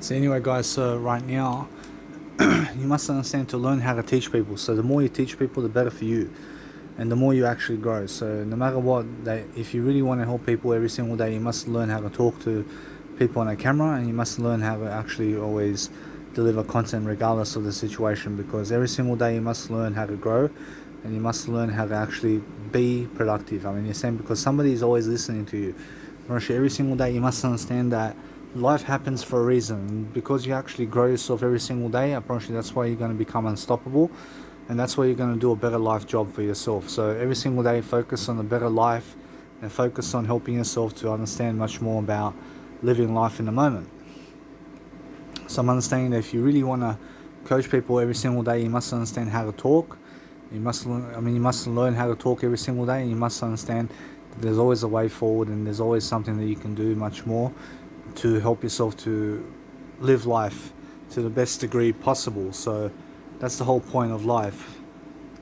So anyway, guys, so right now you must understand to learn how to teach people. So the more you teach people, the better for you, and the more you actually grow. So no matter what, if you really want to help people every single day, you must learn how to talk to people on a camera, and you must learn how to actually always deliver content regardless of the situation. Because every single day you must learn how to grow, and you must learn how to actually be productive. I mean, you're saying because somebody is always listening to you. Every single day, you must understand that life happens for a reason. Because you actually grow yourself every single day, I promise you that's why you're going to become unstoppable, and that's why you're going to do a better life job for yourself. So every single day, focus on a better life and focus on helping yourself to understand much more about living life in the moment. So I'm understanding that if you really want to coach people every single day, you must understand how to talk. You must learn how to talk every single day, and you must understand that there's always a way forward, and there's always something that you can do much more to help yourself to live life to the best degree possible. So that's the whole point of life,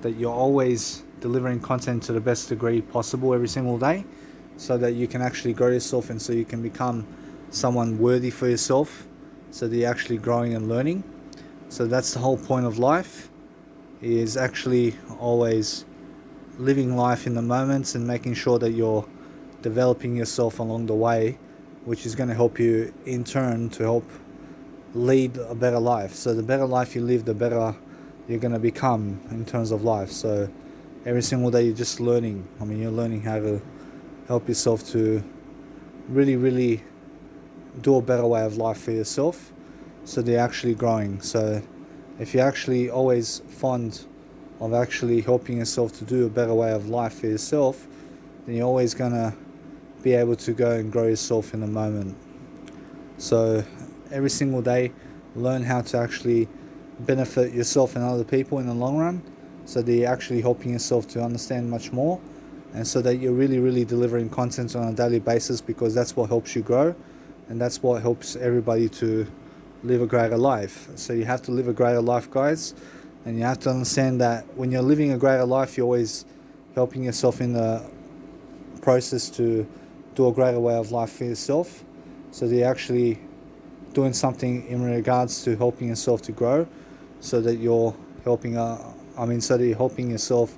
that you're always delivering content to the best degree possible every single day, so that you can actually grow yourself and so you can become someone worthy for yourself, so that you're actually growing and learning. So that's the whole point of life, is actually always living life in the moments and making sure that you're developing yourself along the way, which is going to help you in turn to help lead a better life. So the better life you live, the better you're going to become in terms of life. So every single day you're just learning. I mean, you're learning how to help yourself to really do a better way of life for yourself, so they're actually growing. So if you're actually always fond of actually helping yourself to do a better way of life for yourself, then you're always going to be able to go and grow yourself in the moment. So every single day, learn how to actually benefit yourself and other people in the long run, so that you're actually helping yourself to understand much more, and so that you're really delivering content on a daily basis, because that's what helps you grow, and that's what helps everybody to live a greater life. So you have to live a greater life, guys, and you have to understand that when you're living a greater life, you're always helping yourself in the process to do a greater way of life for yourself, so that you're actually doing something in regards to helping yourself to grow, so that you're so that you're helping yourself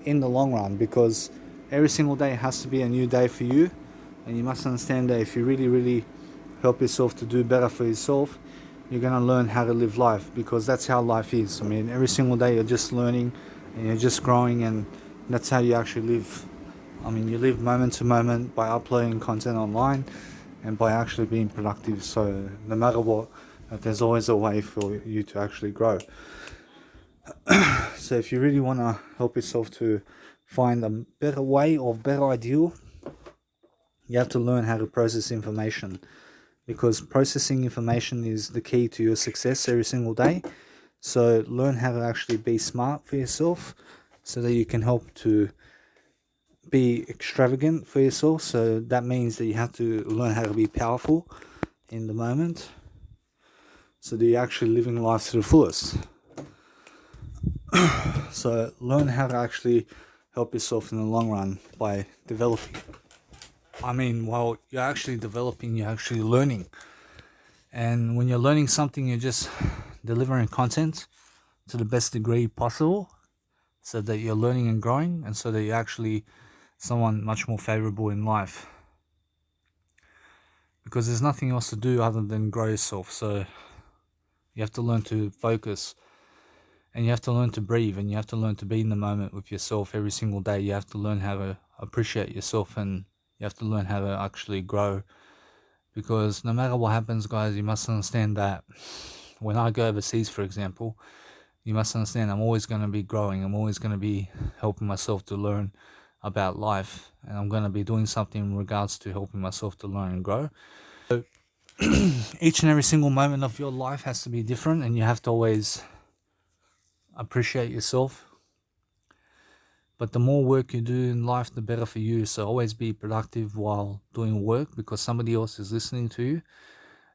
in the long run. Because every single day has to be a new day for you, and you must understand that if you really help yourself to do better for yourself, you're going to learn how to live life, because that's how life is. I mean, every single day you're just learning and you're just growing, and that's how you actually live. I mean, you live moment to moment by uploading content online and by actually being productive. So no matter what, there's always a way for you to actually grow. So if you really want to help yourself to find a better way or better ideal, you have to learn how to process information, because processing information is the key to your success every single day. So learn how to actually be smart for yourself, so that you can help to be extravagant for yourself. So that means that you have to learn how to be powerful in the moment, so that you're actually living life to the fullest. So learn how to actually help yourself in the long run by developing. I mean, while you're actually developing, you're actually learning. And when you're learning something, you're just delivering content to the best degree possible, so that you're learning and growing, and so that you're actually someone much more favorable in life. Because there's nothing else to do other than grow yourself. So you have to learn to focus, and you have to learn to breathe, and you have to learn to be in the moment with yourself every single day. You have to learn how to appreciate yourself, and you have to learn how to actually grow. Because no matter what happens, guys, you must understand that when I go overseas, for example, you must understand I'm always going to be growing. I'm always going to be helping myself to learn about life, and I'm going to be doing something in regards to helping myself to learn and grow. So each and every single moment of your life has to be different, and you have to always appreciate yourself. But the more work you do in life, the better for you. So always be productive while doing work, because somebody else is listening to you.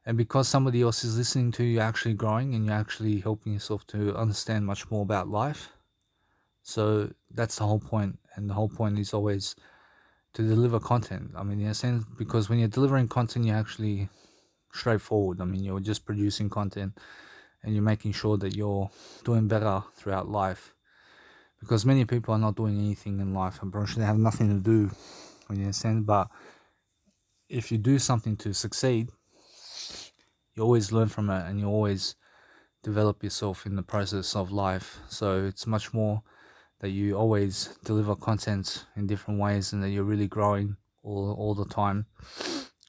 And because somebody else is listening to you, you're actually growing, and you're actually helping yourself to understand much more about life. So that's the whole point. And the whole point is always to deliver content. I mean, in a sense, because when you're delivering content, you're actually straightforward. I mean, you're just producing content and you're making sure that you're doing better throughout life. Because many people are not doing anything in life. Unfortunately, they have nothing to do, you understand? But if you do something to succeed, you always learn from it and you always develop yourself in the process of life. So it's much more that you always deliver content in different ways and that you're really growing all the time,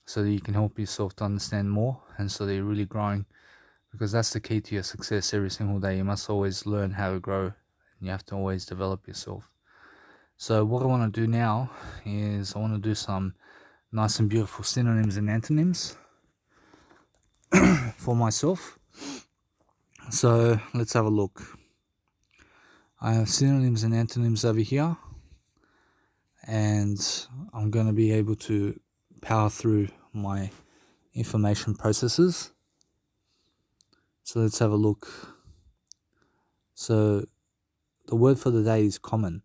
so that you can help yourself to understand more and so that you're really growing, because that's the key to your success every single day. You must always learn how to grow and you have to always develop yourself. So what I want to do now is I want to do some nice and beautiful synonyms and antonyms for myself. So let's have a look. I have synonyms and antonyms over here, and I'm going to be able to power through my information processes. So let's have a look. So the word for the day is common.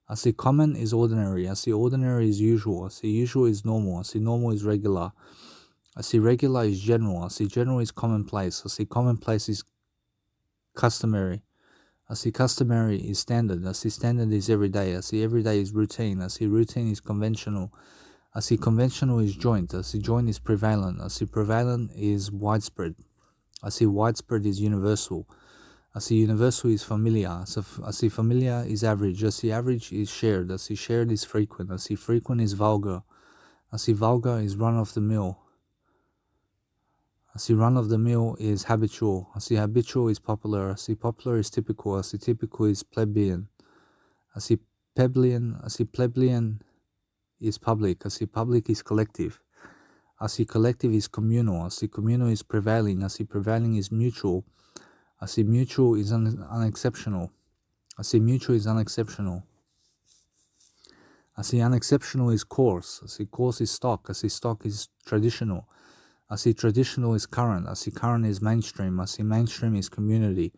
I see common is ordinary. I see ordinary is usual. I see usual is normal. I see normal is regular. I see regular is general. I see general is commonplace. I see commonplace is customary. I see customary is standard. I see standard is everyday. I see everyday is routine. I see routine is conventional. I see conventional is joint. I see joint is prevalent. I see prevalent is widespread. I see widespread is universal. I see universal is familiar. So I see familiar is average. I see average is shared. I see shared is frequent. I see frequent is vulgar. I see vulgar is run of the mill. I see run of the mill is habitual. I see habitual is popular. I see popular is typical. I see typical is plebeian. I see plebeian. I see plebeian is public. I see public is collective. I see collective is communal. I see communal is prevailing. I see prevailing is mutual. I see mutual is unexceptional. I see mutual is unexceptional. I see unexceptional is coarse. I see coarse is stock. I see stock is traditional. I see traditional is current. I see current is mainstream. I see mainstream is community.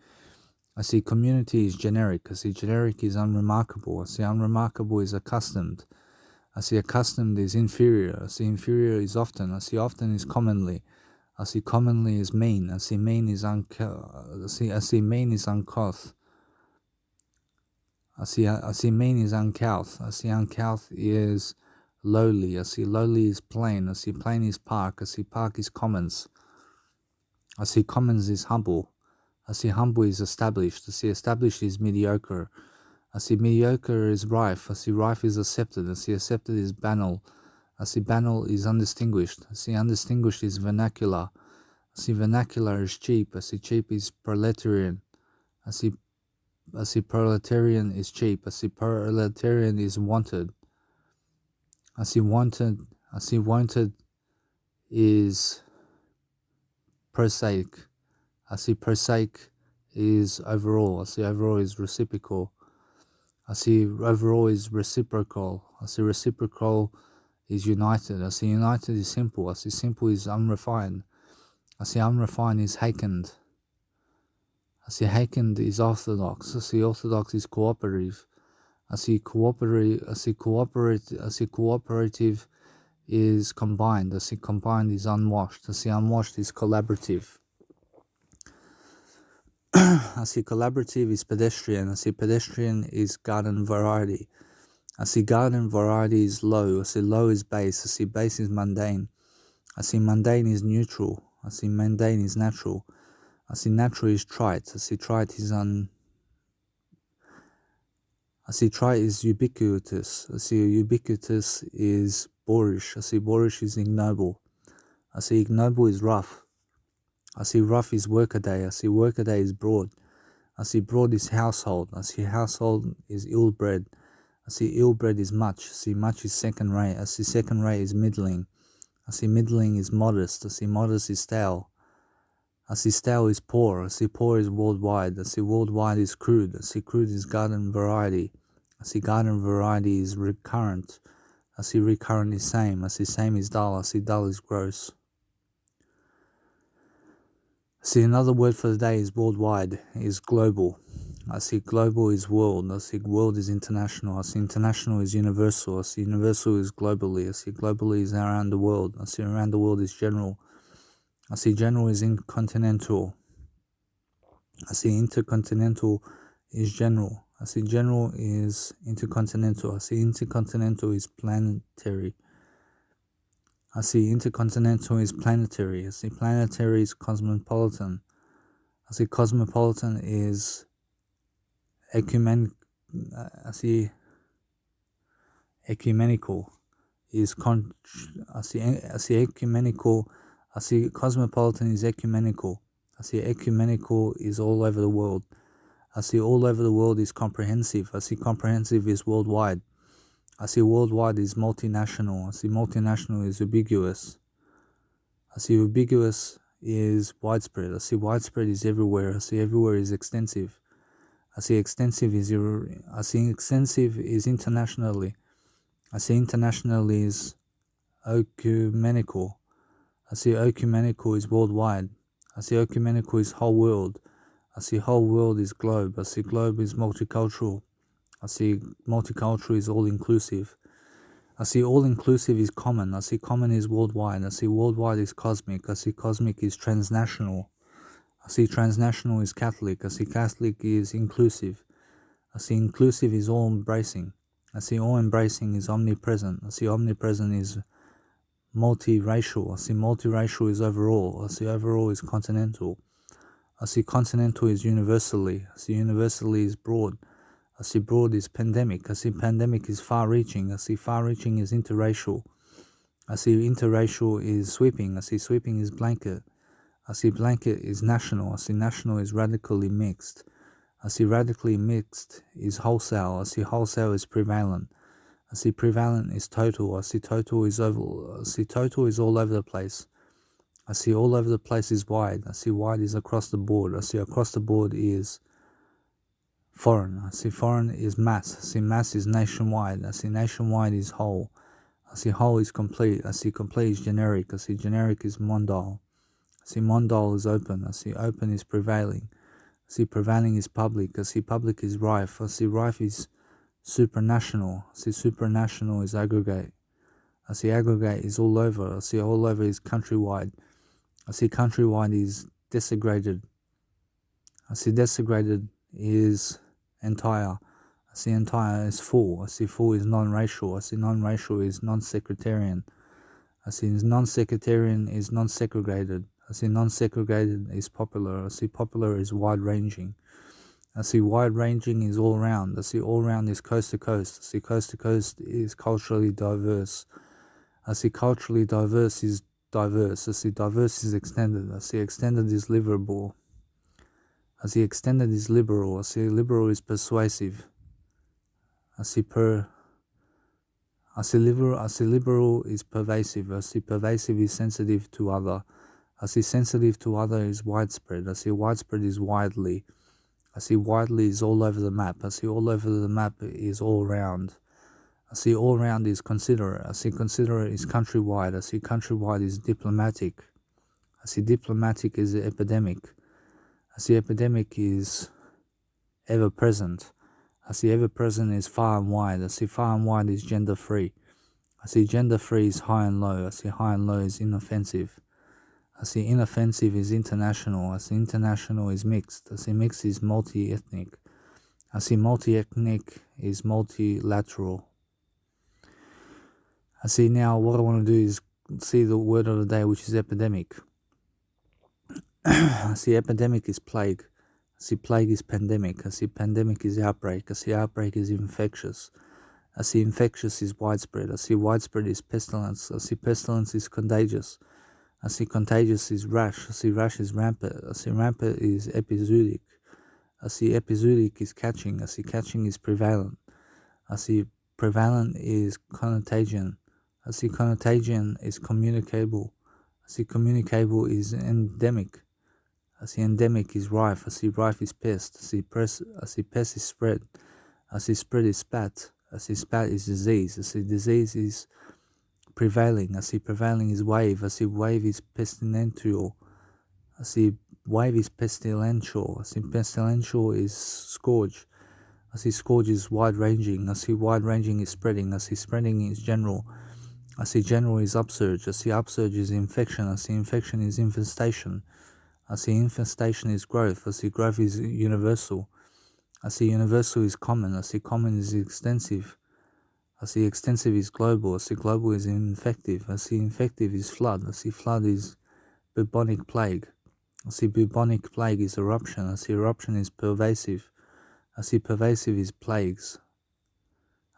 I see community is generic. I see generic is unremarkable. I see unremarkable is accustomed. I see accustomed is inferior. I see inferior is often. I see often is commonly. I see commonly is mean. I see mean is I see mean is uncouth. I see mean is uncouth. I see uncouth is lowly. I see lowly is plain. I see plain is park. I see park is commons. I see commons is humble. I see humble is established. I see established is mediocre. I see mediocre is rife. I see rife is accepted. I see accepted is banal. I see banal is undistinguished. I see undistinguished is vernacular. I see vernacular is cheap. I see cheap is proletarian. I see proletarian is cheap. I see proletarian is wanted. I see wanted is prosaic. I see prosaic is overall. I see overall is reciprocal. I see overall is reciprocal. I see reciprocal is united. I see united is simple. I see simple is unrefined. I see unrefined is hakened. I see hakened is orthodox. I see orthodox is cooperative. I see cooperative is combined. I see combined is unwashed. I see unwashed is collaborative. I see collaborative is pedestrian. I see pedestrian is garden variety. I see garden variety is low. I see low is base. I see base is mundane. I see mundane is neutral. I see mundane is natural. I see natural is trite. I see trite is I see trite is ubiquitous. I see ubiquitous is boorish. I see boorish is ignoble. I see ignoble is rough. I see rough is workaday. I see workaday is broad. I see broad is household. I see household is ill-bred. I see ill-bred is much. I see much is second rate. I see second rate is middling. I see middling is modest. I see modest is stale. I see stale is poor. I see poor is worldwide. I see worldwide is crude. I see crude is garden variety. I see garden variety is recurrent. I see recurrent is same. I see same is dull. I see dull is gross. I see another word for the day is worldwide, is global. I see global is world. I see world is international. I see international is universal. I see universal is globally. I see globally is around the world. I see around the world is general. I see general is intercontinental. I see intercontinental is general. I see general is intercontinental. I see intercontinental is planetary. I see intercontinental is planetary. I see planetary is cosmopolitan. I see cosmopolitan is ecumenical. I see ecumenical is I see ecumenical. I see cosmopolitan is ecumenical. I see ecumenical is all over the world. I see all over the world is comprehensive. I see comprehensive is worldwide. I see worldwide is multinational. I see multinational is ubiquitous. I see ubiquitous is widespread. I see widespread is everywhere. I see everywhere is extensive. I see extensive is internationally. I see internationally is ecumenical. I see ecumenical is worldwide. I see ecumenical is whole world. I see whole world is globe. I see globe is multicultural. I see multicultural is all inclusive. I see all inclusive is common. I see common is worldwide. I see worldwide is cosmic. I see cosmic is transnational. I see transnational is Catholic. I see Catholic is inclusive. I see inclusive is all embracing. I see all embracing is omnipresent. I see omnipresent is multiracial. I see multiracial is overall. I see overall is continental. I see continental is universally. I see universally is broad. I see broad is pandemic. I see pandemic is far-reaching. I see far-reaching is interracial. I see interracial is sweeping. I see sweeping is blanket. I see blanket is national. I see national is radically mixed. I see radically mixed is wholesale. I see wholesale is prevalent. I see prevalent is total. I see total is over. I see total is all over the place. I see all over the place is wide. I see wide is across the board. I see across the board is foreign. I see foreign is mass. I see mass is nationwide. I see nationwide is whole. I see whole is complete. I see complete is generic. I see generic is mondal. I see mondal is open. I see open is prevailing. I see prevailing is public. I see public is rife. I see rife is supranational. I see supranational is aggregate. I see aggregate is all over. I see all over is countrywide. I see countrywide is desegregated. I see desegregated is entire. I see entire is full. I see full is non-racial. I see non-racial is non-sectarian. I see non-sectarian is non-segregated. I see non-segregated is popular. I see popular is wide-ranging. I see wide-ranging is all-round. I see all-round is coast-to-coast. I see coast-to-coast is culturally diverse. I see culturally diverse is diverse. I see diverse is extended. I see extended is livable. I see extended is liberal. I see liberal is persuasive. I see liberal is pervasive. I see pervasive is sensitive to other. I see sensitive to other is widespread. I see widespread is widely. I see widely is all over the map. I see all over the map is all round. I see all round is considerate. I see considerate is countrywide. I see countrywide is diplomatic. I see diplomatic is epidemic. I see epidemic is ever present. I see ever present is far and wide. I see far and wide is gender free. I see gender free is high and low. I see high and low is inoffensive. I see inoffensive is international. I see international is mixed. I see mixed is multi-ethnic. I see multi-ethnic is multilateral. I see now what I want to do is see the word of the day, which is epidemic. I see epidemic is plague. I see plague is pandemic. I see pandemic is outbreak. I see outbreak is infectious. I see infectious is widespread. I see widespread is pestilence. I see pestilence is contagious. I see contagious is rash. I see rash is rampant. I see rampant is epizootic. I see epizootic is catching. I see catching is prevalent. I see prevalent is contagion. I see contagion is communicable. I see communicable is endemic. I see endemic is rife. I see rife is pest. I see pest is spread. I see spread is spat. I see spat is disease. I see disease is prevailing. I see prevailing is wave. I see wave is pestilential. I see wave is pestilential. I see pestilential is scourge. I see scourge is wide ranging. I see wide ranging is spreading. I see spreading is general. I see general is upsurge. I see upsurge is infection. I see infection is infestation. I see infestation is growth. I see growth is universal. I see universal is common. I see common is extensive. I see extensive is global. I see global is infective. I see infective is flood. I see flood is bubonic plague. I see bubonic plague is eruption. I see eruption is pervasive. I see pervasive is plagues.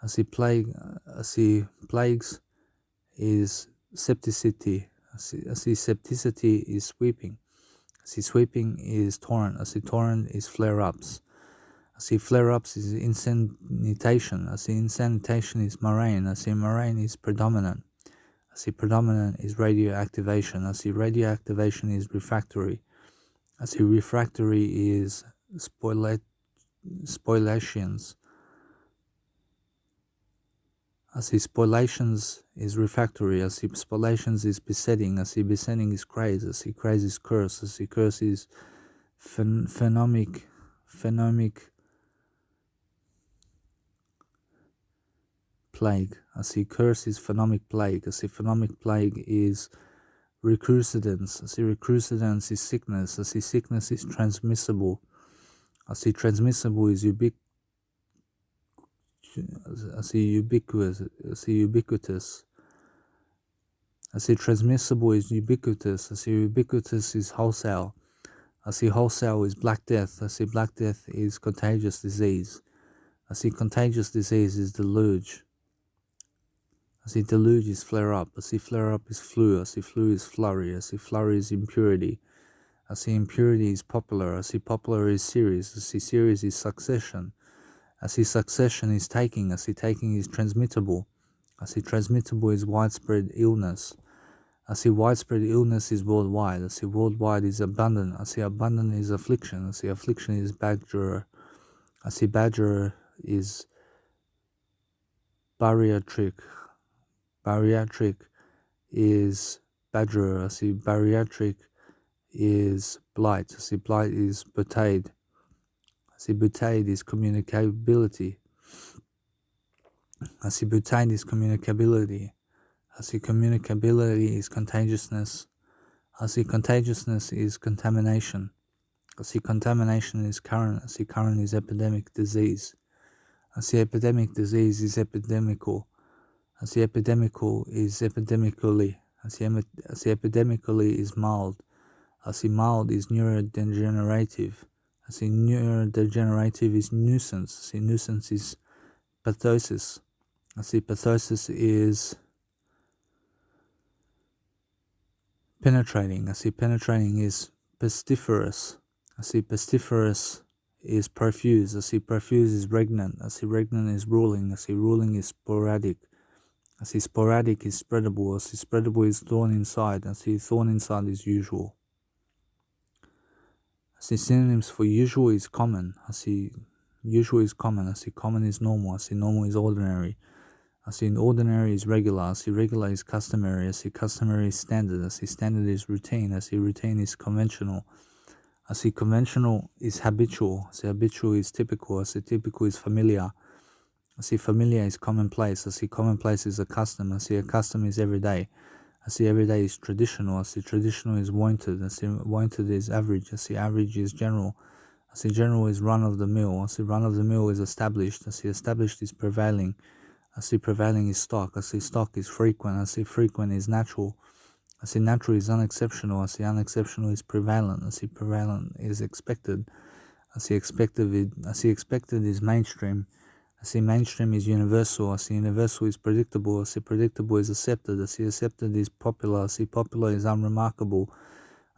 I see plagues is septicity. I see septicity is sweeping. I see sweeping is torrent. I see torrent is flare-ups. I see flare-ups is insanitation. I see insanitation is moraine. I see moraine is predominant. I see predominant is radioactivation. I see radioactivation is refractory. I see refractory is spoilations. I see spoilations is refractory. I see spoilations is besetting. I see besetting is craze. I see craze is curse. I see curse is phenomic plague. I see curse is phenomic plague. I see phenomic plague is recrudescence. I see recrudescence is sickness. I see sickness is transmissible. I see transmissible is I see ubiquitous. I see ubiquitous. I see transmissible is ubiquitous. I see ubiquitous is wholesale. I see wholesale is black death. I see black death is contagious disease. I see contagious disease is deluge. I see deluge is flare up. I see flare up is flu. I see flu is flurry. I see flurry is impurity. I see impurity is popular. I see popular is series. I see series is succession. I see succession is taking. I see taking is transmittable. I see transmittable is widespread illness. I see widespread illness is worldwide. I see worldwide is abundant. I see abundant is affliction. I see affliction is badgerer. I see badgerer is bariatric. Bariatric is badgerer. I see bariatric is blight. I see blight is butade. I see butade is communicability. I see butade is communicability. I see communicability is contagiousness. I see contagiousness is contamination. I see contamination is current. I see current is epidemic disease. I see epidemic disease is epidemical. I see epidemical is epidemically. I see epidemically is mild. I see mild is neurodegenerative. I see neurodegenerative is nuisance. I see nuisance is pathosis. I see pathosis is penetrating. I see penetrating is pestiferous. I see pestiferous is profuse. I see profuse is regnant. I see regnant is ruling. I see ruling is sporadic. I see sporadic is spreadable. I see spreadable is thorn inside. I see thorn inside is usual. I see synonyms for usual is common. I see usual is common. I see common is normal. I see normal is ordinary. I see ordinary is regular. I see regular is customary. I see customary is standard. I see standard is routine. I see routine is conventional. I see conventional is habitual. I see habitual is typical. I see typical is familiar. I see familiar is commonplace. I see commonplace is a custom. I see a custom is everyday. I see everyday is traditional. I see traditional is wanted. I see wanted is average. I see average is general. I see general is run of the mill. I see run of the mill is established. I see established is prevailing. I see prevailing is stock. I see stock is frequent. I see frequent is natural. I see natural is unexceptional. I see unexceptional is prevalent. I see prevalent is expected. I see expected is mainstream. I see mainstream is universal. I see universal is predictable. I see predictable is accepted. I see accepted is popular. I see popular is unremarkable.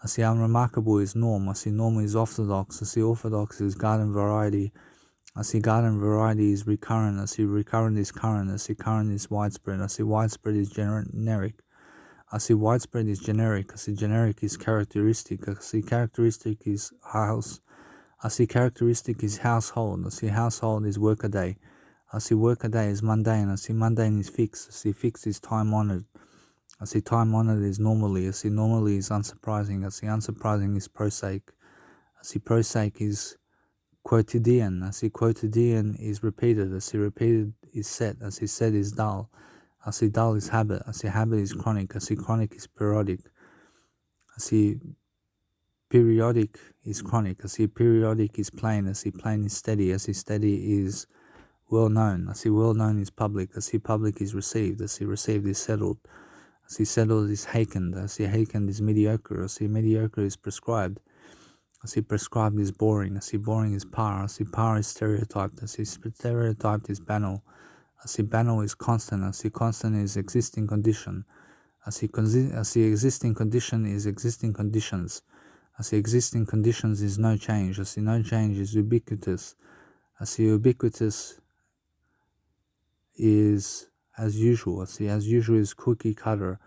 I see unremarkable is norm. I see norm is orthodox. I see orthodox is garden variety. I see garden variety is recurrent. I see recurrent is current. I see current is widespread. I see widespread is generic. I see widespread is generic. I see generic is characteristic. I see characteristic is house. I see characteristic is household. I see household is workaday. I see workaday is mundane. I see mundane is fixed. I see fixed is time honored. I see time honored is normally. I see normally is unsurprising. I see unsurprising is prosaic. I see prosaic is quotidian. I see quotidian is repeated. I see repeated is set. I see set is dull. I see dull is habit. I see habit is chronic. I see chronic is periodic. I see periodic is chronic. I see periodic is plain. I see plain is steady. I see steady is well known. I see well known is public. I see public is received. I see received is settled. I see settled is hakened. I see hakened is mediocre. I see mediocre is prescribed. I see prescribed is boring. I see boring is par. I see par is stereotyped. I see stereotyped is banal. I see banal is constant. I see constant is existing condition. I see existing condition is existing conditions. I see existing conditions is no change. I see no change is ubiquitous. I see ubiquitous is as usual. I see as usual is cookie cutter.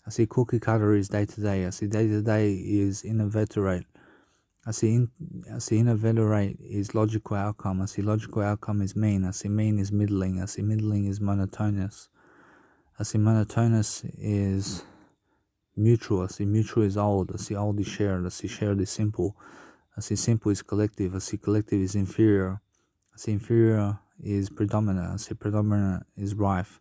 I see cookie cutter is day to day. I see day to day is innovatorate. I see innovatorate is logical outcome. I see logical outcome is mean. I see mean is middling. I see middling is monotonous. I see monotonous is mutual. I see mutual is old. I see old is shared. I see shared is simple. I see simple is collective. I see collective is inferior. I see inferior is predominant. I see predominant is rife.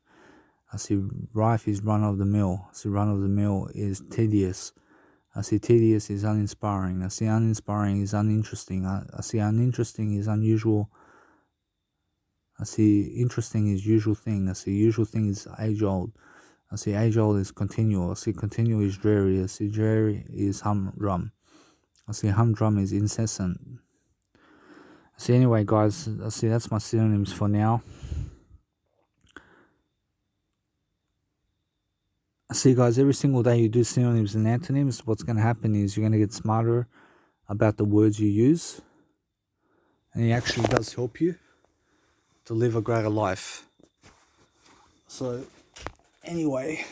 I see rife is run of the mill. I see run of the mill is tedious. I see tedious is uninspiring. I see uninspiring is uninteresting. I see uninteresting is unusual. I see interesting is usual thing. I see usual thing is age old. I see age old is continual. I see continual is dreary. I see dreary is humdrum. I see humdrum is incessant. I see anyway, guys. I see that's my synonyms for now. I see, guys, every single day you do synonyms and antonyms, what's going to happen is you're going to get smarter about the words you use, and it actually does help you to live a greater life. So anyway,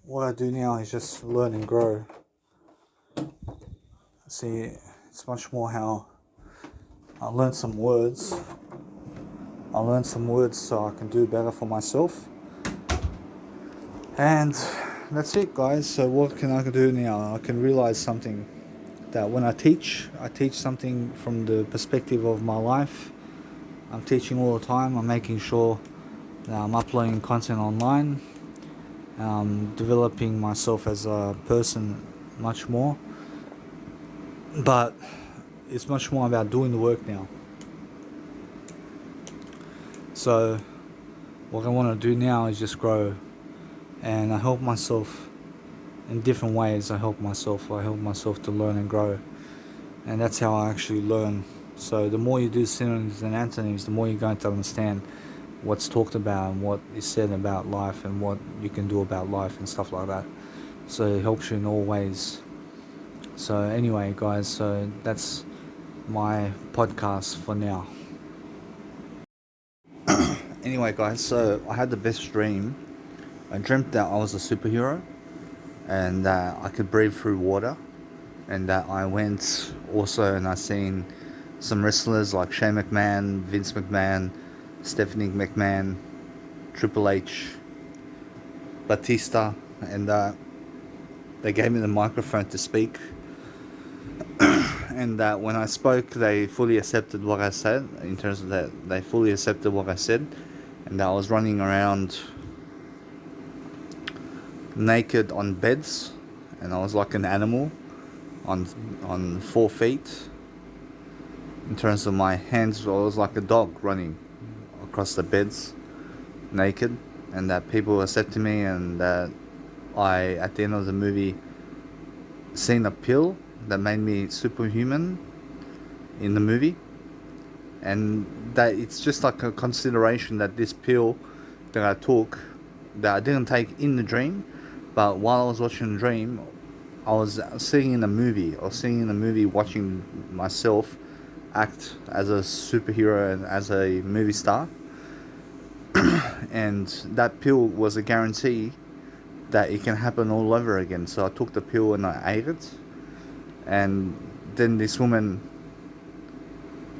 what I do now is just learn and grow. See, it's much more how I learn some words. I learn some words so I can do better for myself. And that's it, guys. So what can I do now? I can realize something, that when I teach something from the perspective of my life. I'm teaching all the time. I'm making sure that I'm uploading content online. I'm developing myself as a person much more. But it's much more about doing the work now. So what I want to do now is just grow. And I help myself in different ways. I help myself to learn and grow. And that's how I actually learn. So the more you do synonyms and antonyms, the more you're going to understand what's talked about and what is said about life and what you can do about life and stuff like that. So it helps you in all ways. So anyway, guys, so that's my podcast for now. Anyway, guys, so I had the best dream. I dreamt that I was a superhero and that I could breathe through water, and that I went also and I seen some wrestlers like Shane McMahon, Vince McMahon, Stephanie McMahon, Triple H, Batista, and they gave me the microphone to speak. And that when I spoke, they fully accepted what I said, in terms of that they fully accepted what I said, and that I was running around naked on beds, and I was like an animal on 4 feet. In terms of my hands, I was like a dog running across the beds naked, and that people accepted me, and that I, at the end of the movie, seen a pill that made me superhuman in the movie, and that it's just like a consideration that this pill that I took, that I didn't take in the dream, but while I was watching the dream, I was seeing in a movie, watching myself act as a superhero and as a movie star. And that pill was a guarantee that it can happen all over again. So I took the pill and I ate it, and then this woman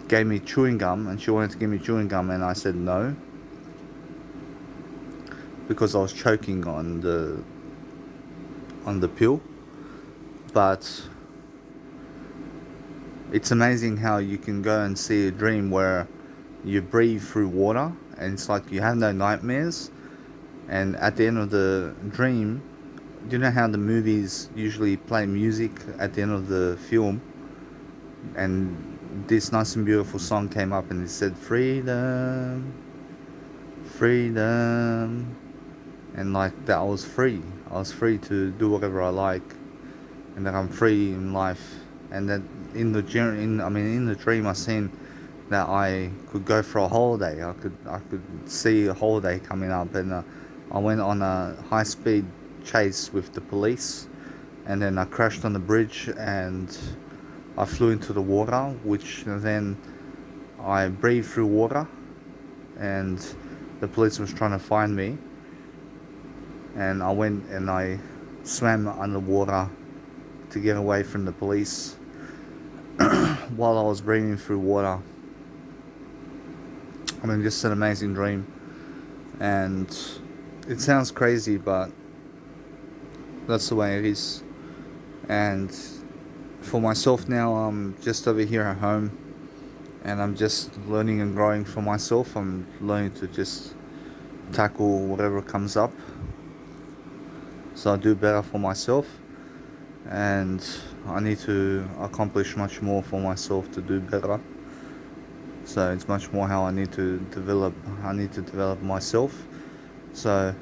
gave me chewing gum, and she wanted to give me chewing gum, and I said no, because I was choking on the pill. But it's amazing how you can go and see a dream where you breathe through water, and it's like you have no nightmares, And at the end of the dream, do you know how the movies usually play music at the end of the film? And this nice and beautiful song came up and it said freedom, freedom. And like that, I was free to do whatever I like, and that I'm free in life. And that in the in the dream I seen that I could go for a holiday. I could see a holiday coming up, and I went on a high speed chase with the police, and then I crashed on the bridge and I flew into the water, which then I breathed through water, and the police was trying to find me, and I went and I swam underwater to get away from the police while I was breathing through water. I mean, just an amazing dream, and it sounds crazy, but that's the way it is. And for myself now, I'm just over here at home, and I'm just learning and growing for myself. I'm learning to just tackle whatever comes up, so I do better for myself, and I need to accomplish much more for myself to do better. So it's much more how I need to develop myself. So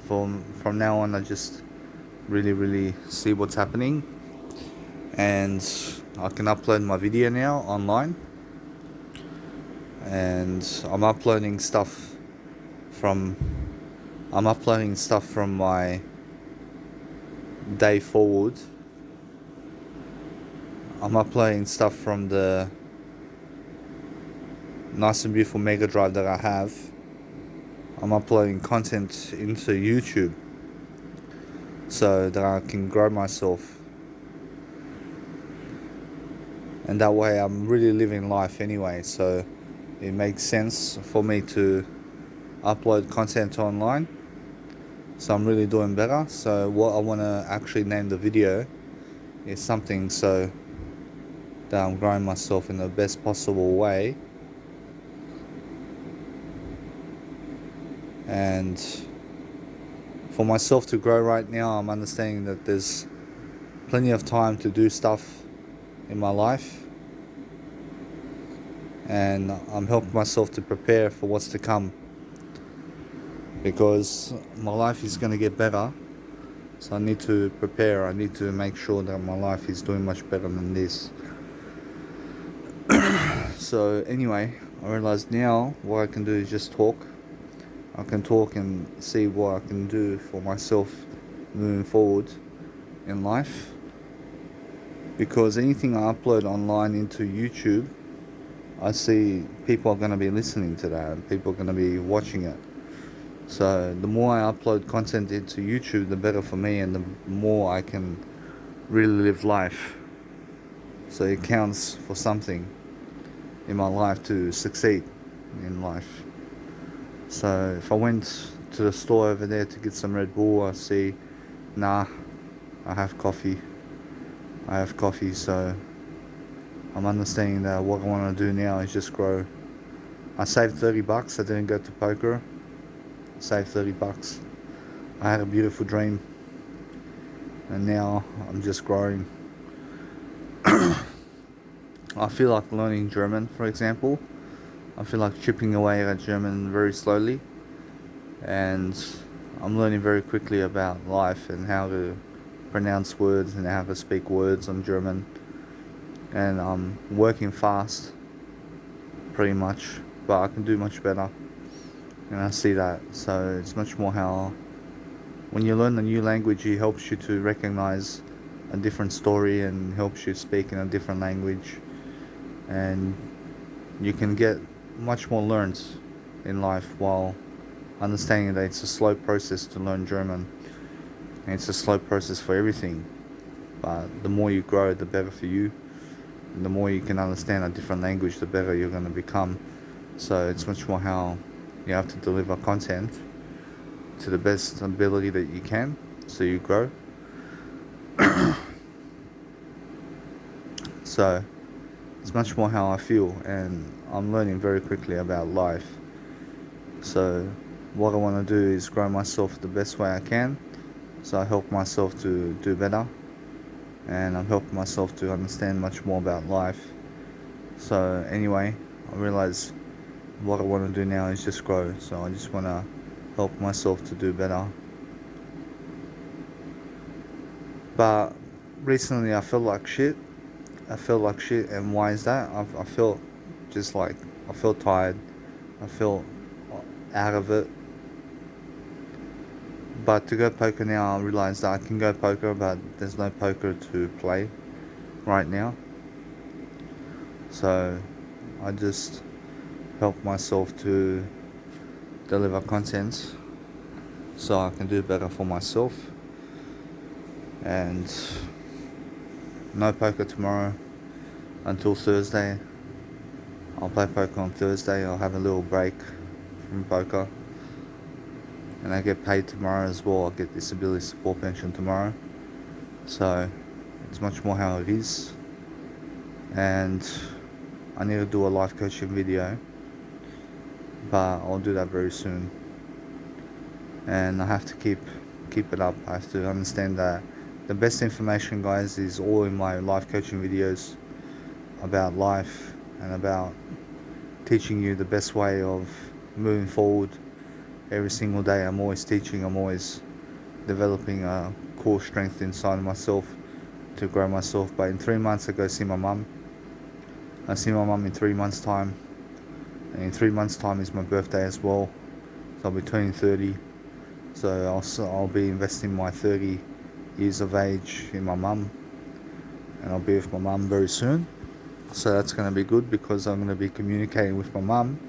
from now on, I just really see what's happening, and I can upload my video now online, and I'm uploading stuff from my day forward. I'm uploading stuff from the nice and beautiful Mega Drive that I have. I'm uploading content into YouTube so that I can grow myself, and that way I'm really living life anyway, so it makes sense for me to upload content online. So I'm really doing better. So what I want to actually name the video is something so that I'm growing myself in the best possible way, and for myself to grow right now, I'm understanding that there's plenty of time to do stuff in my life, and I'm helping myself to prepare for what's to come, because my life is going to get better. So I need to prepare. I need to make sure that my life is doing much better than this. So anyway, I realize now what I can do is just talk. I can talk and see what I can do for myself moving forward in life, because anything I upload online into YouTube, I see people are going to be listening to that, and people are going to be watching it. So the more I upload content into YouTube, the better for me, and the more I can really live life. So it counts for something in my life to succeed in life. So if I went to the store over there to get some Red Bull, I see, nah, I have coffee. So I'm understanding that what I want to do now is just grow. I saved $30. I didn't go to poker. I saved $30. I had a beautiful dream, and now I'm just growing. I feel like learning German, for example. I feel like chipping away at German very slowly, and I'm learning very quickly about life and how to pronounce words and how to speak words on German, and I'm working fast pretty much, but I can do much better, and I see that. So it's much more how when you learn a new language, it helps you to recognize a different story and helps you speak in a different language, and you can get much more learned in life while understanding that it's a slow process to learn German, and it's a slow process for everything, but the more you grow, the better for you, and the more you can understand a different language, the better you're going to become. So it's much more how you have to deliver content to the best ability that you can, so you grow. So it's much more how I feel, and I'm learning very quickly about life. So what I want to do is grow myself the best way I can. So I help myself to do better, and I'm helping myself to understand much more about life. So anyway, I realize what I want to do now is just grow. So I just want to help myself to do better. But recently I felt like shit. And why is that? I felt just like, I felt tired. I felt out of it. But to go poker now, I realize that I can go poker, but there's no poker to play right now. So I just help myself to deliver content so I can do better for myself. And no poker tomorrow until Thursday. I'll play poker on Thursday. I'll have a little break from poker, and I get paid tomorrow as well. I'll get disability support pension tomorrow. So it's much more how it is. And I need to do a life coaching video, but I'll do that very soon. And I have to keep it up. I have to understand that the best information, guys, is all in my life coaching videos about life and about teaching you the best way of moving forward every single day. I'm always teaching, I'm always developing a core strength inside of myself to grow myself. But in 3 months I go see my mum. I see my mum in 3 months time, and in 3 months time is my birthday as well. So I'll be turning 30. So I'll be investing my 30 years of age in my mum, and I'll be with my mum very soon. So that's going to be good, because I'm going to be communicating with my mum,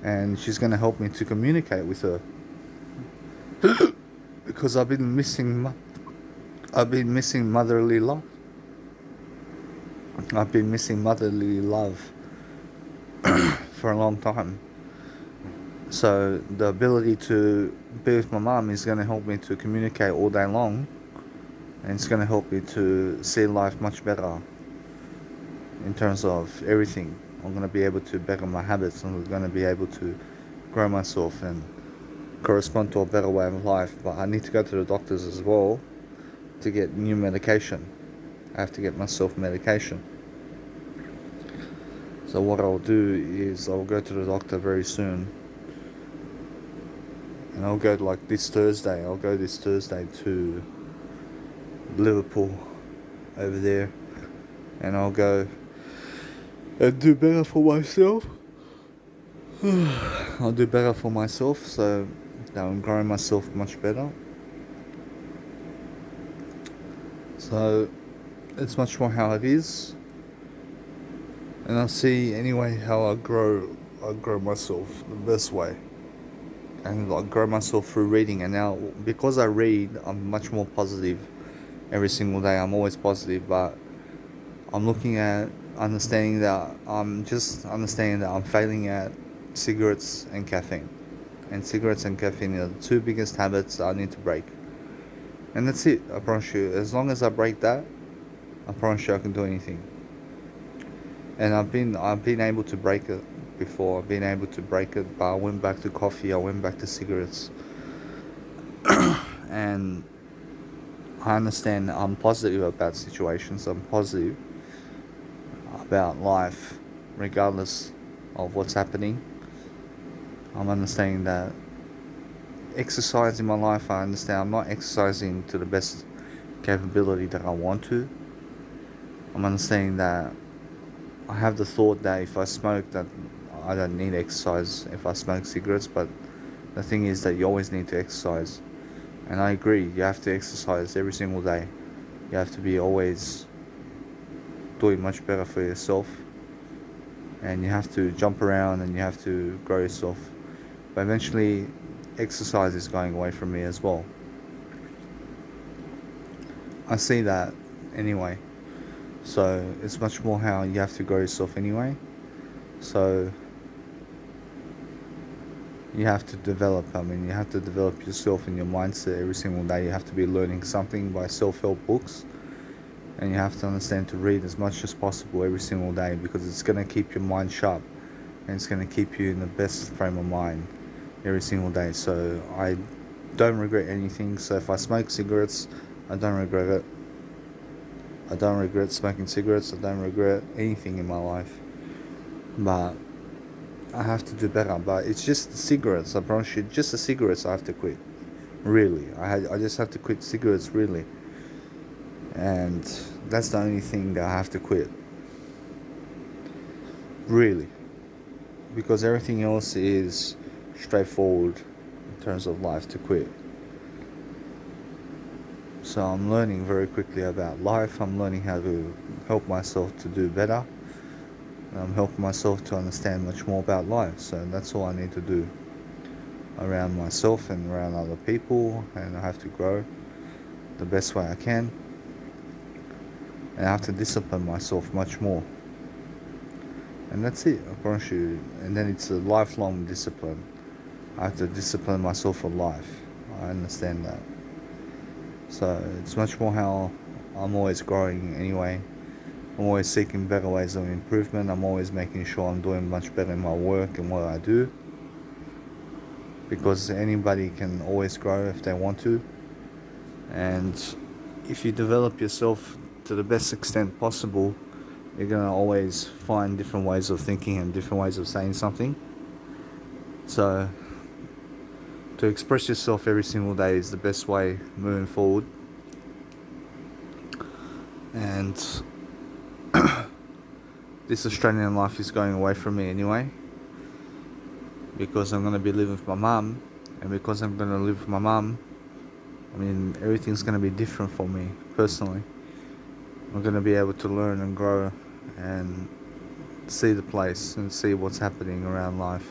and she's going to help me to communicate with her. Because I've been missing motherly love. I've been missing motherly love for a long time. So the ability to be with my mum is going to help me to communicate all day long, and it's going to help me to see life much better in terms of everything. I'm going to be able to better my habits. I'm going to be able to grow myself and correspond to a better way of life. But I need to go to the doctors as well to get new medication. I have to get myself medication. So what I'll do is I'll go to the doctor very soon, and I'll go like this Thursday. I'll go this Thursday to Liverpool over there, and I'll go and do better for myself. I'll do better for myself, so that I'm growing myself much better. So it's much more how it is, and I'll see anyway how I grow myself the best way. And I grow myself through reading, and now because I read, I'm much more positive every single day. I'm always positive, but I'm looking at understanding that I'm failing at cigarettes and caffeine. And cigarettes and caffeine are the two biggest habits I need to break. And that's it, I promise you. As long as I break that, I promise you I can do anything. And I've been able to break it before. I've been able to break it, but I went back to coffee, I went back to cigarettes. And I understand I'm positive about situations. I'm positive about life, regardless of what's happening. I'm understanding that exercise in my life, I understand I'm not exercising to the best capability that I want to. I'm understanding that I have the thought that if I smoke, that I don't need exercise if I smoke cigarettes, but the thing is that you always need to exercise. And I agree, you have to exercise every single day. You have to be always doing much better for yourself, and you have to jump around and you have to grow yourself. But eventually exercise is going away from me as well. I see that anyway. So it's much more how you have to grow yourself anyway. So you have to develop, you have to develop yourself and your mindset every single day. You have to be learning something by self-help books, and you have to understand to read as much as possible every single day, because it's going to keep your mind sharp, and it's going to keep you in the best frame of mind every single day. So I don't regret anything. So if I smoke cigarettes, I don't regret it. I don't regret smoking cigarettes. I don't regret anything in my life. But I have to do better. But it's just the cigarettes. I promise you, just the cigarettes I have to quit. Really, I just have to quit cigarettes. Really, and that's the only thing that I have to quit. Really, because everything else is straightforward in terms of life to quit. So I'm learning very quickly about life. I'm learning how to help myself to do better. I'm helping myself to understand much more about life. So that's all I need to do around myself and around other people. And I have to grow the best way I can. And I have to discipline myself much more. And that's it, I promise you. And then it's a lifelong discipline. I have to discipline myself for life. I understand that. So it's much more how I'm always growing anyway. I'm always seeking better ways of improvement. I'm always making sure I'm doing much better in my work and what I do. Because anybody can always grow if they want to. And if you develop yourself to the best extent possible, you're going to always find different ways of thinking and different ways of saying something. So to express yourself every single day is the best way moving forward. And this Australian life is going away from me anyway, because I'm going to be living with my mum. And because I'm going to live with my mum, I mean, everything's going to be different for me personally. I'm going to be able to learn and grow and see the place and see what's happening around life.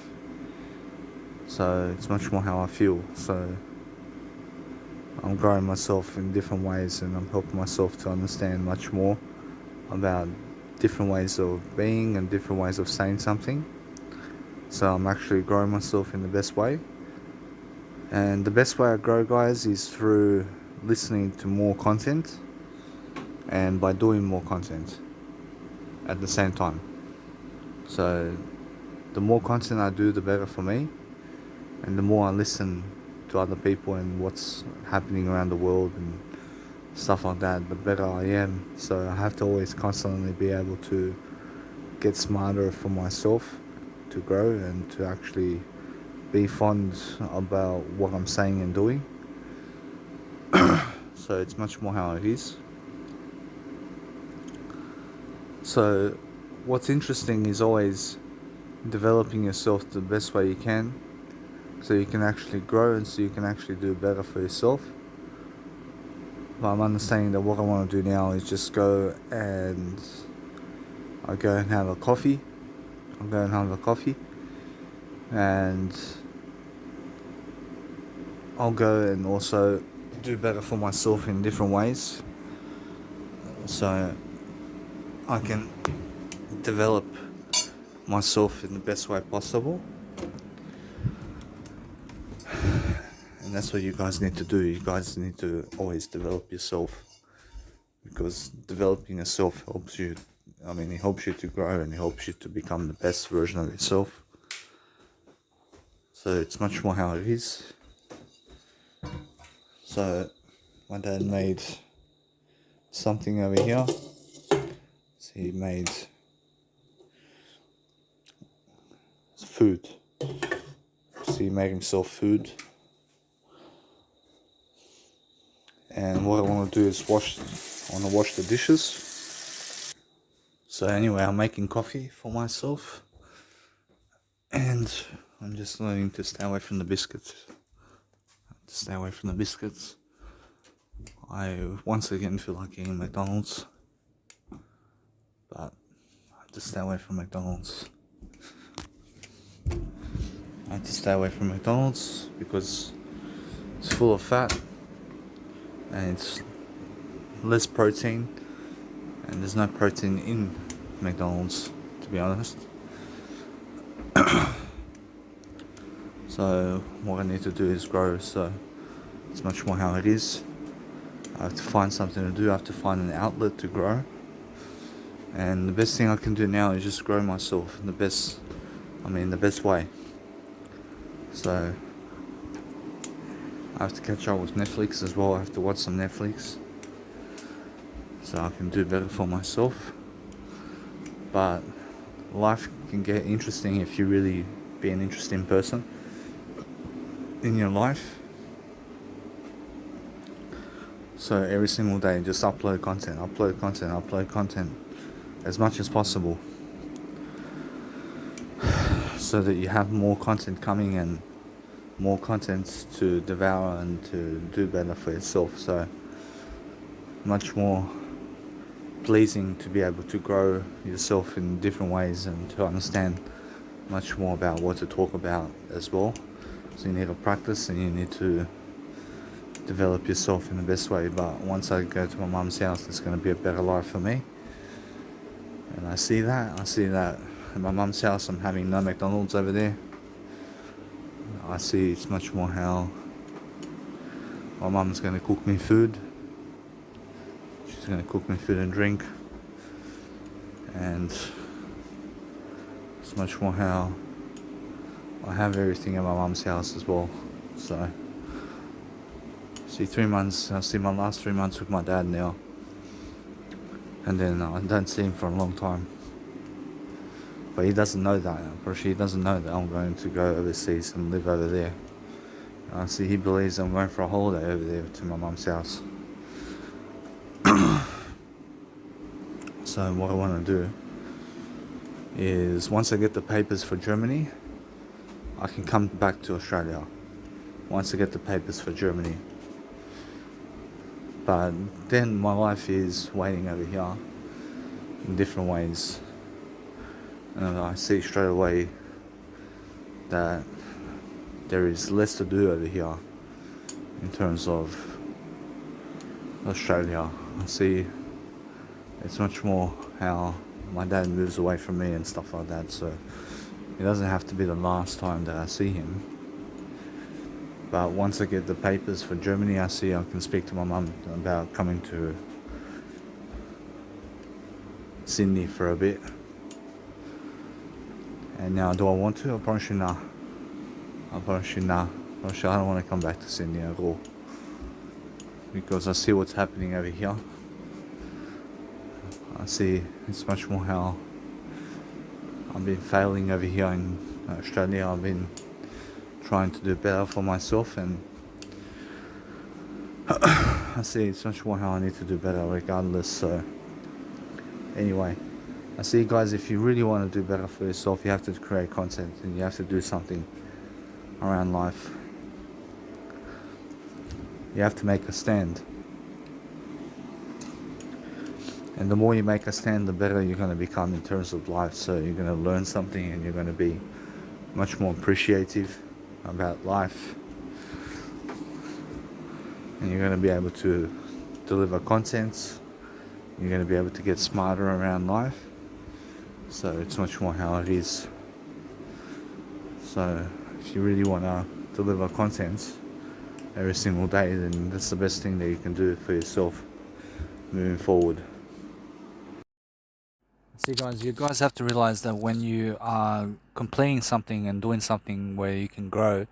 So it's much more how I feel. So I'm growing myself in different ways, and I'm helping myself to understand much more about different ways of being and different ways of saying something. So I'm actually growing myself in the best way. And the best way I grow, guys, is through listening to more content and by doing more content at the same time. So the more content I do, the better for me. And the more I listen to other people and what's happening around the world and stuff like that, the better I am. So I have to always constantly be able to get smarter for myself, to grow and to actually be fond about what I'm saying and doing. So it's much more how it is. So what's interesting is always developing yourself the best way you can, so you can actually grow and so you can actually do better for yourself. But I'm understanding that what I want to do now is just go and have a coffee. I'll go and have a coffee, and I'll go and also do better for myself in different ways, so I can develop myself in the best way possible. And that's what you guys need to do. You guys need to always develop yourself, because developing yourself helps you. I mean, it helps you to grow and it helps you to become the best version of yourself. So it's much more how it is. So my dad made something over here. So he made food. So he made himself food. And what I want to do is wash the dishes. So anyway, I'm making coffee for myself, and I'm just learning to stay away from the biscuits. I once again feel like eating McDonald's, but I have to stay away from McDonald's. Because it's full of fat and it's less protein, and there's no protein in McDonald's, to be honest. So what I need to do is grow, so it's much more how it is. I have to find something to do, I have to find an outlet to grow. And the best thing I can do now is just grow myself in the best way. So I have to catch up with Netflix as well. I have to watch some Netflix so I can do better for myself. But life can get interesting if you really be an interesting person in your life. So every single day, just upload content as much as possible, so that you have more content coming and more content to devour and to do better for yourself. So much more pleasing to be able to grow yourself in different ways and to understand much more about what to talk about as well. So you need to practice and you need to develop yourself in the best way. But once I go to my mum's house, it's going to be a better life for me. And I see that at my mum's house. I'm having no McDonald's over there. I see it's much more how my mum's going to cook me food. She's going to cook me food and drink. And it's much more how I have everything at my mum's house as well. So see 3 months, I see my last 3 months with my dad now. And then I don't see him for a long time. But he doesn't know that. He doesn't know that I'm going to go overseas and live over there. See, he believes I'm going for a holiday over there to my mum's house. So what I want to do is, once I get the papers for Germany, I can come back to Australia. Once I get the papers for Germany. But then my life is waiting over here in different ways. And I see straight away that there is less to do over here in terms of Australia. I see it's much more how my dad moves away from me and stuff like that. So it doesn't have to be the last time that I see him. But once I get the papers for Germany, I can speak to my mum about coming to Sydney for a bit. And now, do I want to? Apparently nah. Apparently nah. Apparently I don't want to come back to Sydney at all. Because I see what's happening over here. I see it's much more how I've been failing over here in Australia. I've been trying to do better for myself, and I see it's much more how I need to do better regardless. So anyway, I see, guys, if you really want to do better for yourself, you have to create content and you have to do something around life. You have to make a stand. And the more you make a stand, the better you're going to become in terms of life. So you're going to learn something and you're going to be much more appreciative about life. And you're going to be able to deliver content. You're going to be able to get smarter around life. So it's much more how it is. So if you really want to deliver content every single day, then that's the best thing that you can do for yourself moving forward. See, guys, you guys have to realize that when you are completing something and doing something where you can grow,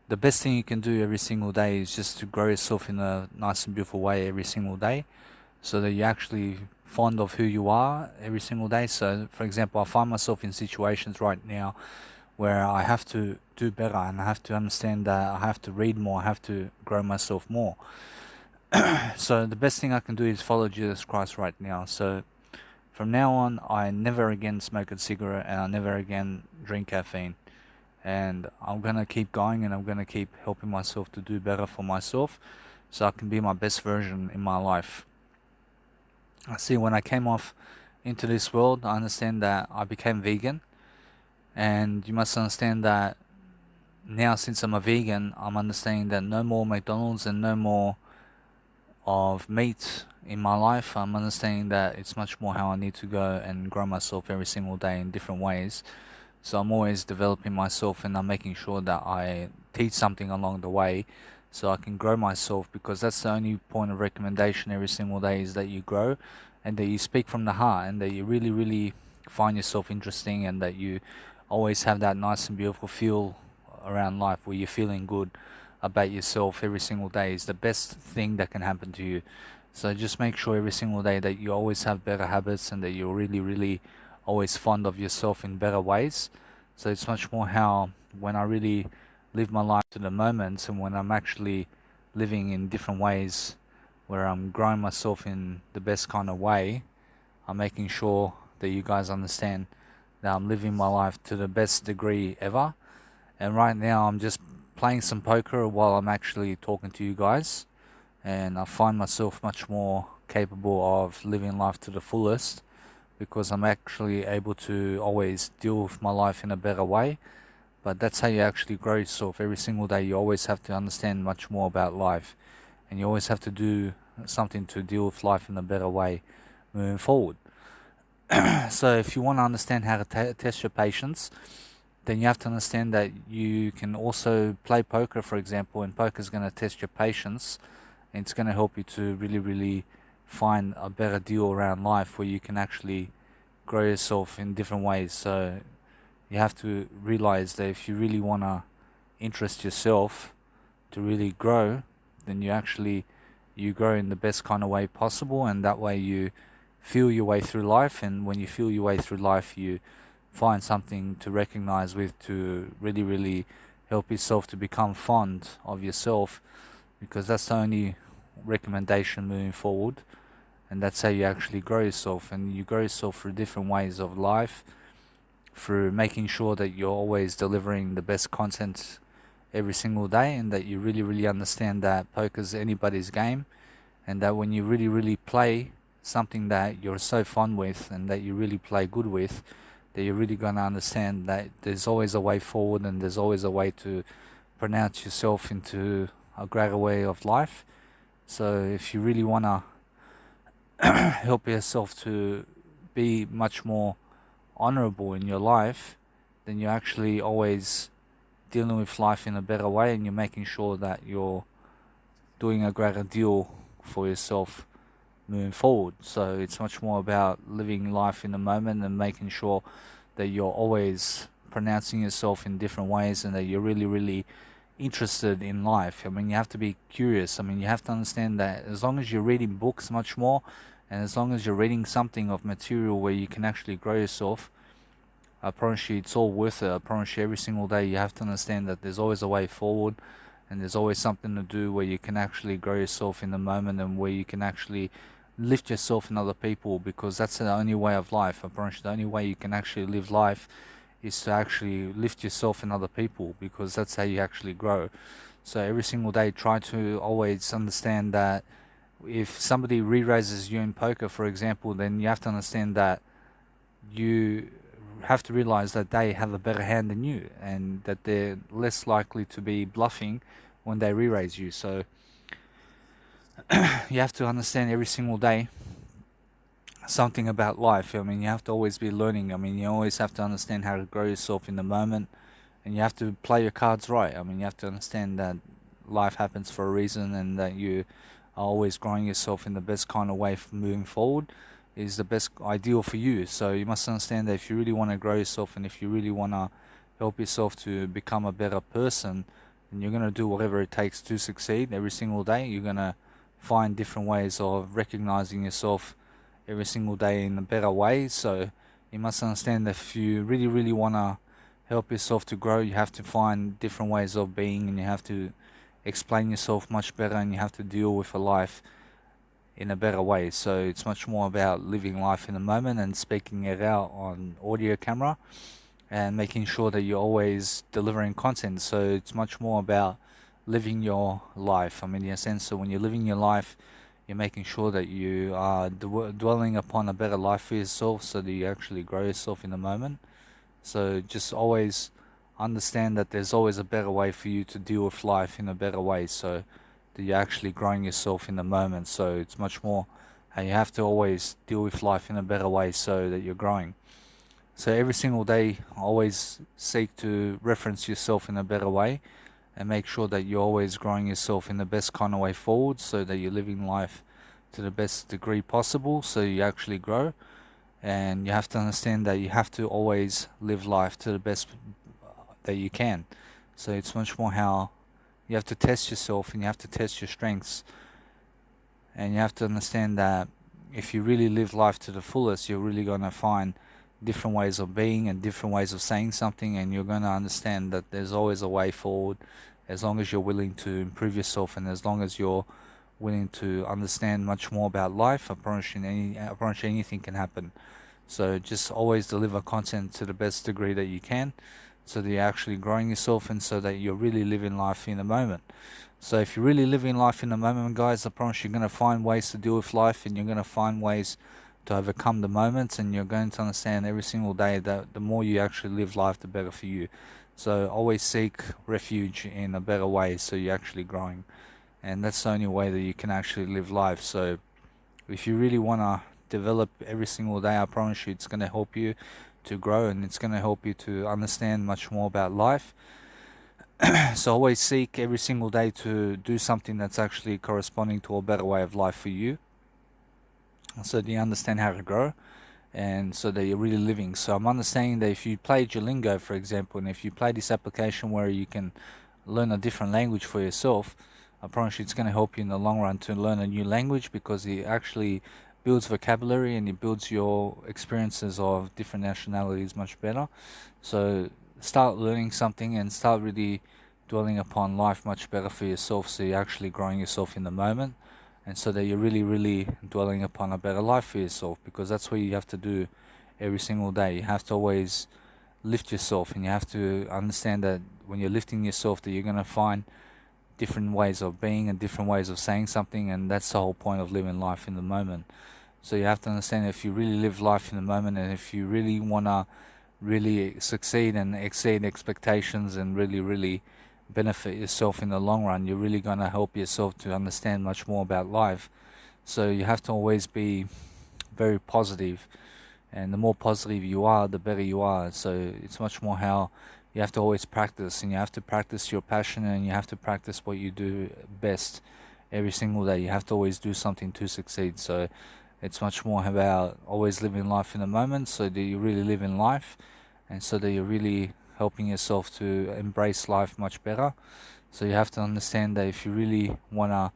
the best thing you can do every single day is just to grow yourself in a nice and beautiful way every single day, so that you're actually fond of who you are every single day. So, for example, I find myself in situations right now where I have to do better and I have to understand that I have to read more, I have to grow myself more. So the best thing I can do is follow Jesus Christ right now. So from now on, I never again smoke a cigarette and I never again drink caffeine. And I'm going to keep going and I'm going to keep helping myself to do better for myself so I can be my best version in my life. I see, when I came off into this world, I understand that I became vegan. And you must understand that now, since I'm a vegan, I'm understanding that no more McDonald's and no more of meat in my life. I'm understanding that it's much more how I need to go and grow myself every single day in different ways. So I'm always developing myself and I'm making sure that I teach something along the way so I can grow myself, because that's the only point of recommendation every single day, is that you grow and that you speak from the heart and that you really, really find yourself interesting and that you always have that nice and beautiful feel around life, where you're feeling good about yourself every single day, is the best thing that can happen to you. So just make sure every single day that you always have better habits and that you're really, really always fond of yourself in better ways. So it's much more how when I really live my life to the moment, and when I'm actually living in different ways where I'm growing myself in the best kind of way, I'm making sure that you guys understand that I'm living my life to the best degree ever. And right now I'm just playing some poker while I'm actually talking to you guys, and I find myself much more capable of living life to the fullest because I'm actually able to always deal with my life in a better way. But that's how you actually grow yourself. Every single day you always have to understand much more about life, and you always have to do something to deal with life in a better way moving forward. So if you want to understand how to test your patience, then you have to understand that you can also play poker, for example, and poker is going to test your patience, and it's going to help you to really, really find a better deal around life where you can actually grow yourself in different ways. So you have to realize that if you really want to interest yourself to really grow, then you grow in the best kind of way possible, and that way you feel your way through life. And when you feel your way through life, you find something to recognize with, to really, really help yourself to become fond of yourself, because that's the only recommendation moving forward. And that's how you actually grow yourself, and you grow yourself through different ways of life, through making sure that you're always delivering the best content every single day, and that you really, really understand that poker's anybody's game, and that when you really, really play something that you're so fond with and that you really play good with, that you're really going to understand that there's always a way forward, and there's always a way to pronounce yourself into a greater way of life. So if you really want to help yourself to be much more honorable in your life, then you're actually always dealing with life in a better way, and you're making sure that you're doing a greater deal for yourself moving forward. So it's much more about living life in the moment and making sure that you're always pronouncing yourself in different ways, and that you're really, really interested in life. I mean, you have to be curious. I mean, you have to understand that as long as you're reading books much more, and as long as you're reading something of material where you can actually grow yourself, I promise you it's all worth it. I promise you every single day you have to understand that there's always a way forward, and there's always something to do where you can actually grow yourself in the moment, and where you can actually lift yourself and other people, because that's the only way of life. I promise you the only way you can actually live life is to actually lift yourself and other people, because that's how you actually grow. So every single day try to always understand that if somebody re-raises you in poker, for example, then you have to understand that you have to realize that they have a better hand than you, and that they're less likely to be bluffing when they re-raise you. So you have to understand every single day something about life. I mean, you have to always be learning. I mean, you always have to understand how to grow yourself in the moment, and you have to play your cards right. I mean, you have to understand that life happens for a reason, and that you are always growing yourself in the best kind of way moving forward is the best ideal for you. So you must understand that if you really want to grow yourself, and if you really want to help yourself to become a better person, then you're going to do whatever it takes to succeed every single day. You're going to find different ways of recognizing yourself every single day in a better way. So you must understand that if you really, really want to help yourself to grow, you have to find different ways of being, and you have to explain yourself much better, and you have to deal with a life in a better way. So it's much more about living life in the moment and speaking it out on audio camera, and making sure that you're always delivering content. So it's much more about living your life. I mean, in a sense, so when you're living your life, you're making sure that you are dwelling upon a better life for yourself, so that you actually grow yourself in the moment. So just always understand that there's always a better way for you to deal with life in a better way, so that you're actually growing yourself in the moment. So it's much more, and you have to always deal with life in a better way so that you're growing. So every single day, always seek to reference yourself in a better way, and make sure that you're always growing yourself in the best kind of way forward, so that you're living life to the best degree possible, so you actually grow. And you have to understand that you have to always live life to the best that you can. So it's much more how you have to test yourself and you have to test your strengths, and you have to understand that if you really live life to the fullest, you're really going to find different ways of being and different ways of saying something, and you're going to understand that there's always a way forward as long as you're willing to improve yourself and as long as you're willing to understand much more about life. I promise you anything can happen. So just always deliver content to the best degree that you can, so that you're actually growing yourself and so that you're really living life in the moment. So if you're really living life in the moment, guys, I promise you're going to find ways to deal with life, and you're going to find ways to overcome the moments, and you're going to understand every single day that the more you actually live life, the better for you. So always seek refuge in a better way so you're actually growing. And that's the only way that you can actually live life. So if you really want to develop every single day, I promise you it's going to help you to grow, and it's going to help you to understand much more about life. So always seek every single day to do something that's actually corresponding to a better way of life for you, so that you understand how to grow and so that you're really living. So I'm understanding that if you play Duolingo, for example, and if you play this application where you can learn a different language for yourself, I promise you it's going to help you in the long run to learn a new language, because it actually builds vocabulary and it builds your experiences of different nationalities much better. So start learning something and start really dwelling upon life much better for yourself, so you're actually growing yourself in the moment, and so that you're really, really dwelling upon a better life for yourself, because that's what you have to do every single day. You have to always lift yourself, and you have to understand that when you're lifting yourself, that you're going to find different ways of being and different ways of saying something, and that's the whole point of living life in the moment. So you have to understand, if you really live life in the moment, and if you really want to really succeed and exceed expectations and really, really benefit yourself in the long run, you're really going to help yourself to understand much more about life. So you have to always be very positive, and the more positive you are, the better you are. So it's much more how you have to always practice, and you have to practice your passion, and you have to practice what you do best every single day. You have to always do something to succeed. So it's much more about always living life in the moment, so that you really live in life, and so that you're really helping yourself to embrace life much better. So you have to understand that if you really want to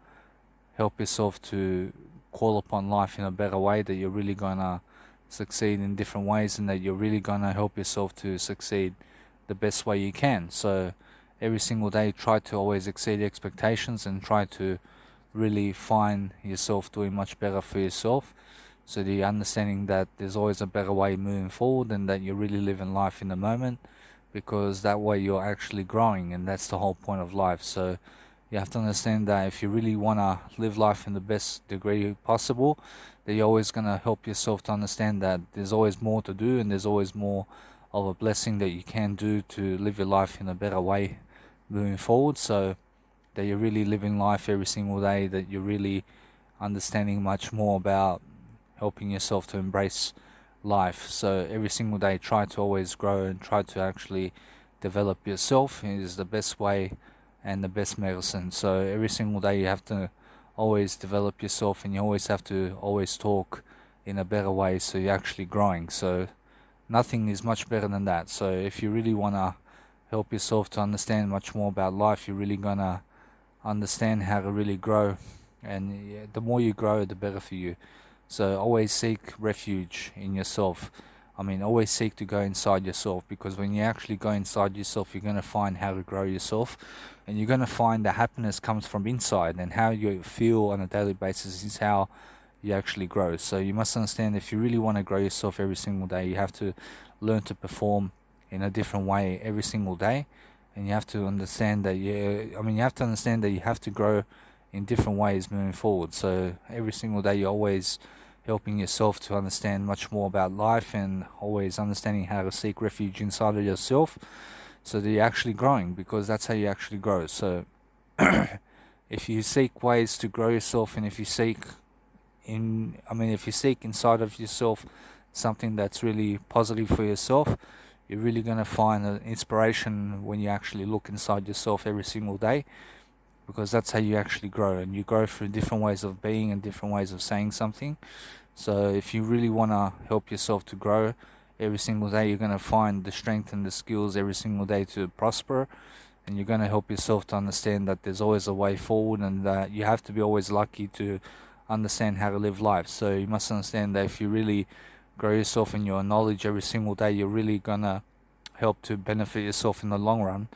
help yourself to call upon life in a better way, that you're really going to succeed in different ways, and that you're really going to help yourself to succeed the best way you can. So every single day, try to always exceed expectations and try to really find yourself doing much better for yourself, so the understanding that there's always a better way moving forward, and that you're really living life in the moment, because that way you're actually growing, and that's the whole point of life. So you have to understand that if you really want to live life in the best degree possible, that you're always going to help yourself to understand that there's always more to do, and there's always more of a blessing that you can do to live your life in a better way moving forward. So that you're really living life every single day, that you're really understanding much more about helping yourself to embrace life. So every single day, try to always grow and try to actually develop yourself is the best way and the best medicine. So every single day you have to always develop yourself, and you always have to always talk in a better way, so you're actually growing. So nothing is much better than that. So if you really want to help yourself to understand much more about life, you're really going to understand how to really grow, and the more you grow, the better for you. So always seek refuge in yourself. I mean, always seek to go inside yourself, because when you actually go inside yourself, you're going to find how to grow yourself, and you're going to find that happiness comes from inside, and how you feel on a daily basis is how you actually grow. So you must understand, if you really want to grow yourself every single day, you have to learn to perform in a different way every single day, and you have to understand that you have to understand that you have to grow in different ways moving forward. So every single day you're always helping yourself to understand much more about life, and always understanding how to seek refuge inside of yourself, so that you're actually growing, because that's how you actually grow. So if you seek ways to grow yourself, and if you seek if you seek inside of yourself something that's really positive for yourself, you're really going to find an inspiration when you actually look inside yourself every single day, because that's how you actually grow, and you grow through different ways of being and different ways of saying something. So if you really want to help yourself to grow every single day, you're going to find the strength and the skills every single day to prosper, and you're going to help yourself to understand that there's always a way forward, and that you have to be always lucky to understand how to live life. So you must understand that if you really grow yourself in your knowledge every single day, you're really going to help to benefit yourself in the long run.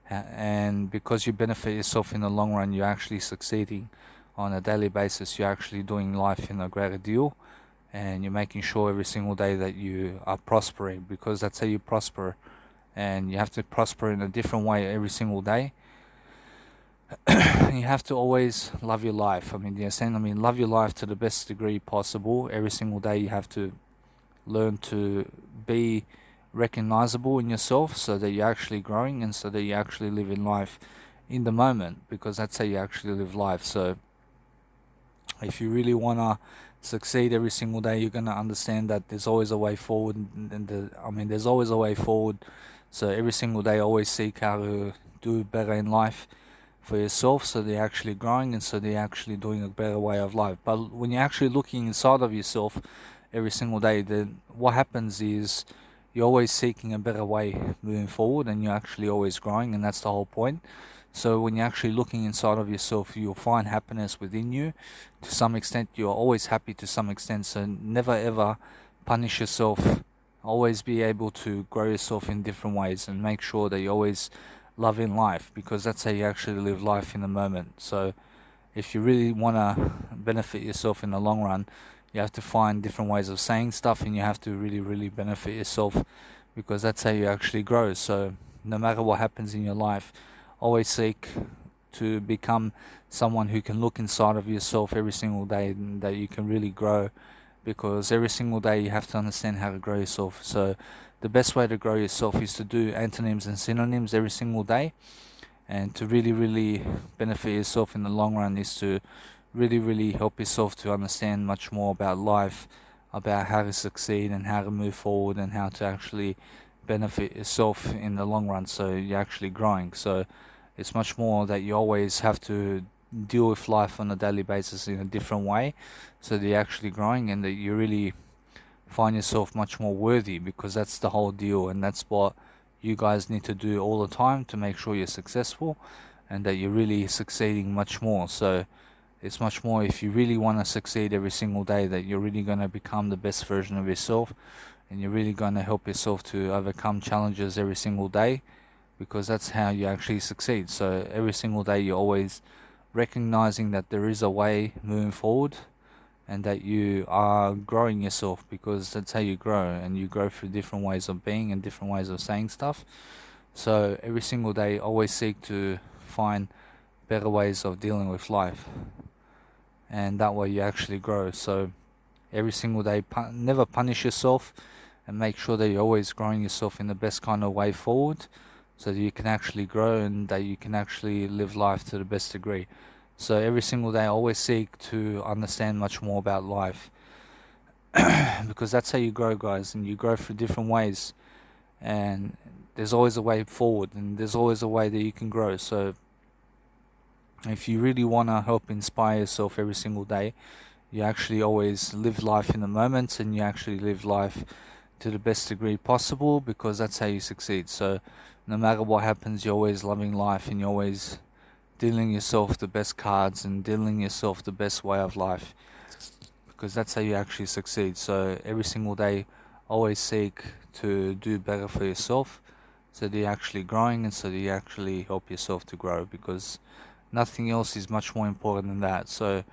And because you benefit yourself in the long run, you're actually succeeding on a daily basis. You're actually doing life in a greater deal, and you're making sure every single day that you are prospering, because that's how you prosper. And you have to prosper in a different way every single day. You have to always love your life. I mean, love your life to the best degree possible. Every single day you have to learn to be recognizable in yourself, so that you're actually growing, and so that you actually live in life in the moment, because that's how you actually live life. So if you really want to succeed every single day, you're going to understand that there's always a way forward. And there's always a way forward. So every single day, always seek how to do better in life for yourself, so they're actually growing, and so they're actually doing a better way of life. But when you're actually looking inside of yourself every single day, then what happens is you're always seeking a better way moving forward, and you're actually always growing, and that's the whole point. So when you're actually looking inside of yourself, you'll find happiness within you. To some extent, you're always happy to some extent. So never ever punish yourself. Always be able to grow yourself in different ways, and make sure that you always love in life, because that's how you actually live life in the moment. So if you really want to benefit yourself in the long run, you have to find different ways of saying stuff, and you have to really, really benefit yourself, because that's how you actually grow. So no matter what happens in your life, always seek to become someone who can look inside of yourself every single day, and that you can really grow, because every single day you have to understand how to grow yourself. So the best way to grow yourself is to do antonyms and synonyms every single day, and to really, really benefit yourself in the long run is to really, really help yourself to understand much more about life, about how to succeed and how to move forward, and how to actually benefit yourself in the long run, so you're actually growing. So it's much more that you always have to deal with life on a daily basis in a different way, so that you're actually growing, and that you really find yourself much more worthy, because that's the whole deal, and that's what you guys need to do all the time to make sure you're successful, and that you're really succeeding much more. So it's much more, if you really want to succeed every single day, that you're really going to become the best version of yourself, and you're really going to help yourself to overcome challenges every single day, because that's how you actually succeed. So every single day you're always recognizing that there is a way moving forward, and that you are growing yourself, because that's how you grow, and you grow through different ways of being and different ways of saying stuff. So every single day always seek to find better ways of dealing with life, and that way you actually grow. So every single day, never punish yourself, and make sure that you're always growing yourself in the best kind of way forward, so that you can actually grow, and that you can actually live life to the best degree. So every single day, always seek to understand much more about life, because that's how you grow, guys, and you grow through different ways, and there's always a way forward, and there's always a way that you can grow. So if you really want to help inspire yourself every single day, you actually always live life in the moment, and you actually live life to the best degree possible, because that's how you succeed. So no matter what happens, you're always loving life, and you're always dealing yourself the best cards, and dealing yourself the best way of life, because that's how you actually succeed. So every single day, always seek to do better for yourself, so that you're actually growing, and so that you actually help yourself to grow, because nothing else is much more important than that. So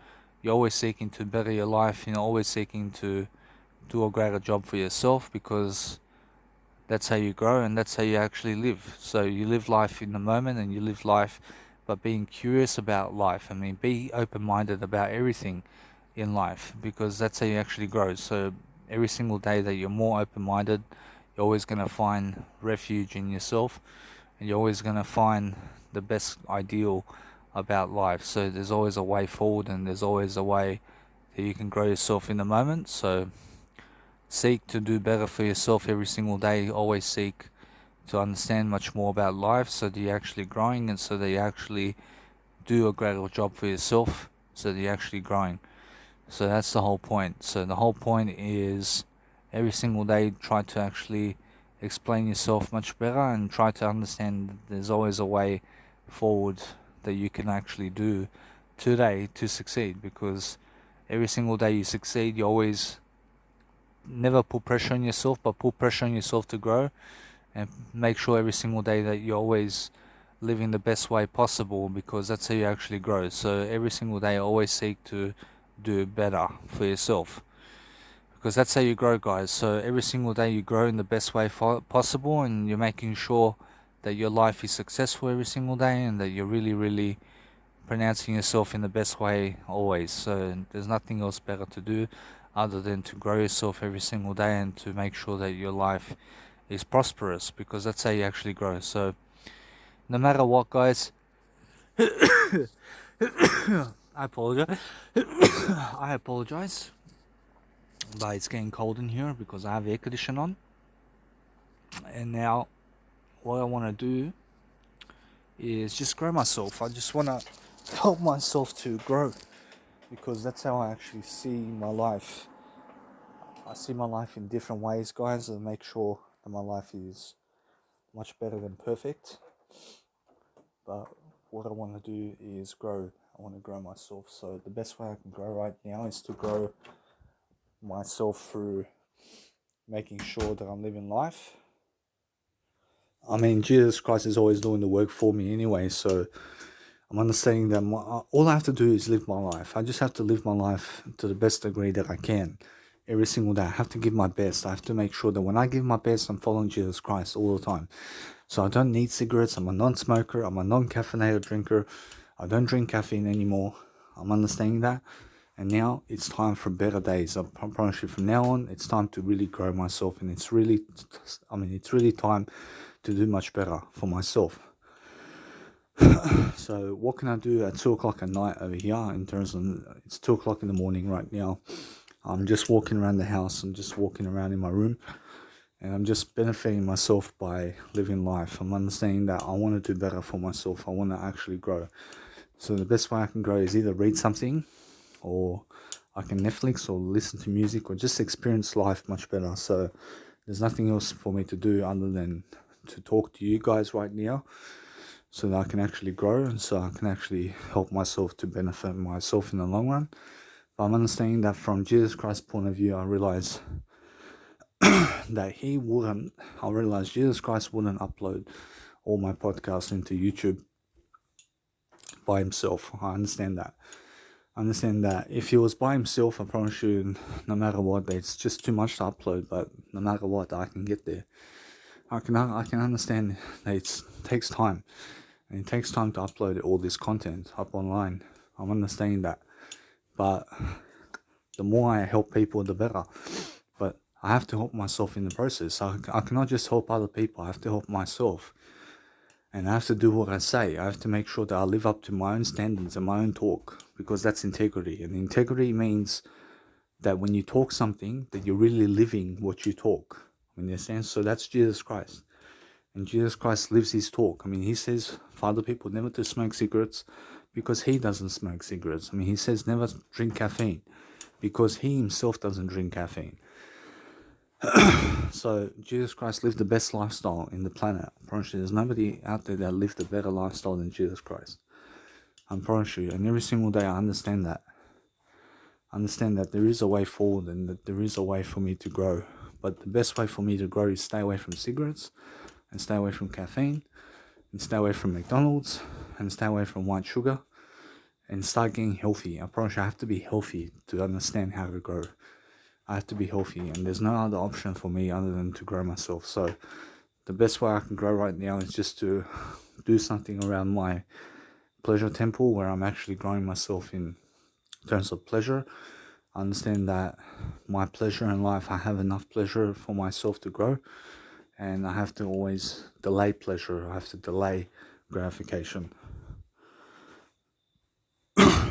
you're always seeking to better your life, you're always seeking to do a greater job for yourself, because that's how you grow, and that's how you actually live. So you live life in the moment, and you live life by being curious about life. I mean, be open-minded about everything in life, because that's how you actually grow. So every single day that you're more open-minded, you're always going to find refuge in yourself, and you're always going to find the best ideal about life. So there's always a way forward, and there's always a way that you can grow yourself in the moment. So seek to do better for yourself every single day. Always seek to understand much more about life, so that you're actually growing, and so that you actually do a greater job for yourself, so that you're actually growing. So that's the whole point. So the whole point is every single day try to actually explain yourself much better and try to understand that there's always a way forward that you can actually do today to succeed, because every single day you succeed, you always never put pressure on yourself, but put pressure on yourself to grow, and make sure every single day that you always live in the best way possible, because that's how you actually grow. So every single day always seek to do better for yourself, because that's how you grow, guys. So every single day you grow in the best way possible, and you're making sure that your life is successful every single day, and that you're really pronouncing yourself in the best way always. So there's nothing else better to do other than to grow yourself every single day and to make sure that your life is prosperous, because that's how you actually grow. So no matter what, guys, I apologize. I apologize, but it's getting cold in here because I have air conditioning on. And now what I want to do is just grow myself. I just want to help myself to grow, because that's how I actually see my life. I see my life in different ways, guys, and make sure that my life is much better than perfect. But what I want to do is grow. I want to grow myself. So the best way I can grow right now is to grow myself through making sure that I'm living life. I mean, Jesus Christ is always doing the work for me anyway, so I'm understanding that all I have to do is live my life. I just have to live my life to the best degree that I can. Every single day, I have to give my best. I have to make sure that when I give my best, I'm following Jesus Christ all the time. So I don't need cigarettes. I'm a non-smoker. I'm a non-caffeinated drinker. I don't drink caffeine anymore. I'm understanding that. And now it's time for better days. I promise you, from now on, it's time to really grow myself. And it's really time to do much better for myself. So what can I do at 2 o'clock at night over here? In terms of, it's 2 o'clock in the morning right now. I'm just walking around the house. I'm just walking around in my room, and I'm just benefiting myself by living life. I'm understanding that I want to do better for myself. I want to actually grow. So the best way I can grow is either read something, or I can Netflix, or listen to music, or just experience life much better. So there's nothing else for me to do other than to talk to you guys right now, so that I can actually grow, and so I can actually help myself to benefit myself in the long run. But I'm understanding that from Jesus Christ's point of view, I realize that I realize Jesus Christ wouldn't upload all my podcasts into YouTube by himself. I understand that. If he was by himself, I promise you, no matter what, it's just too much to upload. But no matter what, I can get there. I can understand that it takes time, and it takes time to upload all this content up online. I'm understanding that, but the more I help people, the better. But I have to help myself in the process. I cannot just help other people. I have to help myself, and I have to do what I say. I have to make sure that I live up to my own standards and my own talk, because that's integrity. And integrity means that when you talk something, that you're really living what you talk. In a sense, so that's Jesus Christ. And Jesus Christ lives his talk. I mean, he says for other people never to smoke cigarettes, because he doesn't smoke cigarettes. I mean, he says never drink caffeine, because he himself doesn't drink caffeine. So Jesus Christ lived the best lifestyle in the planet. I promise you, there's nobody out there that lived a better lifestyle than Jesus Christ. I promise you. And every single day I understand that. I understand that there is a way forward, and that there is a way for me to grow. But the best way for me to grow is stay away from cigarettes, and stay away from caffeine, and stay away from McDonald's, and stay away from white sugar, and start getting healthy. I promise you, I have to be healthy to understand how to grow. I have to be healthy, and there's no other option for me other than to grow myself. So the best way I can grow right now is just to do something around my pleasure temple, where I'm actually growing myself in terms of pleasure. I understand that my pleasure in life, I have enough pleasure for myself to grow, and I have to always delay pleasure. I have to delay gratification.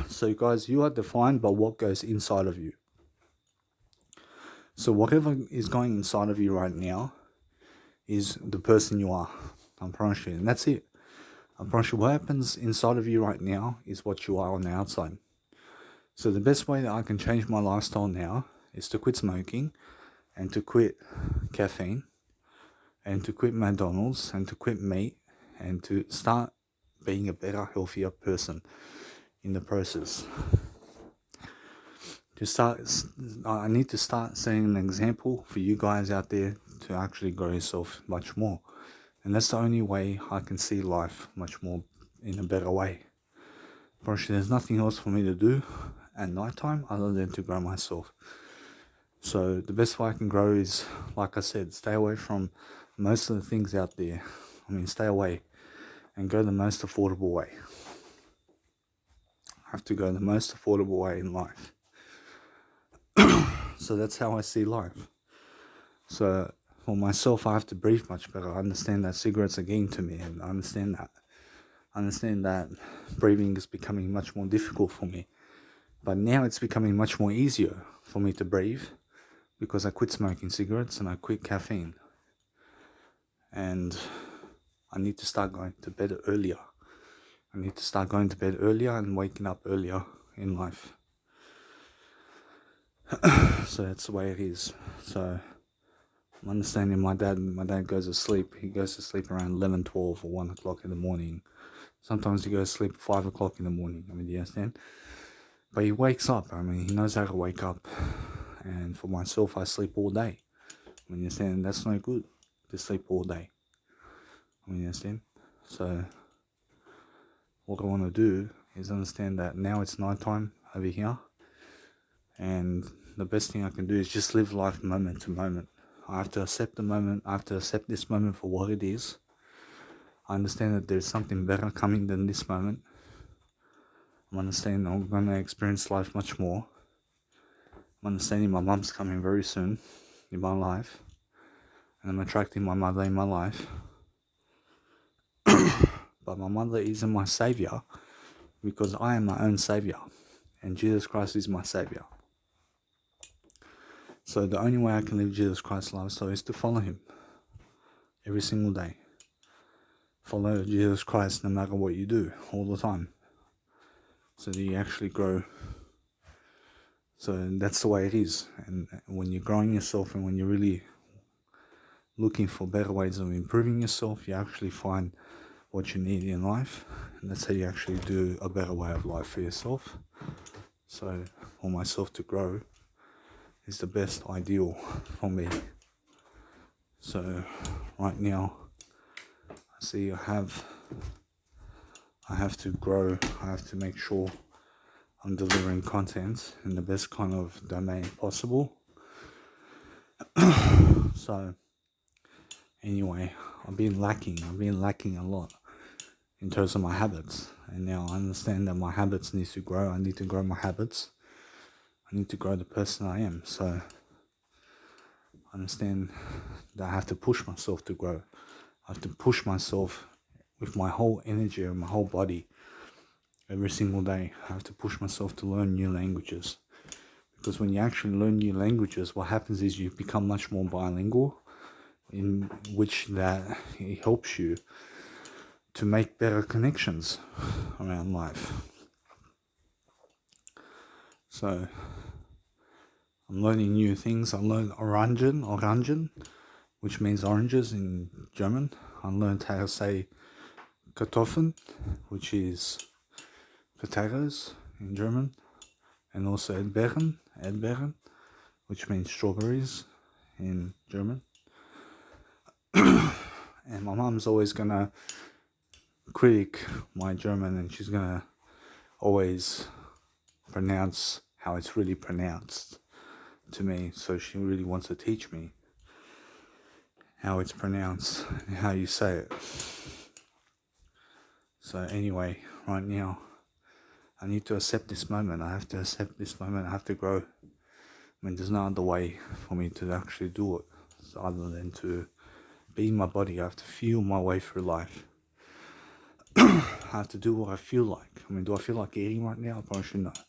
So guys, you are defined by what goes inside of you. So whatever is going inside of you right now is the person you are. I promise you. And that's it. I promise you, what happens inside of you right now is what you are on the outside. So the best way that I can change my lifestyle now is to quit smoking, and to quit caffeine, and to quit McDonald's and to quit meat and to start being a better, healthier person in the process. I need to start setting an example for you guys out there to actually grow yourself much more. And that's the only way I can see life much more in a better way. Actually, there's nothing else for me to do at night time other than to grow myself. So the best way I can grow is, like I said, stay away from most of the things out there. Stay away and go the most affordable way. I have to go the most affordable way in life. So that's how I see life. So for myself, I have to breathe much better. I understand that cigarettes are getting to me, and I understand that. I understand that breathing is becoming much more difficult for me. But now it's becoming much more easier for me to breathe because I quit smoking cigarettes and I quit caffeine. And I need to start going to bed earlier. I need to start going to bed earlier and waking up earlier in life. So that's the way it is. So I'm understanding my dad goes to sleep. He goes to sleep around 11, 12 or 1 o'clock in the morning. Sometimes he goes to sleep 5 o'clock in the morning. Do you understand? But he wakes up. He knows how to wake up. And for myself, I sleep all day. You understand? That's no good to sleep all day. You understand? So what I want to do is understand that now it's night time over here. And the best thing I can do is just live life moment to moment. I have to accept the moment. I have to accept this moment for what it is. I understand that there's something better coming than this moment. I'm understanding I'm going to experience life much more. I'm understanding my mom's coming very soon in my life. And I'm attracting my mother in my life. But my mother isn't my savior because I am my own savior. And Jesus Christ is my savior. So the only way I can live Jesus Christ's lifestyle is to follow him every single day. Follow Jesus Christ no matter what you do, all the time. So that you actually grow. So that's the way it is. And when you're growing yourself and when you're really looking for better ways of improving yourself, you actually find what you need in life. And that's how you actually do a better way of life for yourself. So for myself to grow is the best ideal for me. So right now, I see I have to grow. I have to make sure I'm delivering content in the best kind of domain possible. So anyway, I've been lacking a lot in terms of my habits. And now I understand that my habits need to grow. I need to grow my habits. I need to grow the person I am. So I understand that I have to push myself to grow. I have to push myself with my whole energy and my whole body every single day. I have to push myself to learn new languages. Because when you actually learn new languages, what happens is you become much more bilingual, in which that it helps you to make better connections around life. So I'm learning new things. I learned Orangen, which means oranges in German. I learned how to say Kartoffeln, which is potatoes in German, and also Erdbeeren, which means strawberries in German. And my mom's always gonna critic my German, and she's gonna always pronounce how it's really pronounced to me. So she really wants to teach me how it's pronounced and how you say it. So anyway, right now, I need to accept this moment. I have to accept this moment. I have to grow. There's no other way for me to actually do it other than to be in my body. I have to feel my way through life. I have to do what I feel like. Do I feel like eating right now? Probably not.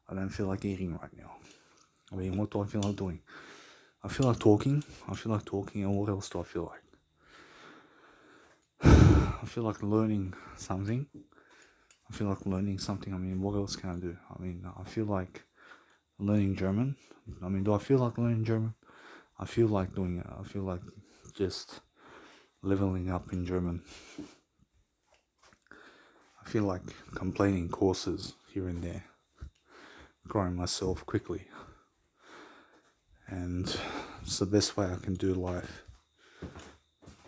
I don't feel like eating right now. What do I feel like doing? I feel like talking. And what else do I feel like? I feel like learning something. What else can I do? I feel like learning German. Do I feel like learning German? I feel like doing it. I feel like just leveling up in German. I feel like completing courses here and there, growing myself quickly, and it's the best way I can do life.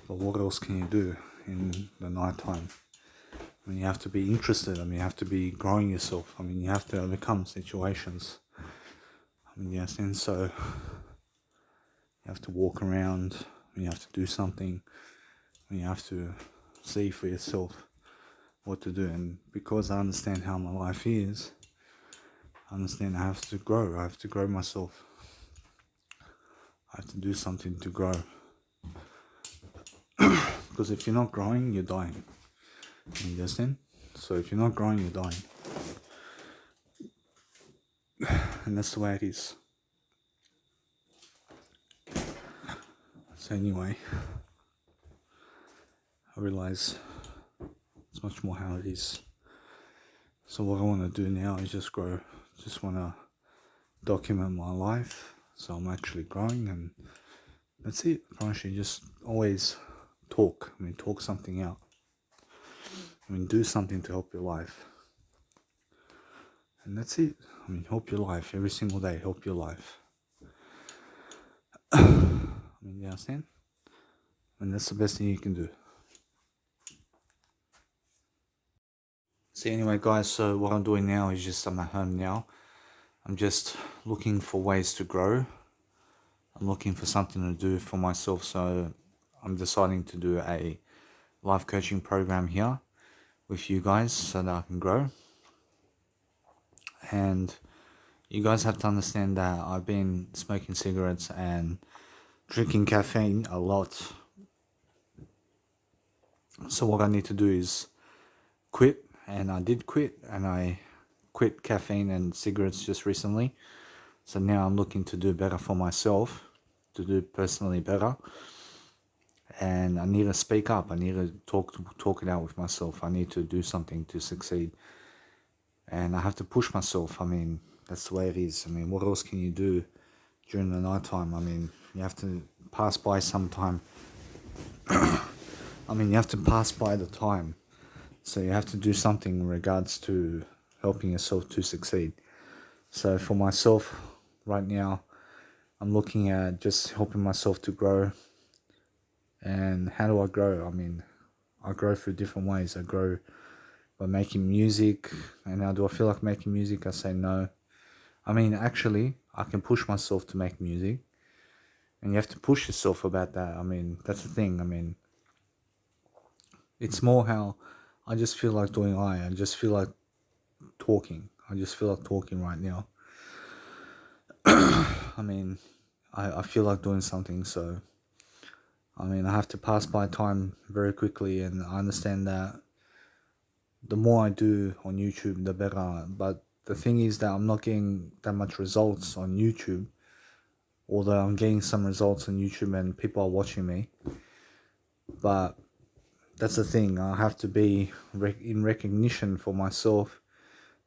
But what else can you do in the night time? I mean, you have to be interested. I mean, you have to be growing yourself. I mean, you have to overcome situations. I mean, yes, and so you have to walk around. You have to do something. You have to see for yourself what to do. And because I understand how my life is, I understand I have to grow. I have to grow myself. I have to do something to grow. Because if you're not growing, you're dying. You understand? So if you're not growing, you're dying. And that's the way it is. So anyway, I realize it's much more how it is. So what I want to do now is just grow. Just want to document my life, so I'm actually growing, and that's it. Honestly, just always talk. I mean, talk something out. I mean, do something to help your life. And that's it. I mean, help your life every single day. Help your life. I mean, you understand? And that's the best thing you can do. So anyway, guys, so what I'm doing now is just I'm at home now. I'm just looking for ways to grow. I'm looking for something to do for myself. So I'm deciding to do a life coaching program here with you guys so that I can grow. And you guys have to understand that I've been smoking cigarettes and drinking caffeine a lot. So what I need to do is quit, and I did quit, and I quit caffeine and cigarettes just recently. So now I'm looking to do better for myself, to do personally better. And I need to speak up. I need to talk it out with myself. I need to do something to succeed. And I have to push myself. I mean, that's the way it is. I mean, what else can you do during the night time? I mean, you have to pass by some time. I mean, you have to pass by the time. So you have to do something in regards to helping yourself to succeed. So for myself, right now, I'm looking at just helping myself to grow. And how do I grow? I mean, I grow through different ways. I grow by making music. And now, do I feel like making music? I say no. I mean, actually, I can push myself to make music. And you have to push yourself about that. I mean, that's the thing. I mean, it's more how I just feel like doing I just feel like talking. I just feel like talking right now. I mean, I feel like doing something, so I mean, I have to pass by time very quickly, and I understand that the more I do on YouTube, the better. But the thing is that I'm not getting that much results on YouTube, although I'm getting some results on YouTube and people are watching me. But that's the thing, I have to be in recognition for myself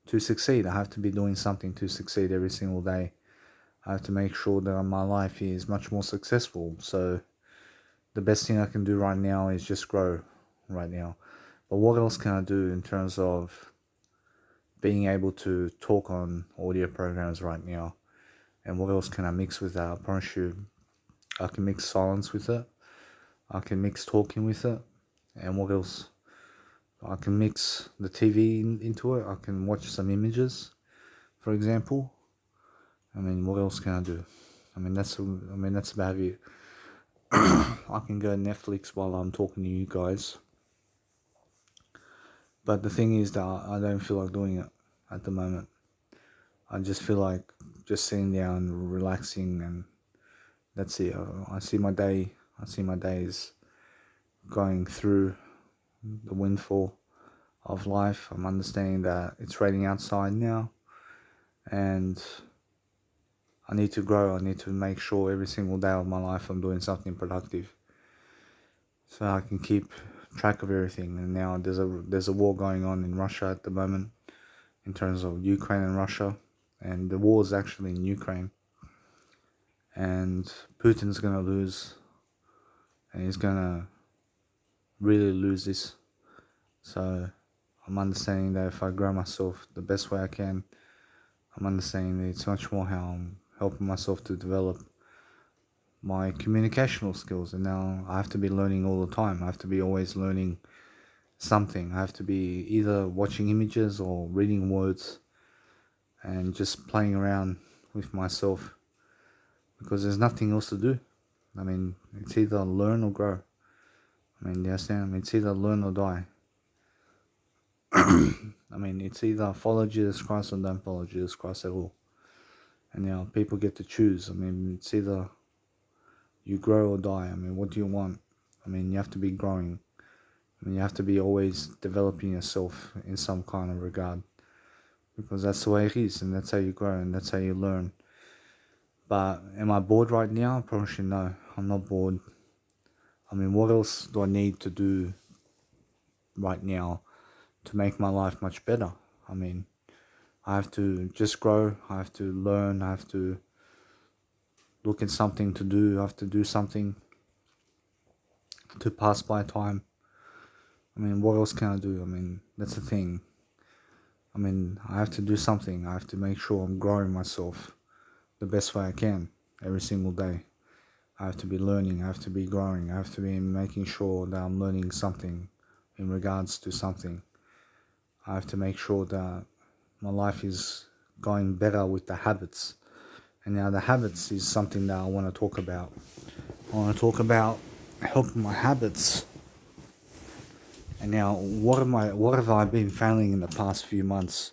to succeed. I have to be doing something to succeed every single day. I have to make sure that my life is much more successful. So the best thing I can do right now is just grow right now. But what else can I do in terms of being able to talk on audio programs right now? And what else can I mix with that? I promise you, I can mix silence with it. I can mix talking with it. And what else? I can mix the TV into it. I can watch some images, for example. I mean, what else can I do? I mean, that's about it. I can go Netflix while I'm talking to you guys. But the thing is that I don't feel like doing it at the moment. I just feel like just sitting down, relaxing, and that's it. I see my days going through the windfall of life. I'm understanding that it's raining outside now, and I need to grow. I need to make sure every single day of my life I'm doing something productive, so I can keep track of everything. And now there's a war going on in Russia at the moment, in terms of Ukraine and Russia, and the war is actually in Ukraine, and Putin's gonna lose, and he's gonna really lose this. So I'm understanding that if I grow myself the best way I can, I'm understanding that it's much more how I'm helping myself to develop my communicational skills, and now I have to be learning all the time. I have to be always learning something. I have to be either watching images or reading words and just playing around with myself, because there's nothing else to do. I mean, it's either learn or grow. I mean, you understand? I mean, it's either learn or die. I mean, it's either follow Jesus Christ or don't follow Jesus Christ at all. And now people get to choose. I mean, it's either you grow or die. I mean, what do you want? I mean, you have to be growing. I mean, you have to be always developing yourself in some kind of regard, because that's the way it is, and that's how you grow, and that's how you learn. But am I bored right now? Probably no. I'm not bored. I mean, what else do I need to do right now to make my life much better? I mean, I have to just grow. I have to learn. I have to look at something to do. I have to do something to pass by time. I mean, what else can I do? I mean, that's the thing. I mean, I have to do something. I have to make sure I'm growing myself the best way I can every single day. I have to be learning. I have to be growing. I have to be making sure that I'm learning something in regards to something. I have to make sure that my life is going better with the habits. And now the habits is something that I want to talk about. I want to talk about helping my habits. And now, what have I been failing in the past few months?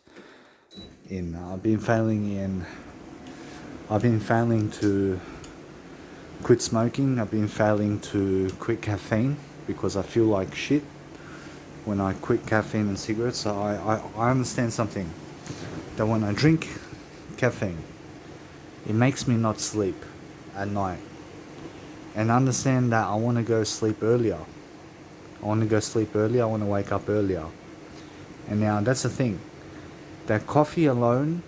I've been failing to quit smoking. I've been failing to quit caffeine because I feel like shit when I quit caffeine and cigarettes. So I understand something, that when I drink caffeine, it makes me not sleep at night. And understand that I want to go sleep earlier. I want to wake up earlier. And now that's the thing, that coffee alone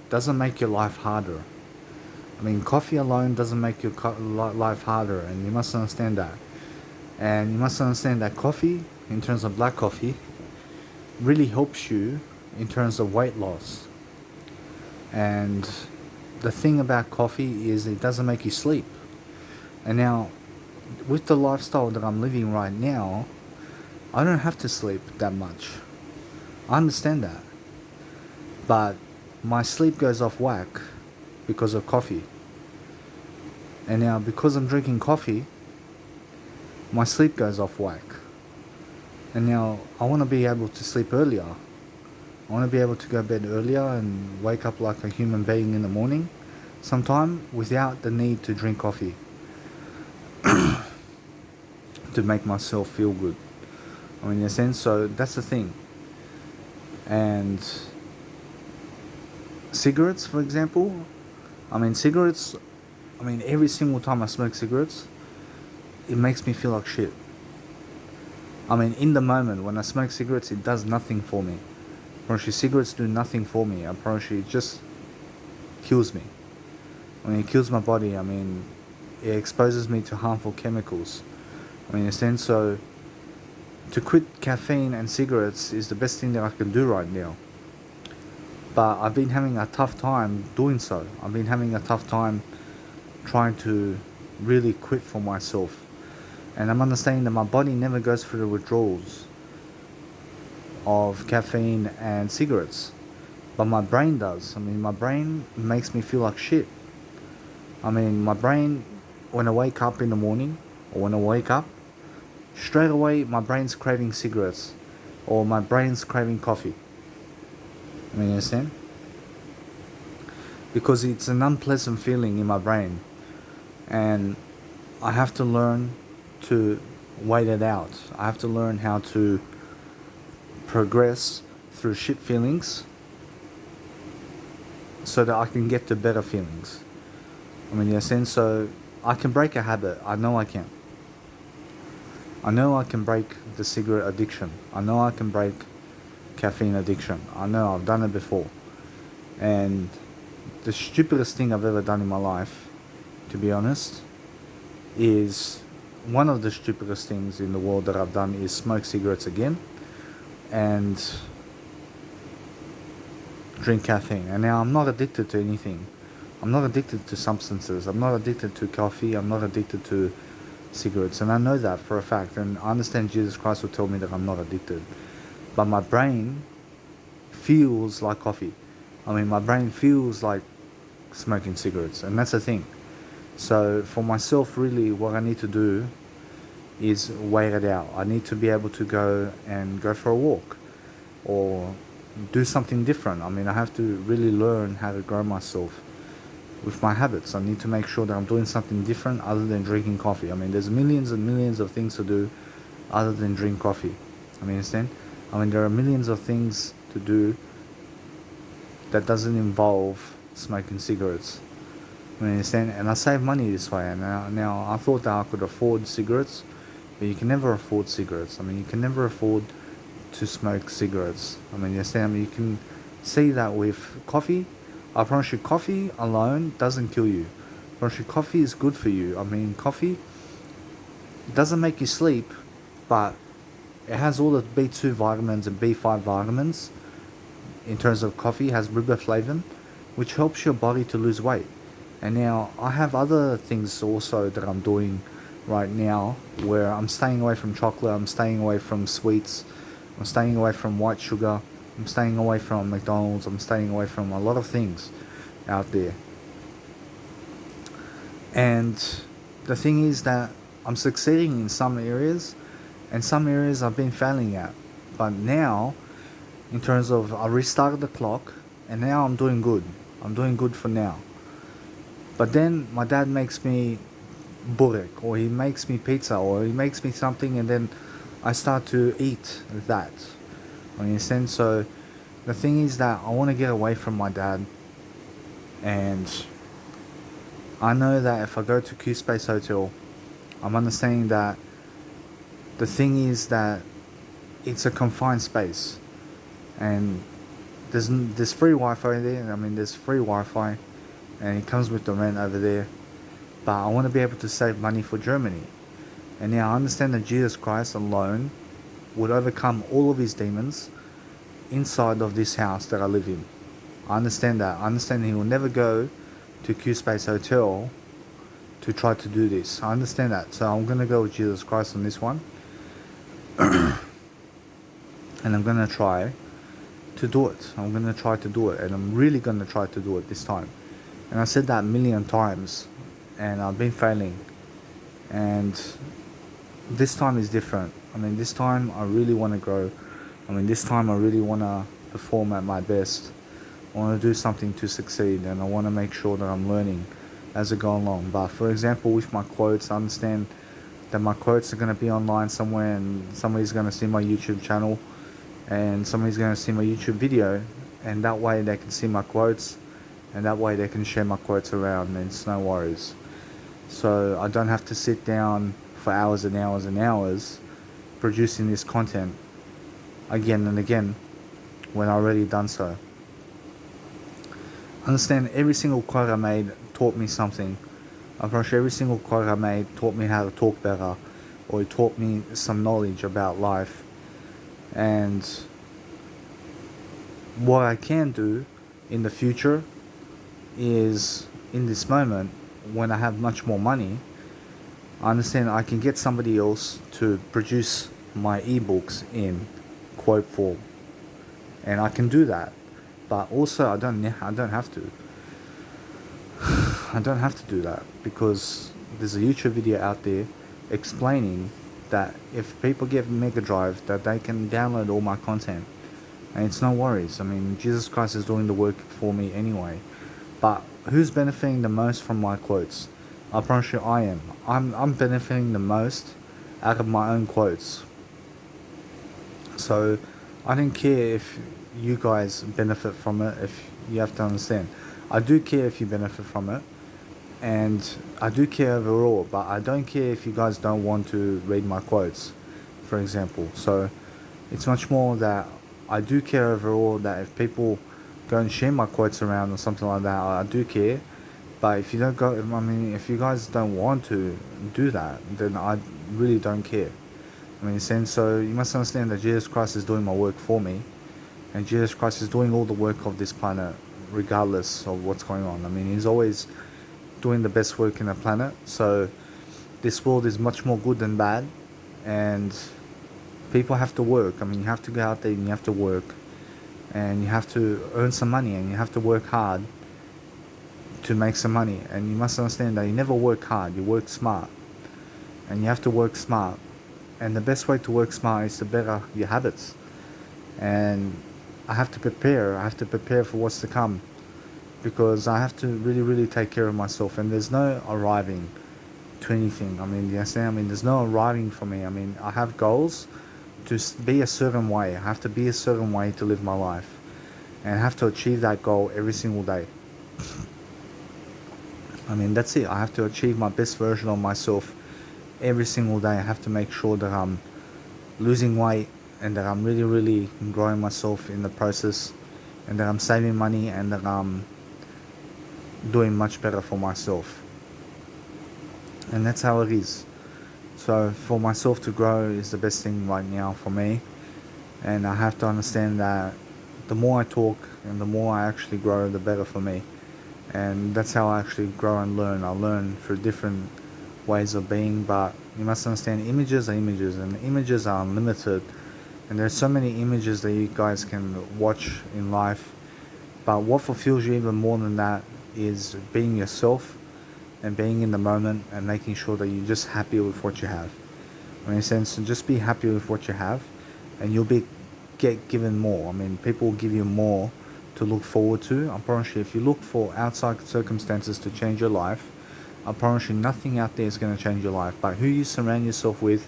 doesn't make your life harder. I mean, coffee alone doesn't make your life harder, and you must understand that. And you must understand that coffee, in terms of black coffee, really helps you in terms of weight loss. And the thing about coffee is it doesn't make you sleep. And now, with the lifestyle that I'm living right now, I don't have to sleep that much. I understand that. But my sleep goes off whack because of coffee. And now, because I'm drinking coffee, my sleep goes off whack. And now, I want to be able to sleep earlier. I want to be able to go to bed earlier and wake up like a human being in the morning sometime without the need to drink coffee to make myself feel good. I mean, in a sense, so that's the thing. And cigarettes, for example, every single time I smoke cigarettes, it makes me feel like shit. I mean, in the moment when I smoke cigarettes, it does nothing for me. Apparently, cigarettes do nothing for me. Apparently, it just kills me. I mean, it kills my body. I mean, it exposes me to harmful chemicals. I mean, in a sense, so to quit caffeine and cigarettes is the best thing that I can do right now. But I've been having a tough time doing so. I've been having a tough time trying to really quit for myself. And I'm understanding that my body never goes through the withdrawals of caffeine and cigarettes. But my brain does. I mean, my brain makes me feel like shit. I mean, my brain, when I wake up in the morning, or when I wake up, straight away my brain's craving cigarettes, or my brain's craving coffee. I mean, you understand? Because it's an unpleasant feeling in my brain. And I have to learn to wait it out. I have to learn how to progress through shit feelings so that I can get to better feelings. I mean, in a sense, so I can break a habit. I know I can. I know I can break the cigarette addiction. I know I can break caffeine addiction. I know I've done it before. And the stupidest thing I've ever done in my life, to be honest, is one of the stupidest things in the world that I've done is smoke cigarettes again and drink caffeine. And now I'm not addicted to anything. I'm not addicted to substances. I'm not addicted to coffee. I'm not addicted to cigarettes. And I know that for a fact. And I understand Jesus Christ will tell me that I'm not addicted. But my brain feels like coffee. I mean, my brain feels like smoking cigarettes. And that's the thing. So for myself, really, what I need to do is wait it out. I need to be able to go for a walk or do something different. I mean, I have to really learn how to grow myself with my habits. I need to make sure that I'm doing something different other than drinking coffee. I mean, there's millions and millions of things to do other than drink coffee. I mean, understand? I mean, there are millions of things to do that doesn't involve smoking cigarettes. I mean, understand? And I save money this way. And now I thought that I could afford cigarettes, but you can never afford cigarettes. I mean, you can never afford to smoke cigarettes. I mean, you understand? I mean, you can see that with coffee. I promise you, coffee alone doesn't kill you. I promise you, coffee is good for you. I mean, coffee doesn't make you sleep, but it has all the B2 vitamins and B5 vitamins. In terms of coffee, it has riboflavin, which helps your body to lose weight. And now I have other things also that I'm doing right now where I'm staying away from chocolate, I'm staying away from sweets, I'm staying away from white sugar, I'm staying away from McDonald's, I'm staying away from a lot of things out there. And the thing is that I'm succeeding in some areas and some areas I've been failing at. But now, in terms of I restarted the clock and now I'm doing good. I'm doing good for now. But then my dad makes me burek, or he makes me pizza, or he makes me something, and then I start to eat that. You understand? So the thing is that I want to get away from my dad, and I know that if I go to Q Space Hotel, I'm understanding that the thing is that it's a confined space, and there's free Wi-Fi there. I mean, there's free Wi-Fi, and it comes with the rent over there. But I want to be able to save money for Germany. And now I understand that Jesus Christ alone would overcome all of his demons inside of this house that I live in. I understand that. I understand he will never go to Q Space Hotel to try to do this. I understand that. So I'm going to go with Jesus Christ on this one. And I'm going to try to do it. I'm going to try to do it. And I'm really going to try to do it this time. And I said that a million times. And I've been failing. And this time is different. I mean, this time I really want to grow. I mean, this time I really want to perform at my best. I want to do something to succeed, and I want to make sure that I'm learning as I go along. But for example, with my quotes, I understand that my quotes are going to be online somewhere, and somebody's going to see my YouTube channel, and somebody's going to see my YouTube video, and that way they can see my quotes, and that way they can share my quotes around, and it's no worries. So I don't have to sit down for hours and hours and hours producing this content again and again when I already done so. Understand, every single quote I made taught me something. I'm pretty sure every single quote I made taught me how to talk better, or it taught me some knowledge about life. And what I can do in the future is, in this moment, when I have much more money, I understand I can get somebody else to produce my ebooks in quote form, and I can do that. But also I don't have to. I don't have to do that, because there's a YouTube video out there explaining that if people get Mega Drive, that they can download all my content, and it's no worries. I mean, Jesus Christ is doing the work for me anyway. But who's benefiting the most from my quotes? I promise you I am. I'm benefiting the most out of my own quotes. So I don't care if you guys benefit from it. If you have to understand, I do care if you benefit from it, and I do care overall, but I don't care if you guys don't want to read my quotes, for example. So it's much more that I do care overall, that if people go and share my quotes around or something like that, I do care. But if you don't go, I mean, if you guys don't want to do that, then really don't care. I mean, so you must understand that Jesus Christ is doing my work for me, and Jesus Christ is doing all the work of this planet, regardless of what's going on. I mean, He's always doing the best work in the planet. So this world is much more good than bad, and people have to work. I mean, you have to go out there and you have to work, and you have to earn some money, and you have to work hard to make some money. And you must understand that you never work hard, you work smart, and you have to work smart. And the best way to work smart is to better your habits. And I have to prepare for what's to come, because I have to really, really take care of myself. And there's no arriving to anything. I mean, you understand? I mean, there's no arriving for me. I mean, I have goals to be a certain way. I have to be a certain way to live my life, and I have to achieve that goal every single day. I mean, that's it. I have to achieve my best version of myself every single day. I have to make sure that I'm losing weight, and that I'm really, really growing myself in the process, and that I'm saving money, and that I'm doing much better for myself. And that's how it is. So for myself to grow is the best thing right now for me. And I have to understand that the more I talk and the more I actually grow, the better for me. And that's how I actually grow and learn. I learn through different ways of being, but you must understand, images are images, and images are unlimited. And there's so many images that you guys can watch in life. But what fulfills you even more than that is being yourself, and being in the moment, and making sure that you're just happy with what you have. In a sense, just be happy with what you have, and you'll get given more. I mean, people will give you more to look forward to. I promise you, if you look for outside circumstances to change your life, I promise you nothing out there is going to change your life. But who you surround yourself with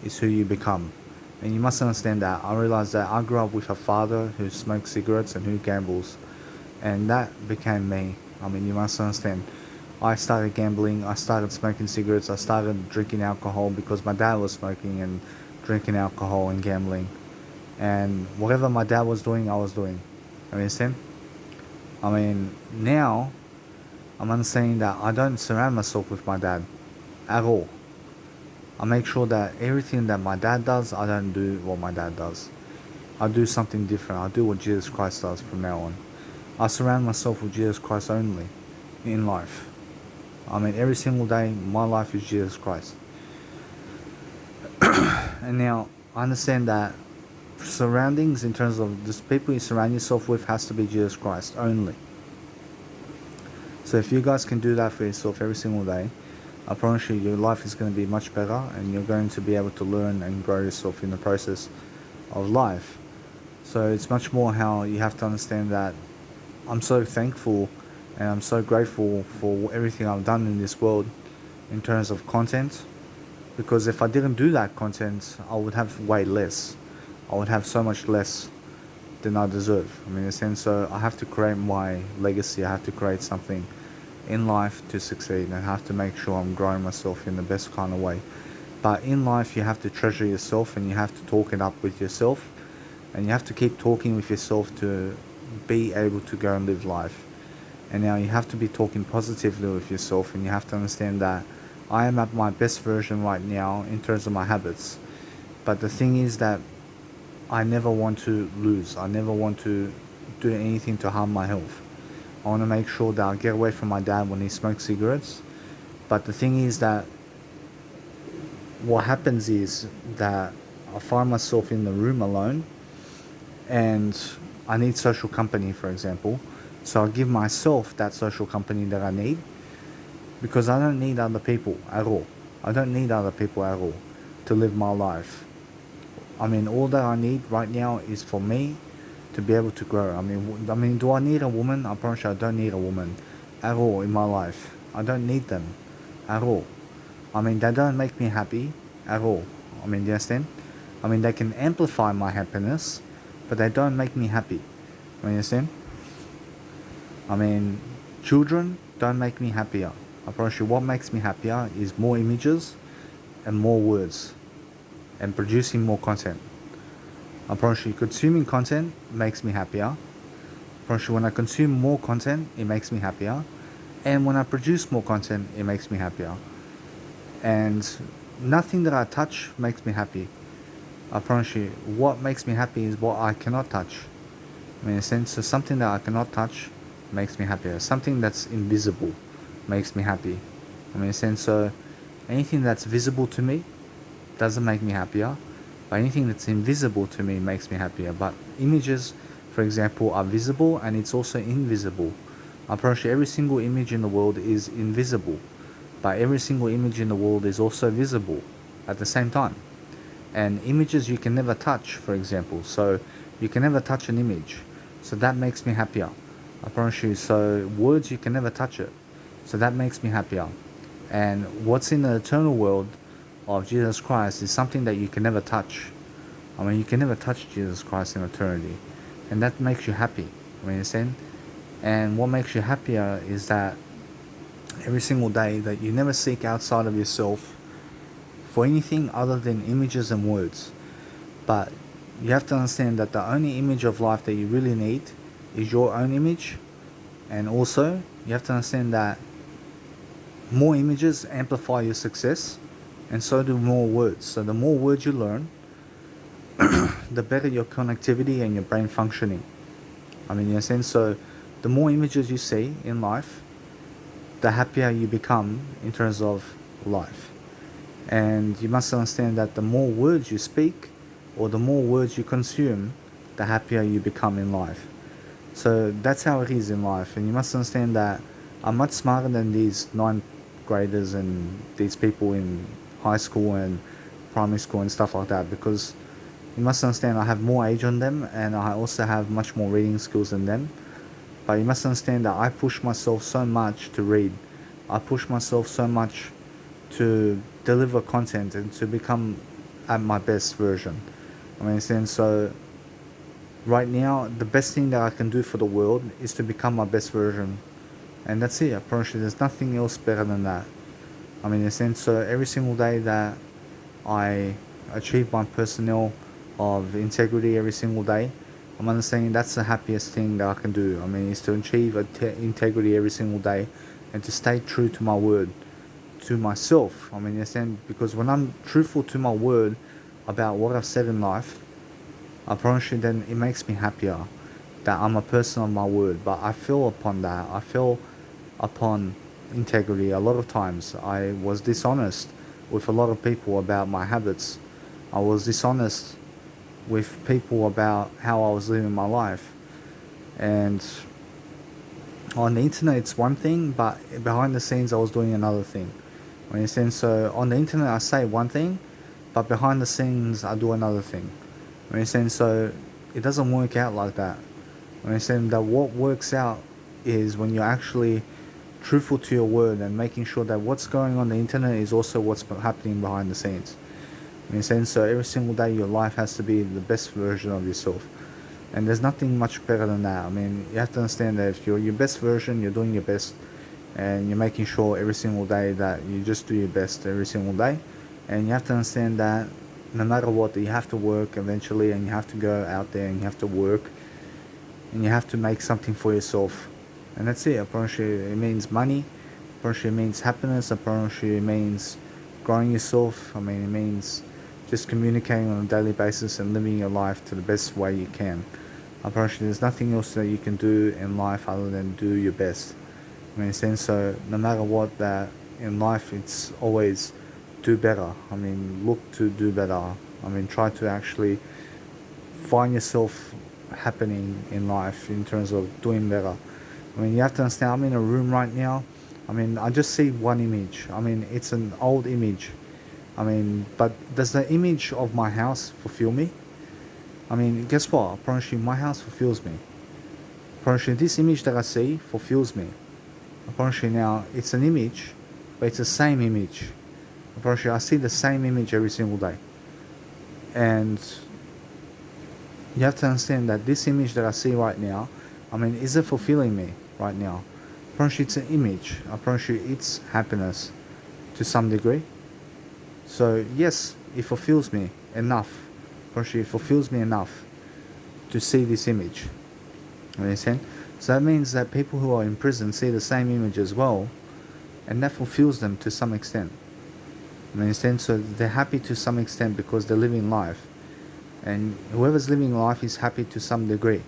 is who you become. And you must understand that. I realized that I grew up with a father who smokes cigarettes and who gambles, and that became me. I mean, you must understand. I started gambling, I started smoking cigarettes, I started drinking alcohol because my dad was smoking and drinking alcohol and gambling. And whatever my dad was doing, I was doing. You understand? I mean, now I'm understanding that I don't surround myself with my dad at all. I make sure that everything that my dad does, I don't do what my dad does. I do something different. I do what Jesus Christ does from now on. I surround myself with Jesus Christ only in life. I mean, every single day, my life is Jesus Christ. And now, I understand that surroundings, in terms of the people you surround yourself with, has to be Jesus Christ only. So if you guys can do that for yourself every single day, I promise you, your life is going to be much better, and you're going to be able to learn and grow yourself in the process of life. So it's much more how you have to understand that I'm so thankful and I'm so grateful for everything I've done in this world in terms of content, because if I didn't do that content, I would have way less. I would have so much less than I deserve. I mean, in a sense, so I have to create my legacy. I have to create something in life to succeed, and I have to make sure I'm growing myself in the best kind of way. But in life, you have to treasure yourself, and you have to talk it up with yourself, and you have to keep talking with yourself to be able to go and live life. And now you have to be talking positively with yourself, and you have to understand that I am at my best version right now in terms of my habits. But the thing is that I never want to lose. I never want to do anything to harm my health. I want to make sure that I get away from my dad when he smokes cigarettes. But the thing is that what happens is that I find myself in the room alone, and I need social company, for example. So I give myself that social company that I need, because I don't need other people at all. I don't need other people at all to live my life. I mean, all that I need right now is for me to be able to grow. I mean, do I need a woman? I promise you, I don't need a woman at all in my life. I don't need them at all. I mean, they don't make me happy at all. I mean, do you understand? I mean, they can amplify my happiness, but they don't make me happy. You understand? I mean, children don't make me happier. I promise you, what makes me happier is more images and more words and producing more content. I promise you, consuming content makes me happier. I promise you, when I consume more content, it makes me happier. And when I produce more content, it makes me happier. And nothing that I touch makes me happy. I promise you, what makes me happy is what I cannot touch. I mean, in a sense, so something that I cannot touch makes me happier. Something that's invisible makes me happy. I mean, in a sense, so anything that's visible to me doesn't make me happier, but anything that's invisible to me makes me happier. But images, for example, are visible and it's also invisible. I promise you, every single image in the world is invisible, but every single image in the world is also visible at the same time. And images you can never touch, for example, so you can never touch an image, so that makes me happier. I promise you. So words, you can never touch it, so that makes me happier. And what's in the eternal world of Jesus Christ is something that you can never touch. I mean, you can never touch Jesus Christ in eternity, and that makes you happy. I mean, understand? And what makes you happier is that every single day that you never seek outside of yourself for anything other than images and words. But you have to understand that the only image of life that you really need is your own image. And also, you have to understand that more images amplify your success, and so do more words. So the more words you learn, the better your connectivity and your brain functioning. I mean, in a sense, so the more images you see in life, the happier you become in terms of life. And you must understand that the more words you speak, or the more words you consume, the happier you become in life. So that's how it is in life. And you must understand that I'm much smarter than these ninth graders and these people in high school and primary school and stuff like that, because you must understand I have more age on them and I also have much more reading skills than them. But you must understand that I push myself so much to read. I push myself so much to deliver content and to become at my best version. I mean, so right now, the best thing that I can do for the world is to become my best version. And that's it. I promise you, there's nothing else better than that. I mean, in a sense, so every single day that I achieve my personnel of integrity every single day, I'm understanding that's the happiest thing that I can do. I mean, is to achieve integrity every single day and to stay true to my word, to myself. I mean, in a sense, because when I'm truthful to my word about what I've said in life, I promise you, then it makes me happier that I'm a person of my word. But I feel upon that. I feel upon integrity. A lot of times I was dishonest with a lot of people about my habits. I was dishonest with people about how I was living my life. And on the internet it's one thing, but behind the scenes I was doing another thing. I mean, so on the internet I say one thing, but behind the scenes I do another thing. I mean, so it doesn't work out like that. I mean, that what works out is when you're actually truthful to your word and making sure that what's going on the internet is also what's happening behind the scenes. I mean, so every single day your life has to be the best version of yourself. And there's nothing much better than that. I mean, you have to understand that if you're your best version, you're doing your best, and you're making sure every single day that you just do your best every single day. And you have to understand that no matter what, you have to work eventually, and you have to go out there and you have to work, and you have to make something for yourself. And that's it. I promise you, it means money. I promise you, it means happiness. I promise you, it means growing yourself. I mean, it means just communicating on a daily basis and living your life to the best way you can. I promise you, there's nothing else that you can do in life other than do your best. I mean, so no matter what, that in life, it's always do better. I mean, look to do better. I mean, try to actually find yourself happening in life in terms of doing better. I mean, you have to understand, I'm in a room right now. I mean, I just see one image. I mean, it's an old image. I mean, but does the image of my house fulfill me? I mean, guess what? I promise you, my house fulfills me. I promise you, this image that I see fulfills me. I promise you now, it's an image, but it's the same image. I promise you, I see the same image every single day. And you have to understand that this image that I see right now, I mean, is it fulfilling me right now? I promise you, it's an image. I promise you, it's happiness to some degree. So yes, it fulfills me enough. It fulfills me enough to see this image. You understand? So that means that people who are in prison see the same image as well, and that fulfills them to some extent. I understand. So they're happy to some extent because they're living life, and whoever's living life is happy to some degree,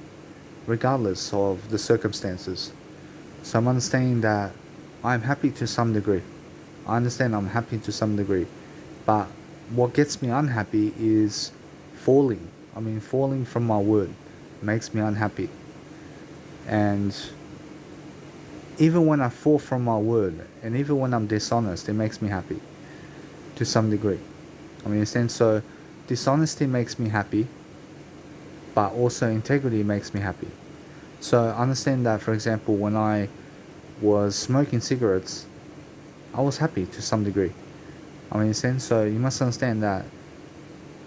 regardless of the circumstances. So I'm understanding that I'm happy to some degree. I understand I'm happy to some degree, but what gets me unhappy is falling. I mean, falling from my word makes me unhappy, and even when I fall from my word, and even when I'm dishonest, it makes me happy to some degree. I mean, understand? So dishonesty makes me happy, but also integrity makes me happy. So understand that, for example, when I was smoking cigarettes, I was happy to some degree. I mean, understand? So you must understand that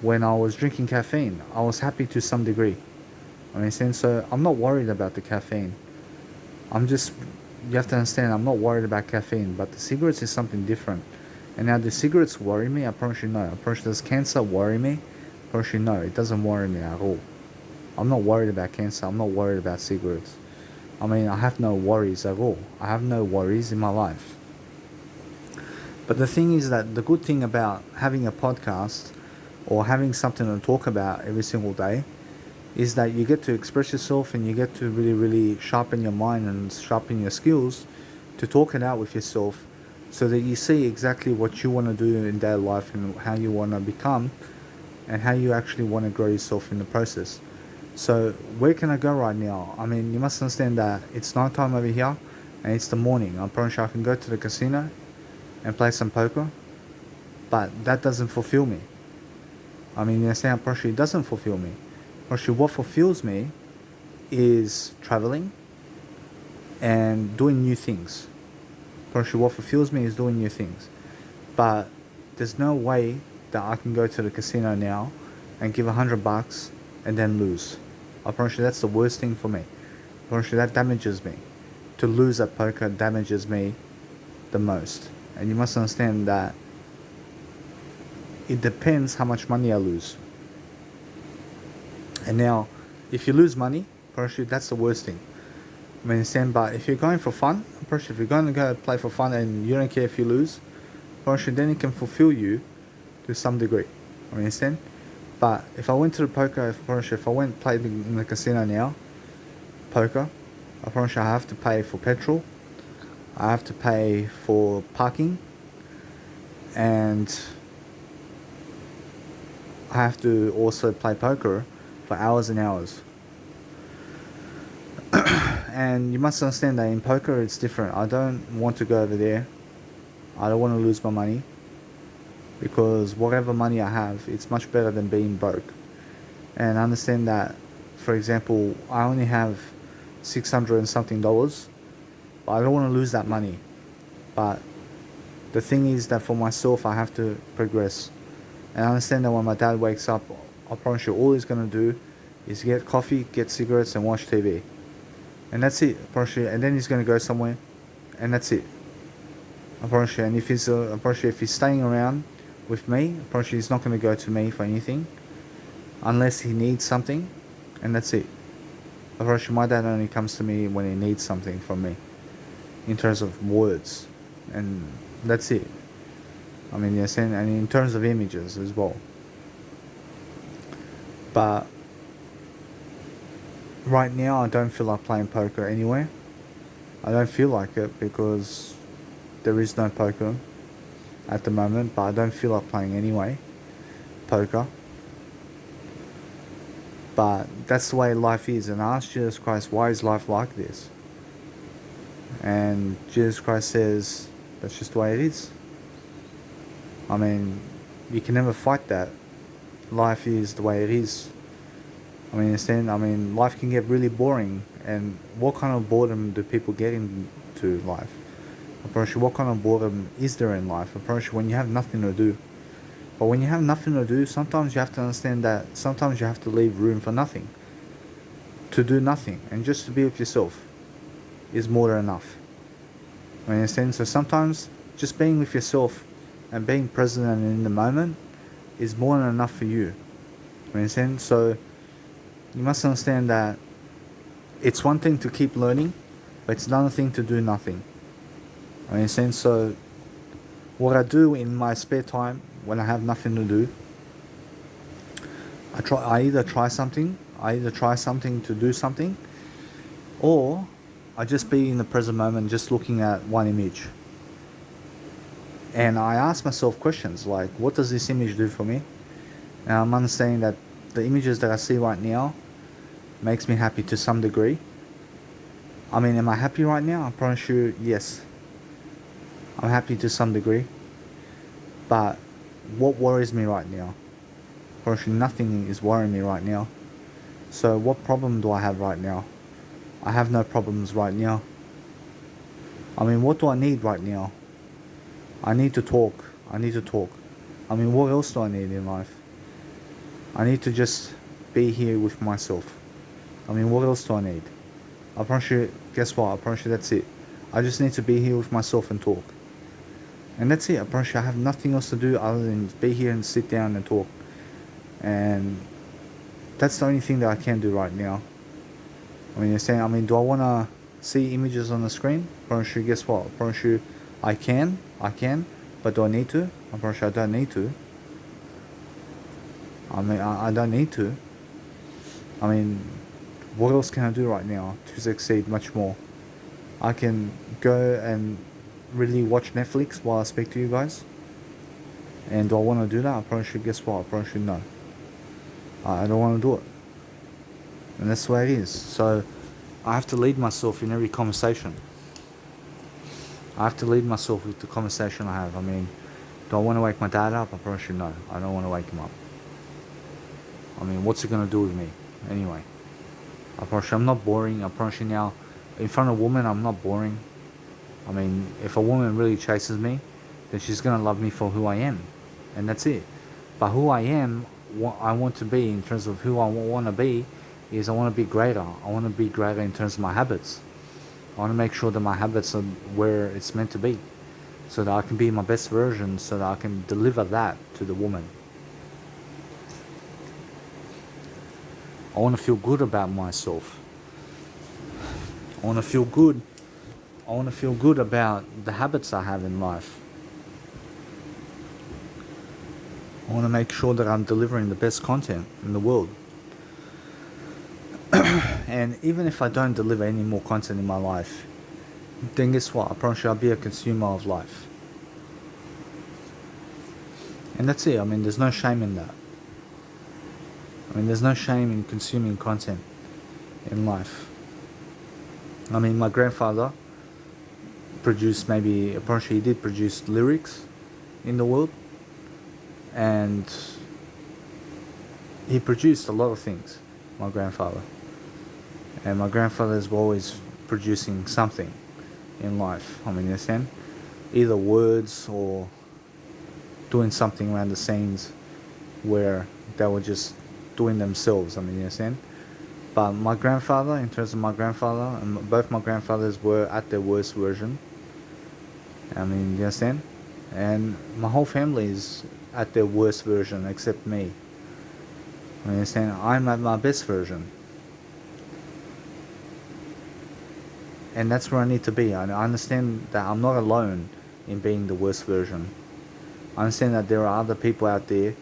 when I was drinking caffeine, I was happy to some degree. I mean, understand? So I'm not worried about the caffeine. I'm just, you have to understand, I'm not worried about caffeine, but the cigarettes is something different. And now, the cigarettes worry me? I promise you no. I promise you, does cancer worry me? I promise you no, it doesn't worry me at all. I'm not worried about cancer. I'm not worried about cigarettes. I mean, I have no worries at all. I have no worries in my life. But the thing is that the good thing about having a podcast or having something to talk about every single day is that you get to express yourself and you get to really, really sharpen your mind and sharpen your skills to talk it out with yourself so that you see exactly what you want to do in daily life and how you want to become and how you actually want to grow yourself in the process. So where can I go right now? I mean, you must understand that it's night time over here and it's the morning. I promise you I can go to the casino and play some poker, but that doesn't fulfill me. I mean, you understand, I promise you it doesn't fulfill me. Actually, what fulfills me is traveling and doing new things. Actually, what fulfills me is doing new things. But there's no way that I can go to the casino now and give $100 and then lose. I promise you that's the worst thing for me. I promise you that damages me. To lose at poker damages me the most. And you must understand that it depends how much money I lose. And now, if you lose money, personally, that's the worst thing. I mean, understand, but if you're going for fun, personally, if you're going to go play for fun and you don't care if you lose, personally, then it can fulfill you to some degree. I mean, understand? But if I went to the poker, if I went played in the casino now, poker, I promise you I have to pay for petrol, I have to pay for parking, and I have to also play poker for hours and hours. And you must understand that in poker it's different. I don't want to go over there. I don't want to lose my money, because whatever money I have, it's much better than being broke. And I understand that, for example, I only have $600 and something, but I don't want to lose that money. But the thing is that for myself, I have to progress. And I understand that when my dad wakes up, I promise you, all he's going to do is get coffee, get cigarettes, and watch TV. And that's it, I promise you. And then he's going to go somewhere, and that's it. I promise you. And if he's, I promise you, if he's staying around with me, I promise you, he's not going to go to me for anything, unless he needs something, and that's it. I promise you, my dad only comes to me when he needs something from me, in terms of words, and that's it. I mean, yes, and in terms of images as well. But right now, I don't feel like playing poker anywhere. I don't feel like it because there is no poker at the moment, but I don't feel like playing anyway, poker. But that's the way life is, and I asked Jesus Christ, why is life like this? And Jesus Christ says, that's just the way it is. I mean, you can never fight that. Life is the way it is. I mean, understand? I mean, life can get really boring. And what kind of boredom do people get into life? I promise you, what kind of boredom is there in life? I promise you, when you have nothing to do. But when you have nothing to do, sometimes you have to understand that sometimes you have to leave room for nothing. To do nothing. And just to be with yourself is more than enough. I mean, understand? So sometimes just being with yourself and being present and in the moment is more than enough for you. I mean, understand? So you must understand that it's one thing to keep learning, but it's another thing to do nothing. I mean, understand? So What I do in my spare time when I have nothing to do, I either try something, to do something, or I just be in the present moment, just looking at one image. And I ask myself questions like, what does this image do for me? And I'm understanding that the images that I see right now makes me happy to some degree. I mean, am I happy right now? I promise you, yes. I'm happy to some degree. But what worries me right now? I promise you, nothing is worrying me right now. So what problem do I have right now? I have no problems right now. I mean, what do I need right now? I need to talk. I mean, what else do I need in life? I need to just be here with myself. I mean, what else do I need? I promise you, guess what? I promise you that's it. I just need to be here with myself and talk. And that's it. I promise you, I have nothing else to do other than be here and sit down and talk. And that's the only thing that I can do right now. I mean, you're saying, do I want to see images on the screen? I promise you, guess what? I promise you, I can. But do I need to? I promise you, I don't need to. I mean, I don't need to. I mean, what else can I do right now to succeed much more? I can go and really watch Netflix while I speak to you guys. And do I want to do that? I promise you, guess what? I promise you, no. I don't want to do it. And that's the way it is. So I have to lead myself in every conversation. I have to lead myself with the conversation I have. I mean, do I want to wake my dad up? I promise you, no. I don't want to wake him up. I mean, what's he going to do with me? Anyway. I promise you, I'm not boring. I promise you now, in front of a woman, I'm not boring. I mean, if a woman really chases me, then she's going to love me for who I am. And that's it. But who I am, what I want to be in terms of who I want to be, is I want to be greater. I want to be greater in terms of my habits. I want to make sure that my habits are where it's meant to be. So that I can be my best version, so that I can deliver that to the woman. I want to feel good about myself. I want to feel good. I want to feel good about the habits I have in life. I want to make sure that I'm delivering the best content in the world. And even if I don't deliver any more content in my life, then guess what? I promise you, I'll be a consumer of life. And that's it. I mean, there's no shame in that. I mean, there's no shame in consuming content in life. I mean, my grandfather produced apparently he did produce lyrics in the world. And he produced a lot of things, my grandfather. And my grandfather is always producing something in life. I mean, you understand? Either words or doing something around the scenes where they were just doing themselves. I mean, you understand? But my grandfather, in terms of my grandfather, and both my grandfathers were at their worst version. I mean, you understand? And my whole family is at their worst version except me. I mean, you understand? I'm at my best version. And that's where I need to be. I understand that I'm not alone in being the worst version. I understand that there are other people out there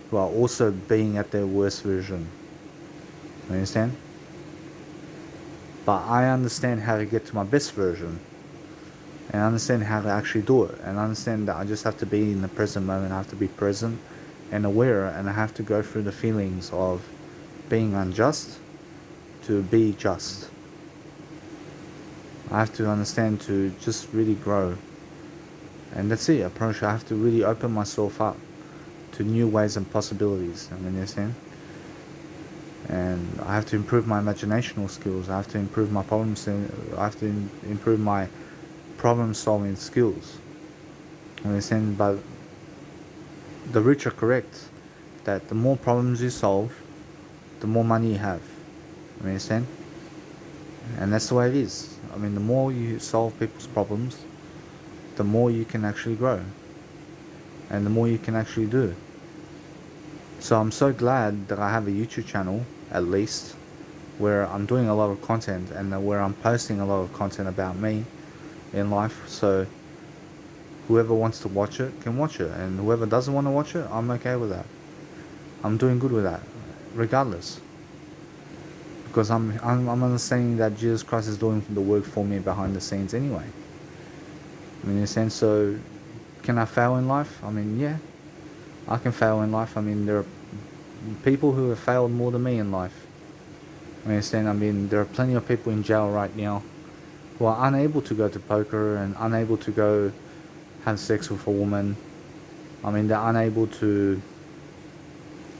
who are also being at their worst version. You understand? But I understand how to get to my best version. And I understand how to actually do it. And I understand that I just have to be in the present moment. I have to be present and aware. And I have to go through the feelings of being unjust to be just. I have to understand to just really grow. And that's it. I promise you, I have to really open myself up to new ways and possibilities. I mean, you understand? And I have to improve my imaginational skills. I have to improve my improve my problem solving skills. I understand? But the rich are correct that the more problems you solve, the more money you have. You understand? And that's the way it is. I mean, the more you solve people's problems, the more you can actually grow. And the more you can actually do. So I'm so glad that I have a YouTube channel, at least, where I'm doing a lot of content and where I'm posting a lot of content about me in life. So whoever wants to watch it can watch it, and whoever doesn't want to watch it, I'm okay with that. I'm doing good with that, regardless. Because I'm understanding that Jesus Christ is doing the work for me behind the scenes anyway. I mean, in a sense, so can I fail in life? I mean, yeah, I can fail in life. I mean, there are people who have failed more than me in life. I understand. I mean, there are plenty of people in jail right now who are unable to go to poker and unable to go have sex with a woman. I mean, they're unable to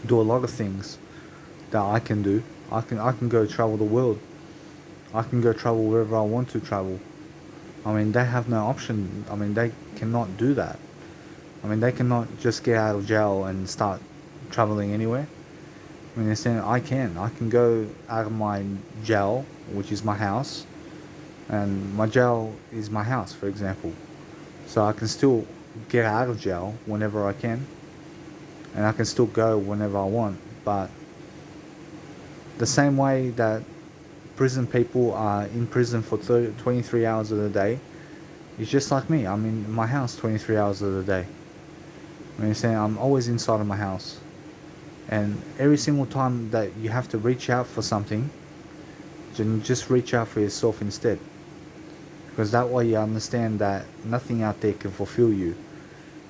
do a lot of things that I can do. I can go travel the world. I can go travel wherever I want to travel. I mean, they have no option. I mean, they cannot do that. I mean, they cannot just get out of jail and start traveling anywhere. I mean, I can. I can go out of my jail, which is my house, and my jail is my house, for example. So I can still get out of jail whenever I can, and I can still go whenever I want. But the same way that prison people are in prison for 23 hours of the day, it's just like me. I'm in my house 23 hours of the day. I mean, I'm always inside of my house. And every single time that you have to reach out for something, just reach out for yourself instead. Because that way you understand that nothing out there can fulfill you.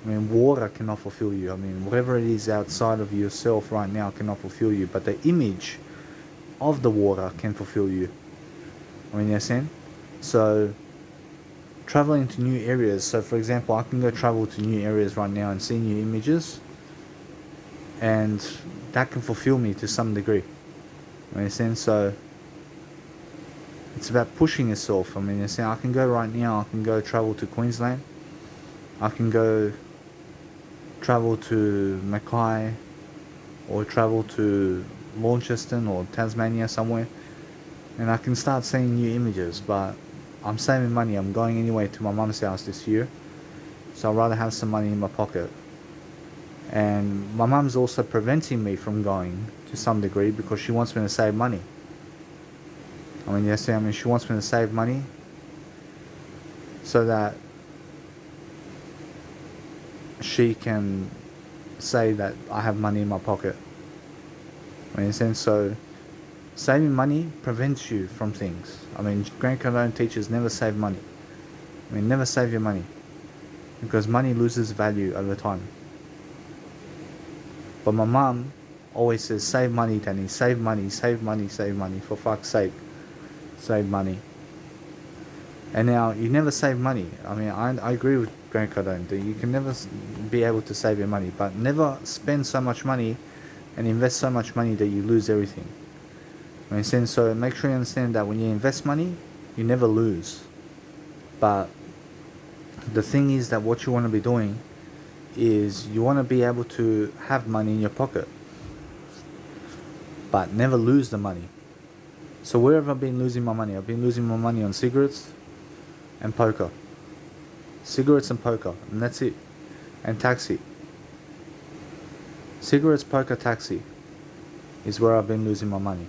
I mean, water cannot fulfill you. I mean, whatever it is outside of yourself right now cannot fulfill you. But the image of the water can fulfill you. I mean, you understand? So, traveling to new areas. So, for example, I can go travel to new areas right now and see new images. And that can fulfill me to some degree. I mean, so it's about pushing yourself. I mean, I can go right now. I can go travel to Queensland. I can go travel to Mackay, or travel to Launceston or Tasmania somewhere, and I can start seeing new images. But I'm saving money. I'm going anyway to my mum's house this year, so I'd rather have some money in my pocket. And my mum's also preventing me from going to some degree because she wants me to save money. I mean, she wants me to save money so that she can say that I have money in my pocket. I mean, so saving money prevents you from things. I mean, Grant Cardone teaches never save money. I mean, never save your money, because money loses value over time. But my mum always says, save money, Danny, save money, save money, save money, for fuck's sake, save money. And now, you never save money. I mean, I agree with Grant Cardone that you can never be able to save your money, but never spend so much money and invest so much money that you lose everything. I mean, so make sure you understand that when you invest money, you never lose. But the thing is that what you want to be doing is you want to be able to have money in your pocket, but never lose the money. So where have I been losing my money? I've been losing my money on cigarettes and poker. Cigarettes and poker, and that's it. And taxi. Cigarettes, poker, taxi is where I've been losing my money.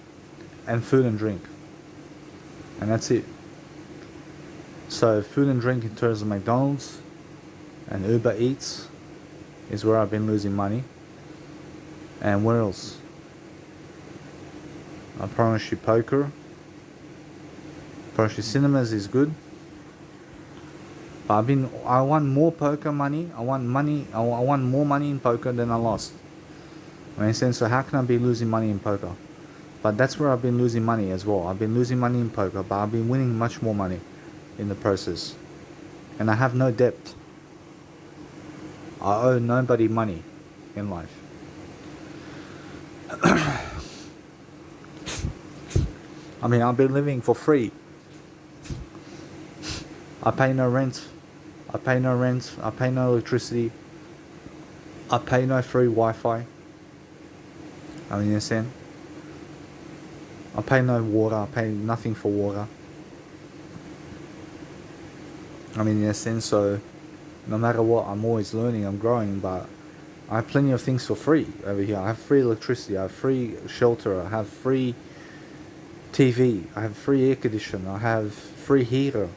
And food and drink. And that's it. So food and drink in terms of McDonald's and Uber Eats is where I've been losing money. And where else? I promise you poker. I promise you cinemas is good. But I want more poker money. I want more money in poker than I lost. I mean, so how can I be losing money in poker? But that's where I've been losing money as well. I've been losing money in poker, but I've been winning much more money in the process. And I have no debt. I owe nobody money in life. I mean, I've been living for free. I pay no rent. I pay no rent. I pay no electricity. I pay no free Wi-Fi. I mean, you understand? I pay no water. I pay nothing for water. I mean, in a sense, so no matter what, I'm always learning, I'm growing, but I have plenty of things for free over here. I have free electricity, I have free shelter, I have free TV, I have free air conditioner, I have free heater,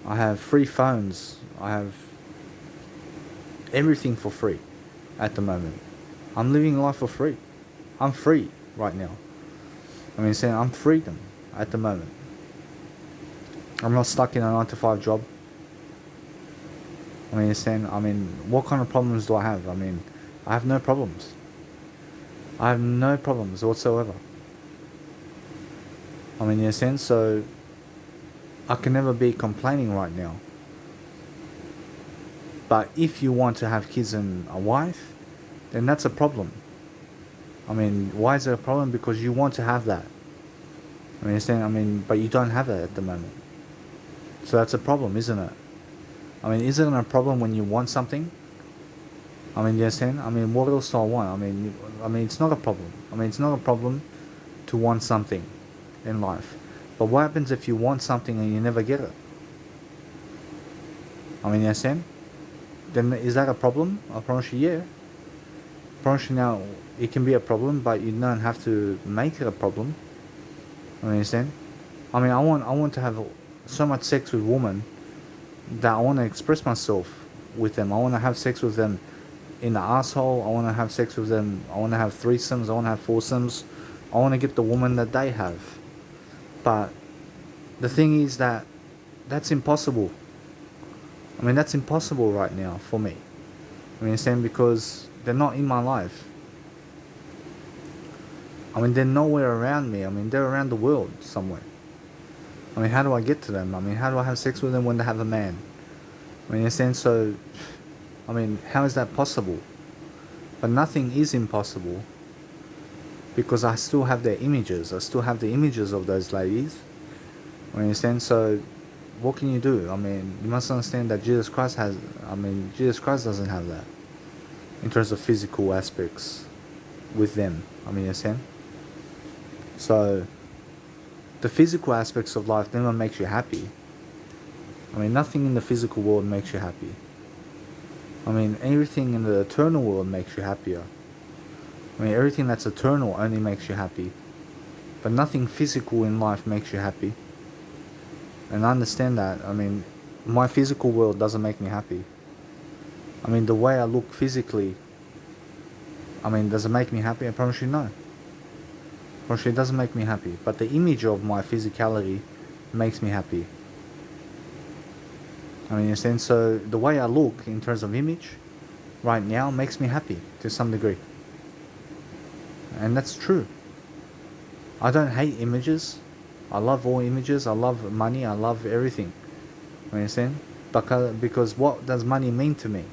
I have free phones, I have everything for free at the moment. I'm living life for free. I'm free right now. I mean, saying I'm freedom at the moment. I'm not stuck in a 9 to 5 job. I mean, saying, what kind of problems do I have? I mean, I have no problems. I have no problems whatsoever. I mean, in a sense, so I can never be complaining right now. But if you want to have kids and a wife, then that's a problem. I mean, why is it a problem? Because you want to have that. I mean, but you don't have it at the moment. So that's a problem, isn't it? I mean, isn't it a problem when you want something? I mean, you understand? I mean, what else do I want? I mean, it's not a problem. I mean, it's not a problem to want something in life. But what happens if you want something and you never get it? I mean, you understand? Then is that a problem? I promise you, yeah. I promise you now, it can be a problem, but you don't have to make it a problem. I mean, you understand? I mean, I want to have so much sex with women that I want to express myself with them. I want to have sex with them in the asshole. I want to have sex with them. I want to have threesomes. I want to have foursomes. I want to get the woman that they have. But the thing is that that's impossible. I mean, that's impossible right now for me. I mean, saying because they're not in my life. I mean, they're nowhere around me. I mean, they're around the world somewhere. I mean, how do I get to them? I mean, how do I have sex with them when they have a man? I mean, in a sense, so, I mean, how is that possible? But nothing is impossible because I still have their images. I still have the images of those ladies. I mean, in a sense, so what can you do? I mean, you must understand that Jesus Christ doesn't have that in terms of physical aspects with them. I mean, in a sense. So, the physical aspects of life never makes you happy. I mean, nothing in the physical world makes you happy. I mean, everything in the eternal world makes you happier. I mean, everything that's eternal only makes you happy. But nothing physical in life makes you happy. And I understand that. I mean, my physical world doesn't make me happy. I mean, the way I look physically, I mean, does it make me happy? I promise you no. I promise you it doesn't make me happy. But the image of my physicality makes me happy. I mean, in a sense, so the way I look in terms of image right now makes me happy to some degree. And that's true. I don't hate images. I love all images. I love money. I love everything. You understand? Because what does money mean to me?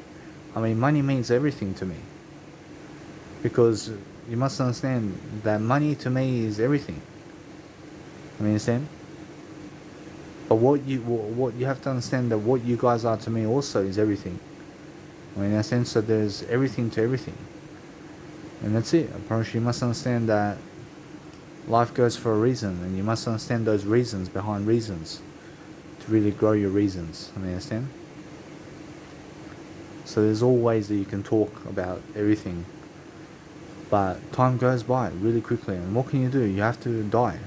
I mean, money means everything to me. Because you must understand that money to me is everything. I mean, understand? But what you have to understand that what you guys are to me also is everything. I mean, in a sense that there's everything to everything. And that's it. I promise you must understand that life goes for a reason, and you must understand those reasons behind reasons to really grow your reasons. I mean, understand? So there's all ways that you can talk about everything. But time goes by really quickly, and what can you do? You have to die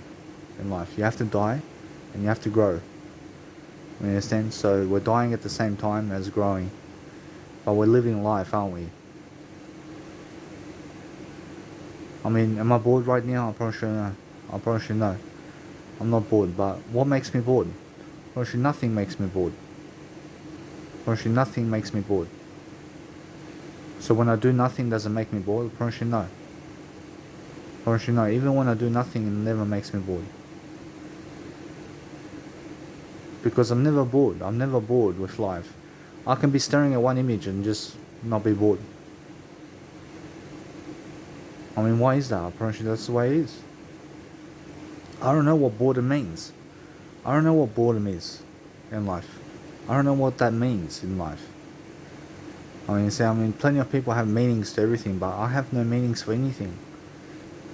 in life. You have to die, and you have to grow. You understand? So we're dying at the same time as growing, but we're living life, aren't we? I mean, am I bored right now? I promise you no. I promise you no. I'm not bored, but what makes me bored? I promise you nothing makes me bored. I promise you nothing makes me bored. So when I do nothing, does it make me bored? I promise you no. I promise you no. Even when I do nothing, it never makes me bored. Because I'm never bored. I'm never bored with life. I can be staring at one image and just not be bored. I mean, why is that? I promise you that's the way it is. I don't know what boredom means. I don't know what boredom is in life. I don't know what that means in life. I mean, plenty of people have meanings to everything, but I have no meanings for anything.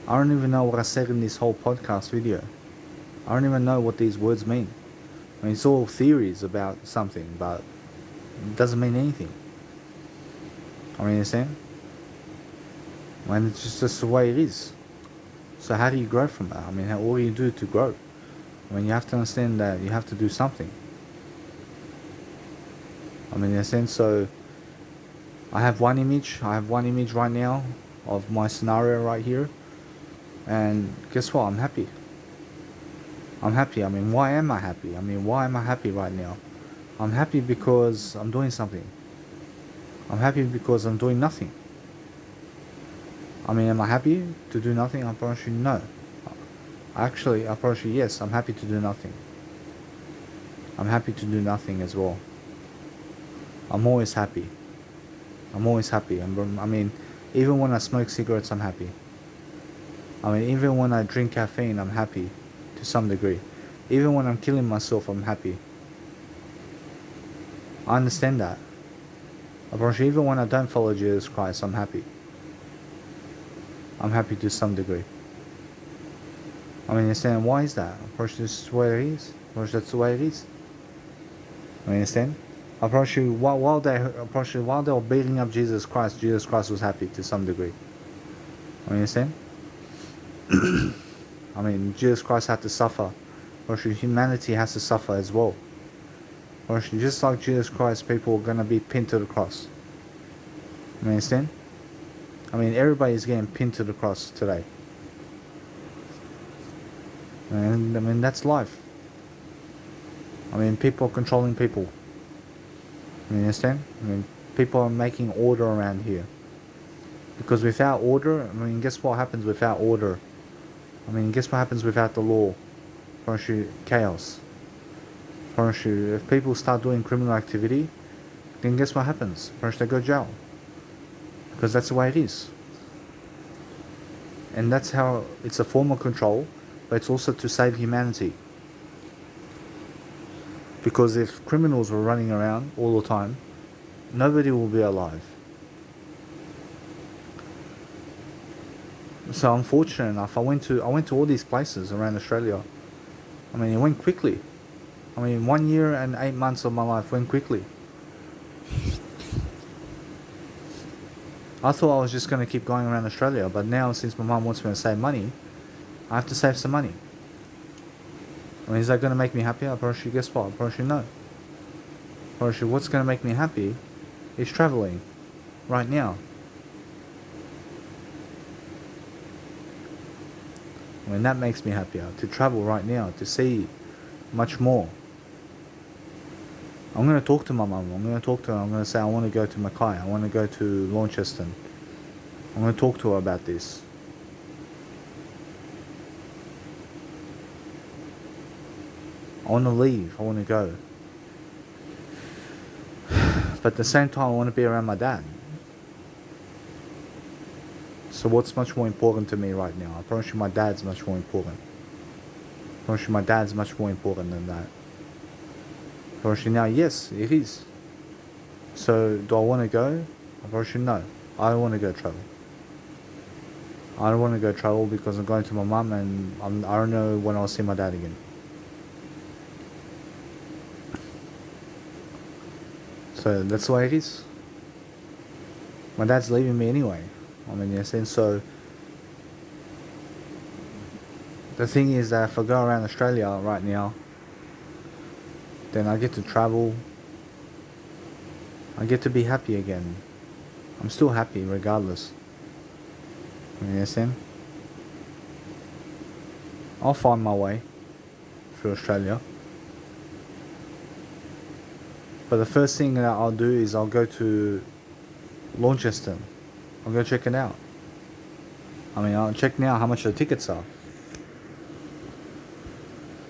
I don't even know what I said in this whole podcast video. I don't even know what these words mean. I mean, it's all theories about something, but it doesn't mean anything. I mean, you understand? I mean, it's just the way it is. So how do you grow from that? I mean, what do you do to grow? I mean, you have to understand that you have to do something. I mean, in a sense, so I have one image. I have one image right now of my scenario right here. And guess what? I'm happy. I'm happy. I mean, why am I happy? I mean, why am I happy right now? I'm happy because I'm doing something. I'm happy because I'm doing nothing. I mean, am I happy to do nothing? I promise you, no. Actually, I promise you, yes, I'm happy to do nothing. I'm happy to do nothing as well. I'm always happy. I'm always happy. I mean, even when I smoke cigarettes, I'm happy. I mean, even when I drink caffeine, I'm happy to some degree. Even when I'm killing myself, I'm happy. I understand that. I promise you, even when I don't follow Jesus Christ, I'm happy. I'm happy to some degree. I mean, understand why is that? I promise you, this is the way it is. I promise you, that's the way it is. I understand? I promise you, while they were beating up Jesus Christ was happy to some degree. I understand? I mean, Jesus Christ had to suffer. Humanity has to suffer as well. Just like Jesus Christ, people are going to be pinned to the cross. You understand? I mean, everybody's getting pinned to the cross today. And I mean, that's life. I mean, people are controlling people. You understand? I mean, people are making order around here. Because without order, I mean, guess what happens without order? I mean, guess what happens without the law? Chaos. If people start doing criminal activity, then guess what happens? They go to jail. Because that's the way it is. And that's how it's a form of control, but it's also to save humanity. Because if criminals were running around all the time, nobody will be alive. So I'm fortunate enough, I went to all these places around Australia. I mean, it went quickly. I mean, 1 year and 8 months of my life went quickly. I thought I was just going to keep going around Australia, but now since my mum wants me to save money, I have to save some money. I mean, is that going to make me happy? I promise you, guess what? I promise you, no. I promise you, what's going to make me happy is traveling right now. I mean, that makes me happier, to travel right now, to see much more. I'm going to talk to my mum. I'm going to talk to her. I'm going to say I want to go to Mackay. I want to go to Launceston. I'm going to talk to her about this. I want to leave. I want to go. But at the same time, I want to be around my dad. So what's much more important to me right now? I promise you my dad's much more important. I promise you my dad's much more important than that. I promise you now, yes, it is. So do I want to go? I promise you no. I don't want to go travel. I don't want to go travel because I'm going to my mum and I don't know when I'll see my dad again. So that's the way it is. My dad's leaving me anyway. I mean, in a sense, so the thing is that if I go around Australia right now, then I get to travel. I get to be happy again. I'm still happy regardless. You understand? I'll find my way through Australia. But the first thing that I'll do is I'll go to Launceston. I'll go check it out. I mean, I'll check now how much the tickets are.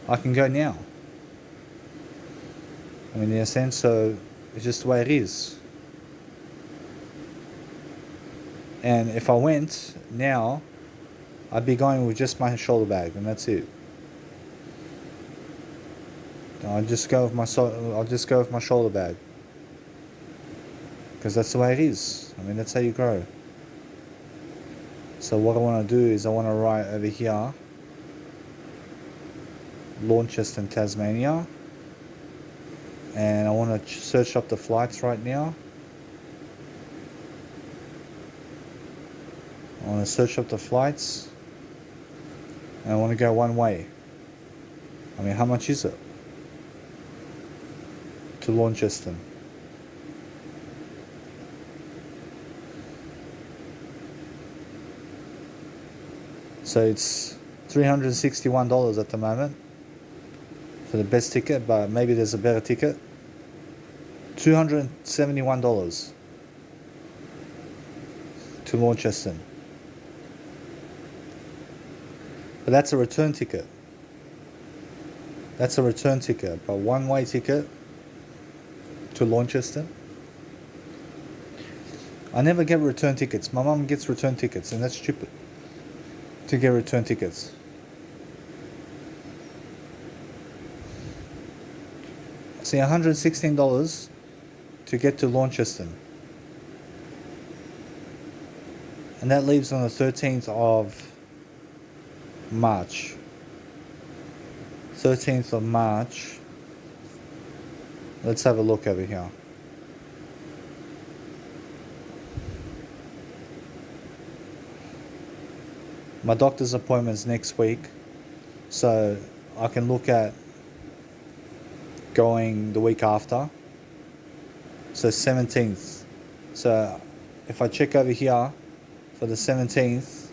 I can go now. I mean, in a sense, so it's just the way it is. And if I went now, I'd be going with just my shoulder bag, and that's it. I'll just go with my shoulder bag, because that's the way it is. I mean, that's how you grow. So what I want to do is I want to write over here, Launceston, Tasmania, and I want to search up the flights right now. I want to search up the flights, and I want to go one way. I mean, how much is it to Launceston? So it's $361 at the moment for the best ticket, but maybe there's a better ticket. $271 to Launceston. But that's a return ticket. That's a return ticket, but one-way ticket to Launceston. I never get return tickets. My mum gets return tickets, and that's stupid to get return tickets. See, $116 to get to Launceston. And that leaves on the 13th of March. 13th of March. Let's have a look over here. My doctor's appointment's next week, so I can look at going the week after. So 17th. So if I check over here for the 17th,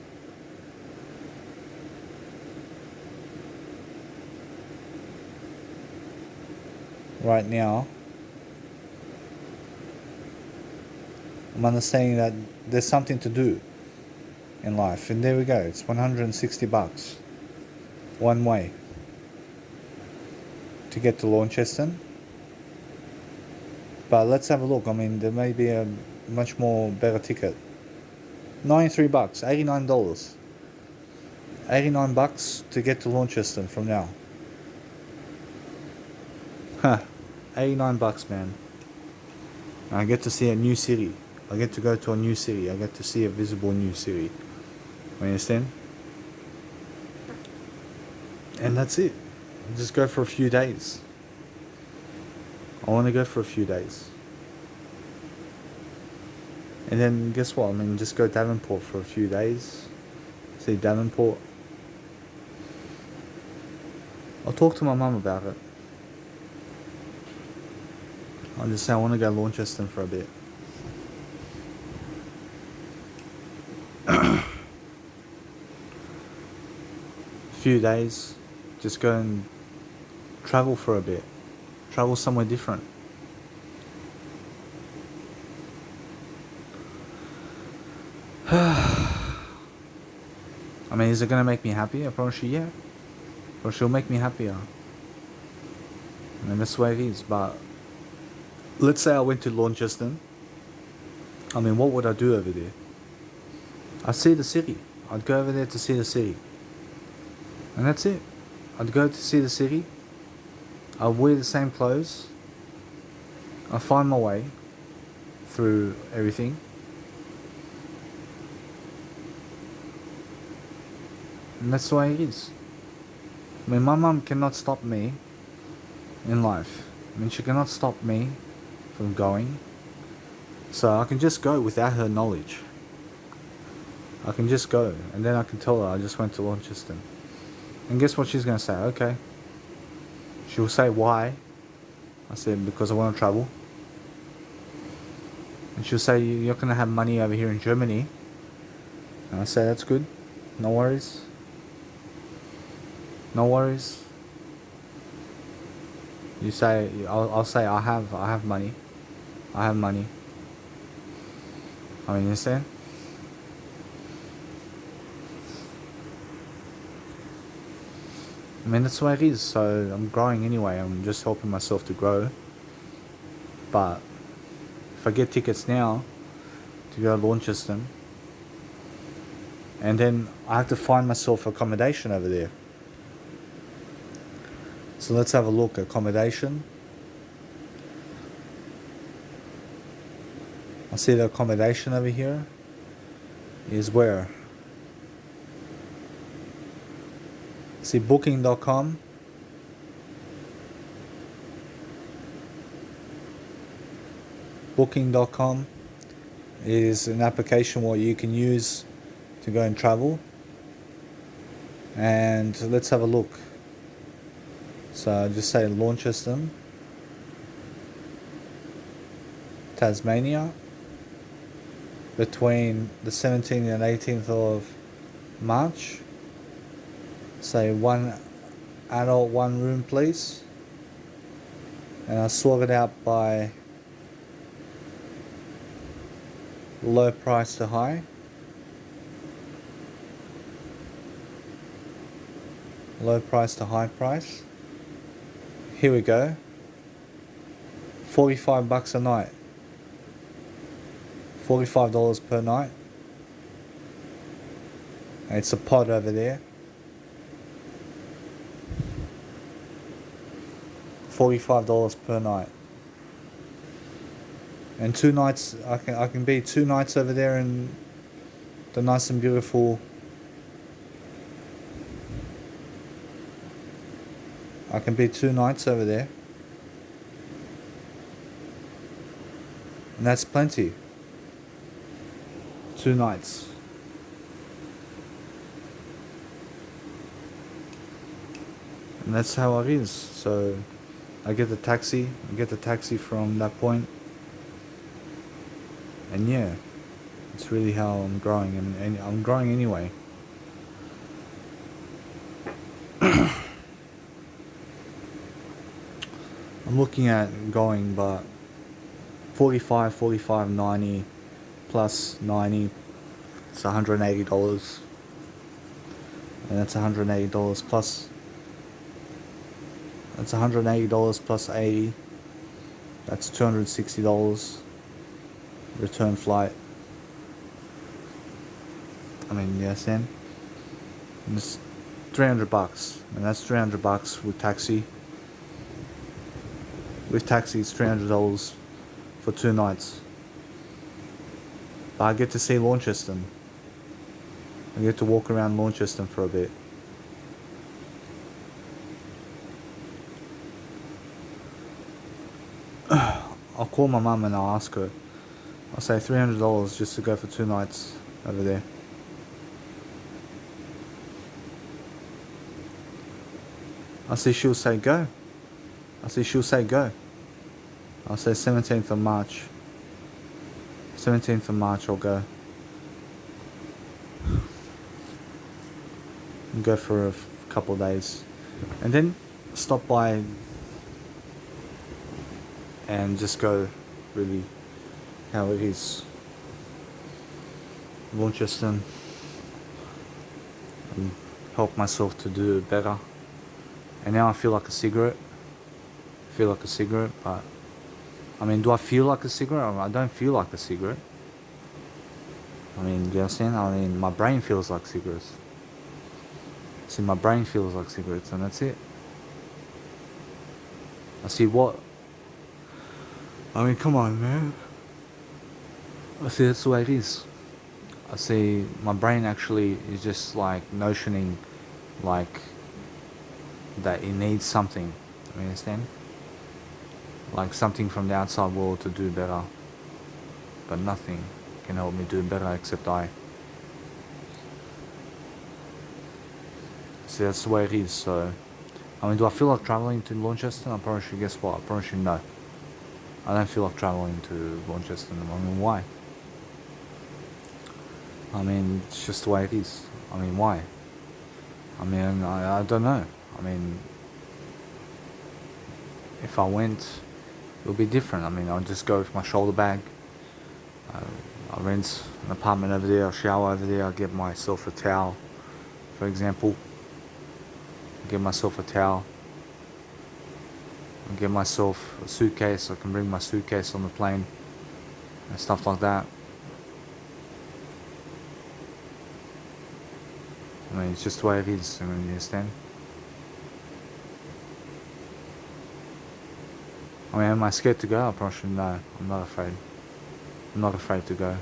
right now, I'm understanding that there's something to do in life, and there we go. It's $160 one way to get to Launceston. But let's have a look. I mean, there may be a much more better ticket. $93, $89. $89 to get to Launceston from now. Huh. $89, man. I get to see a new city. I get to go to a new city. I get to see a visible new city. You understand? And that's it. Just go for a few days. I want to go for a few days. And then guess what? I mean, just go Davenport for a few days. See Davenport. I'll talk to my mum about it. I'll just say I want to go Launceston for a bit. Few days, just go and travel for a bit. Travel somewhere different. I mean, is it going to make me happy? I promise you, yeah. Or she'll make me happier. I mean, that's the way it is. But let's say I went to Launceston. I mean, what would I do over there? I'd see the city. I'd go over there to see the city. And that's it. I'd go to see the city. I'd wear the same clothes. I'd find my way through everything. And that's the way it is. I mean, my mum cannot stop me in life. I mean, she cannot stop me from going. So I can just go without her knowledge. I can just go. And then I can tell her I just went to Launceston. And guess what she's going to say? Okay. She'll say, why? I said, because I want to travel. And she'll say, you're going to have money over here in Germany. And I say, that's good. No worries. No worries. You say, I'll say, I have money. I have money. I mean, you understand? I mean, that's the way it is. So I'm growing anyway. I'm just helping myself to grow. But if I get tickets now to go to Launceston, and then I have to find myself accommodation over there. So let's have a look. Accommodation. I see the accommodation over here is where? See booking.com. Booking.com is an application what you can use to go and travel. And let's have a look. So just say Launceston, Tasmania, between the 17th and 18th of March. say 1 adult 1 room please, and I sort it out by low price to high. Low price to high price. Here we go. $45 a night. $45 per night. It's a pod over there. $45 per night. And 2 nights, I can be 2 nights over there in the nice and beautiful. I can be 2 nights over there. And that's plenty. 2 nights. And that's how it is. So I get the taxi from that point. And yeah, it's really how I'm growing, and I'm growing anyway. I'm looking at going, but 45, 90 plus 90, it's $180. And that's $180 plus, that's $180 plus 80, that's $260 return flight. I mean, yes, then. And it's $300, and that's $300 with taxi. With taxi, it's $300 for 2 nights. But I get to see Launceston. I get to walk around Launceston for a bit. I'll call my mum and I'll ask her. I'll say $300 just to go for 2 nights over there. I see she'll say go. She'll say go. I'll say 17th of March. 17th of March I'll go. And go for a couple of days. And then stop by and just go really how it is. Launceston. And help myself to do it better. And now I feel like a cigarette. But I mean, do I feel like a cigarette? I don't feel like a cigarette. I mean, you understand? I mean, my brain feels like cigarettes. See, my brain feels like cigarettes, and that's it. I see what? I mean, come on, man. I see that's the way it is. I see my brain actually is just like notioning, like that it needs something. You understand? Like something from the outside world to do better, but nothing can help me do better except I. See, that's the way it is. So, I mean, do I feel like traveling to Launceston? I probably should. Guess what? I probably should no. I don't feel like traveling to Launceston. I mean, why? I mean, it's just the way it is. I mean, why? I mean, I don't know. I mean, if I went, it would be different. I mean, I'll just go with my shoulder bag. I'll rent an apartment over there. I'll shower over there. I'll get myself a towel, for example. Get myself a towel. I'll get myself a suitcase. I can bring my suitcase on the plane and stuff like that. I mean, it's just the way it is. I mean, you understand? I mean, am I scared to go? I probably shouldn't. No, I'm not afraid. I'm not afraid to go.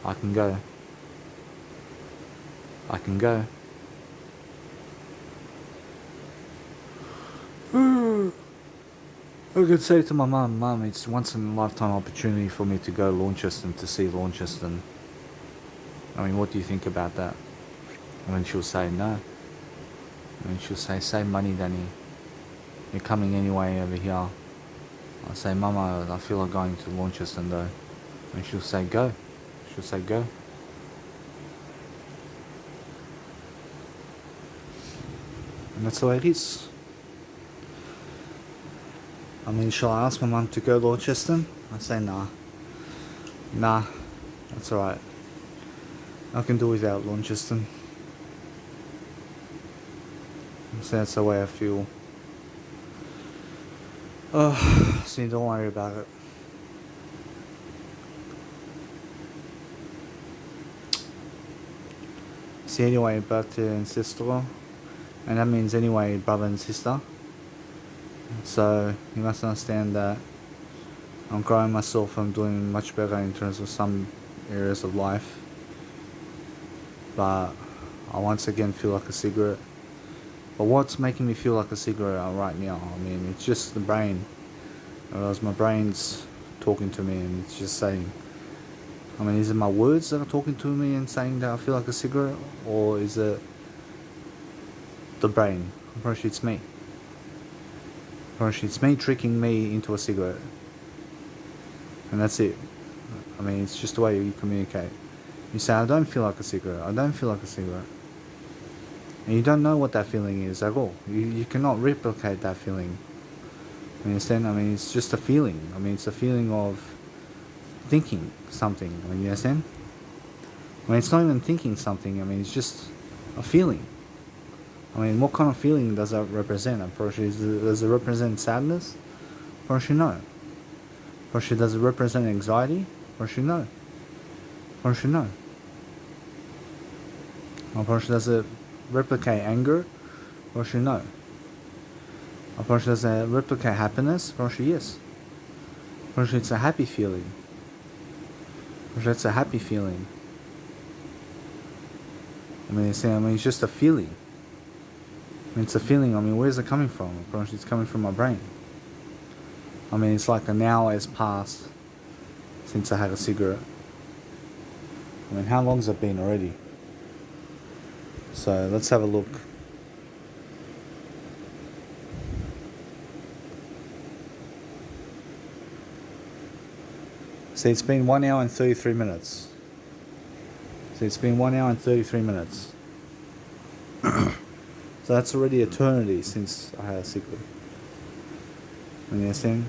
I can go. I can go. I could say to my mum, it's once in a lifetime opportunity for me to go to Launceston, to see Launceston. I mean, what do you think about that? And then she'll say no. And then she'll say, save money, Danny. You're coming anyway over here. I'll say, Mama, I feel like going to Launceston though. And she'll say, go. She'll say, go. And that's the way it is. I mean, shall I ask my mum to go to Launceston? I say nah. Nah, that's alright. I can do without Launceston. So that's the way I feel. See, don't worry about it. See, anyway, brother and sister, and that means anyway brother and sister. So you must understand that I'm growing myself. I'm doing much better in terms of some areas of life, but I once again feel like a cigarette. But what's making me feel like a cigarette right now? I mean, it's just the brain. Whereas my brain's talking to me and it's just saying, I mean, is it my words that are talking to me and saying that I feel like a cigarette? Or is it the brain? Apparently it's me. Apparently it's me tricking me into a cigarette. And that's it. I mean, it's just the way you communicate. You say, I don't feel like a cigarette. I don't feel like a cigarette. And you don't know what that feeling is at all. You cannot replicate that feeling. You understand? I mean, it's just a feeling. I mean, it's a feeling of thinking something. I mean, you understand? I mean, it's not even thinking something. I mean, it's just a feeling. I mean, what kind of feeling does that represent? Does it represent sadness? Probably no. Probably does it represent anxiety? Probably no. Probably no. Or probably does it replicate anger? Probably no. Or probably does it replicate happiness? Probably yes. Probably it's a happy feeling. Probably it's a happy feeling. I mean, it's just a feeling. I mean, it's a feeling. I mean, where's it coming from? Probably it's coming from my brain. I mean, it's like an hour has passed since I had a cigarette. I mean, how long's it been already? So let's have a look. See, it's been 1 hour and 33 minutes. See, it's been 1 hour and 33 minutes. So that's already eternity since I had a cigarette. You understand?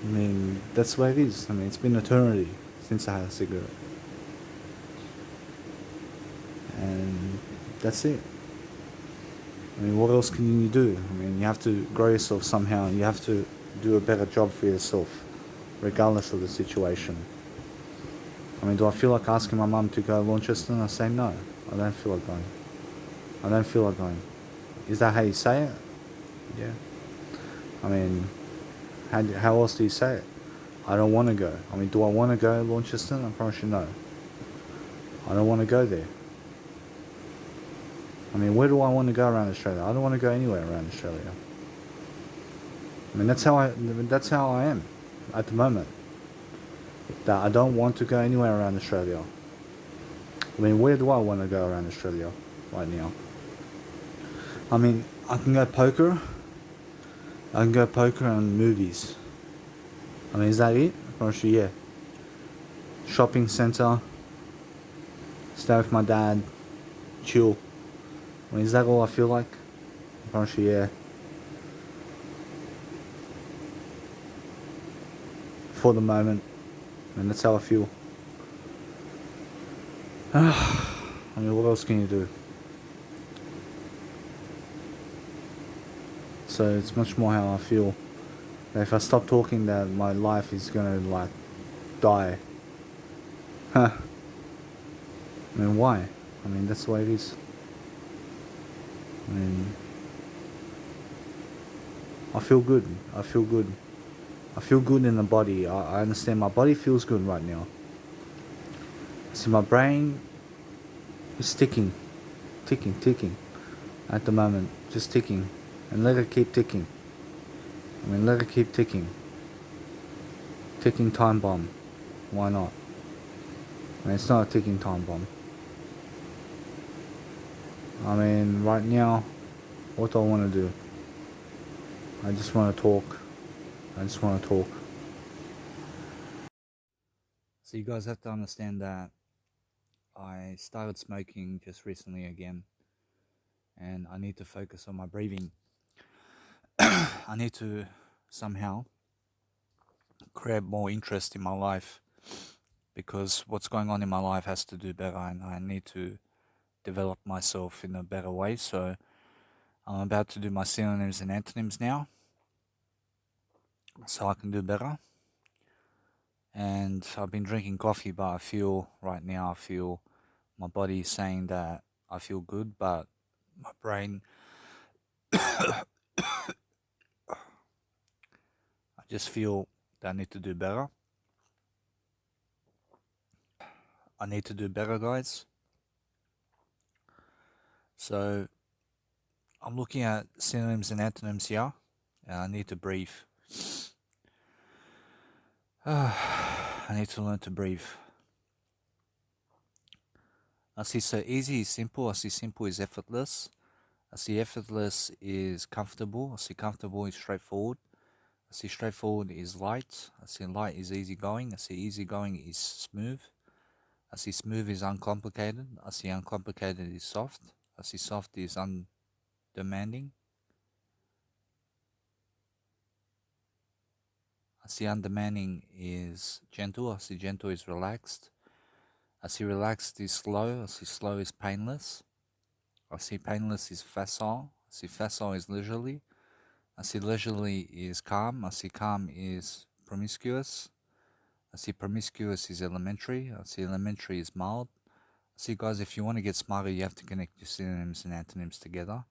I mean, that's the way it is. I mean, it's been eternity since I had a cigarette. And that's it. I mean, what else can you do? I mean, you have to grow yourself somehow. You have to do a better job for yourself, regardless of the situation. I mean, do I feel like asking my mum to go to Launceston? I say no. I don't feel like going. I don't feel like going. Is that how you say it? Yeah. I mean, how else do you say it? I don't want to go. I mean, do I want to go to Launceston? I promise you no. I don't want to go there. I mean, where do I want to go around Australia? I don't want to go anywhere around Australia. I mean, that's how I am at the moment. That I don't want to go anywhere around Australia. I mean, where do I want to go around Australia right now? I mean, I can go poker. I can go poker and movies. I mean, is that it? Actually, yeah. Shopping centre. Stay with my dad. Chill. I mean, is that all I feel like? Actually, yeah. For the moment. I mean, that's how I feel. I mean, what else can you do? So it's much more how I feel. That if I stop talking, that my life is gonna like die. Huh. I mean, why? I mean, that's the way it is. I mean, I feel good. I feel good. I feel good in the body. I understand my body feels good right now. See, my brain is ticking at the moment. Just ticking. And let it keep ticking. I mean, let it keep ticking. Ticking time bomb. Why not? I mean, it's not a ticking time bomb. I mean, right now, what do I want to do? I just want to talk. So you guys have to understand that I started smoking just recently again. and I need to focus on my breathing. I need to somehow create more interest in my life, because what's going on in my life has to do better, and I need to develop myself in a better way. So I'm about to do my synonyms and antonyms now, so I can do better. And I've been drinking coffee, but I feel my body saying that I feel good, but my brain, I just feel that I need to do better. I need to do better, guys. So I'm looking at synonyms and antonyms here, and I need to breathe. I need to learn to breathe. I see so easy is simple. I see simple is effortless. I see effortless is comfortable. I see comfortable is straightforward. I see straightforward is light. I see light is easygoing. I see easygoing is smooth. I see smooth is uncomplicated. I see uncomplicated is soft. I see soft is undemanding. I see undemanding is gentle. I see gentle is relaxed. I see relaxed is slow. I see slow is painless. I see painless is facile. I see facile is leisurely. I see leisurely is calm. I see calm is promiscuous. I see promiscuous is elementary. I see elementary is mild. I see, guys, if you want to get smarter, you have to connect your synonyms and antonyms together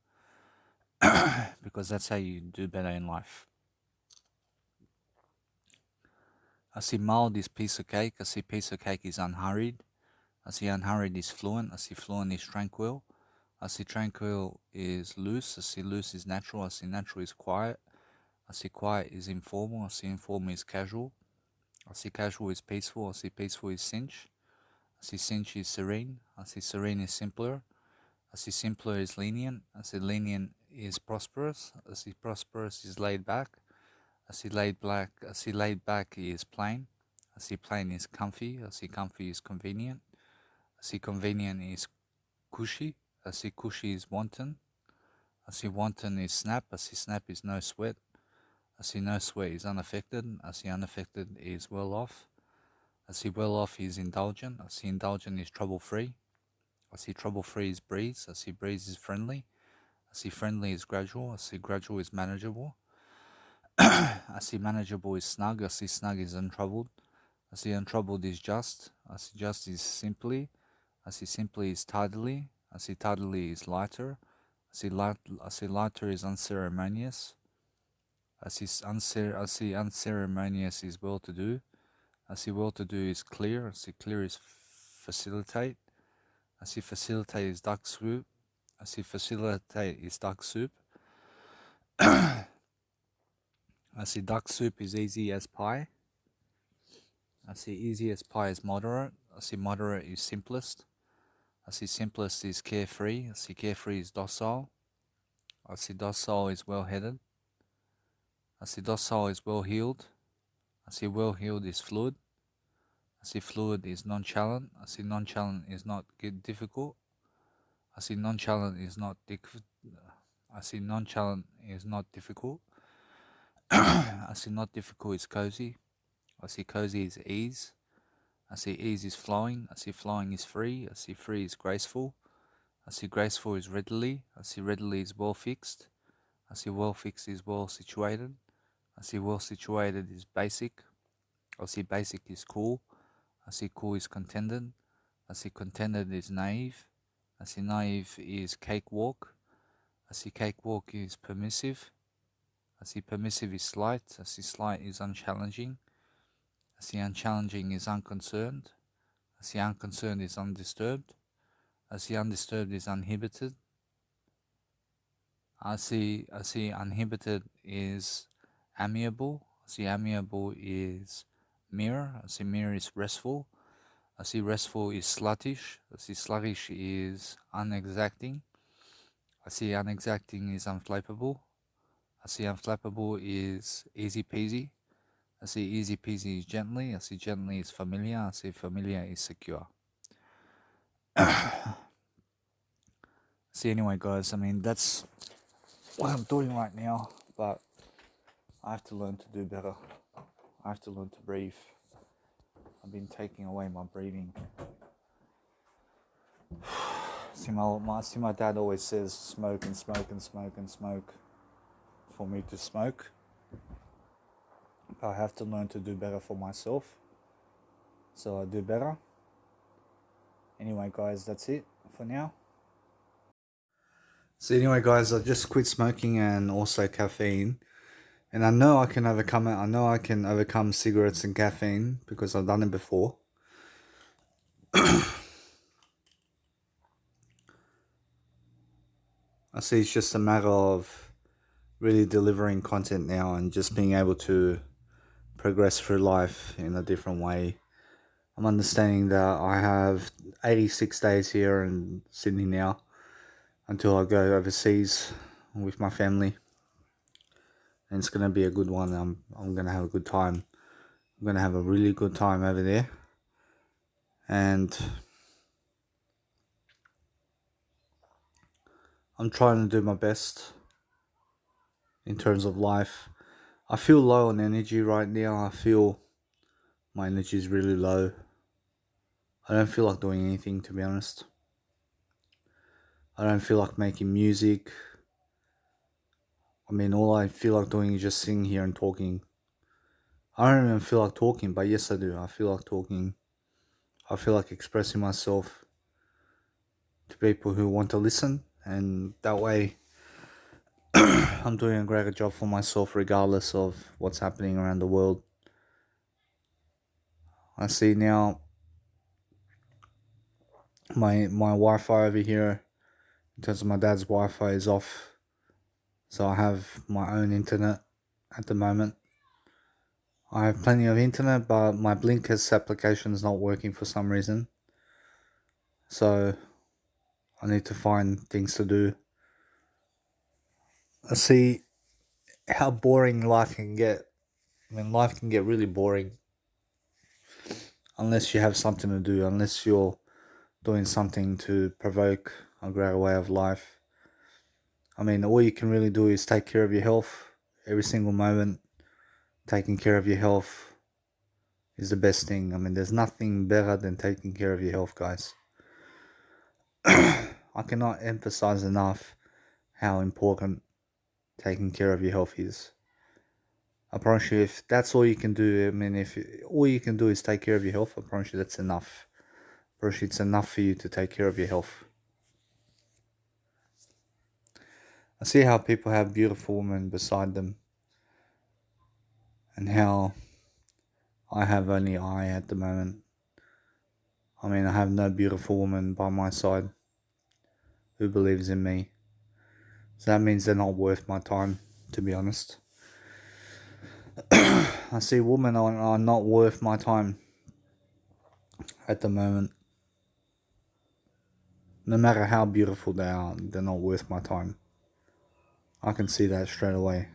because that's how you do better in life. I see mild is piece of cake. I see piece of cake is unhurried. I see unhurried is fluent. I see fluent is tranquil. I see tranquil is loose. I see loose is natural. I see natural is quiet. I see quiet is informal. I see informal is casual. I see casual is peaceful. I see peaceful is cinch. I see cinch is serene. I see serene is simpler. I see simpler is lenient. I see lenient is prosperous. I see prosperous is laid back. I see laid back. I see laid back is plain. I see plain is comfy. I see comfy is convenient. I see convenient is cushy. I see cushy is wanton. I see wanton is snap. I see snap is no sweat. I see no sweat is unaffected. I see unaffected is well off. I see well off is indulgent. I see indulgent is trouble free. I see trouble free is breeze. I see breeze is friendly. I see friendly is gradual. I see gradual is manageable. I see manageable is snug. I see snug is untroubled. I see untroubled is just. I see just is simply. I see simply is tidily. I see tidily is lighter. I see lighter is unceremonious. I see unceremonious is well to do. I see well to do is clear. I see clear is facilitate. I see facilitate is duck soup. I see facilitate is duck soup. I see duck soup is easy as pie. I see easy as pie is moderate. I see moderate is simplest. I see simplest is carefree. I see carefree is docile. I see docile is well headed. I see docile is well heeled. I see well heeled is fluid. I see fluid is nonchalant. I see nonchalant is not difficult. I see nonchalant is not I see nonchalant is not difficult. I see not difficult is cozy. I see cozy is ease. I see ease is flowing. I see flowing is free. I see free is graceful. I see graceful is readily. I see readily is well fixed. I see well fixed is well situated. I see well situated is basic. I see basic is cool. I see cool is contented. I see contented is naive. I see naive is cakewalk. I see cakewalk is permissive. I see permissive is slight. I see slight is unchallenging. I see unchallenging is unconcerned. I see unconcerned is undisturbed. I see undisturbed is uninhibited. I see uninhibited is amiable. I see amiable is mirror. I see mirror is restful. I see restful is sluttish. I see sluttish is unexacting. I see unexacting is unflappable. I see unflappable is easy peasy. I see easy peasy is gently. I see gently is familiar. I see familiar is secure. I See, anyway, guys, I mean, that's what I'm doing right now, but I have to learn to do better. I have to learn to breathe. I've been taking away my breathing. See, my dad always says smoke and smoke and smoke and smoke for me to smoke. But I have to learn to do better for myself. So I do better. Anyway, guys, that's it for now. So anyway, guys, I just quit smoking and also caffeine. And I know I can overcome it. I know I can overcome cigarettes and caffeine because I've done it before. I see it's just a matter of really delivering content now and just being able to progress through life in a different way. I'm understanding that I have 86 days here in Sydney now until I go overseas with my family. And it's going to be a good one. I'm going to have a good time. I'm going to have a really good time over there. And I'm trying to do my best in terms of life. I feel low on energy right now. I feel my energy is really low. I don't feel like doing anything, to be honest. I don't feel like making music. I mean, all I feel like doing is just sitting here and talking. I don't even feel like talking, but yes, I do. I feel like talking. I feel like expressing myself to people who want to listen, and that way I'm doing a great job for myself regardless of what's happening around the world. I see now my Wi-Fi over here, in terms of my dad's Wi-Fi, is off. So I have my own internet at the moment. I have plenty of internet, but my Blinkist application is not working for some reason. So I need to find things to do. I see how boring life can get. I mean, life can get really boring unless you have something to do, unless you're doing something to provoke a greater way of life. I mean, all you can really do is take care of your health every single moment. Taking care of your health is the best thing. I mean, there's nothing better than taking care of your health, guys. I cannot emphasize enough how important taking care of your health is. I promise you, if that's all you can do, I mean, if all you can do is take care of your health, I promise you that's enough. I promise you it's enough for you to take care of your health. I see how people have beautiful women beside them, and how I have only I at the moment. I mean, I have no beautiful woman by my side who believes in me. So that means they're not worth my time, to be honest. I see women are not worth my time at the moment. No matter how beautiful they are, they're not worth my time. I can see that straight away.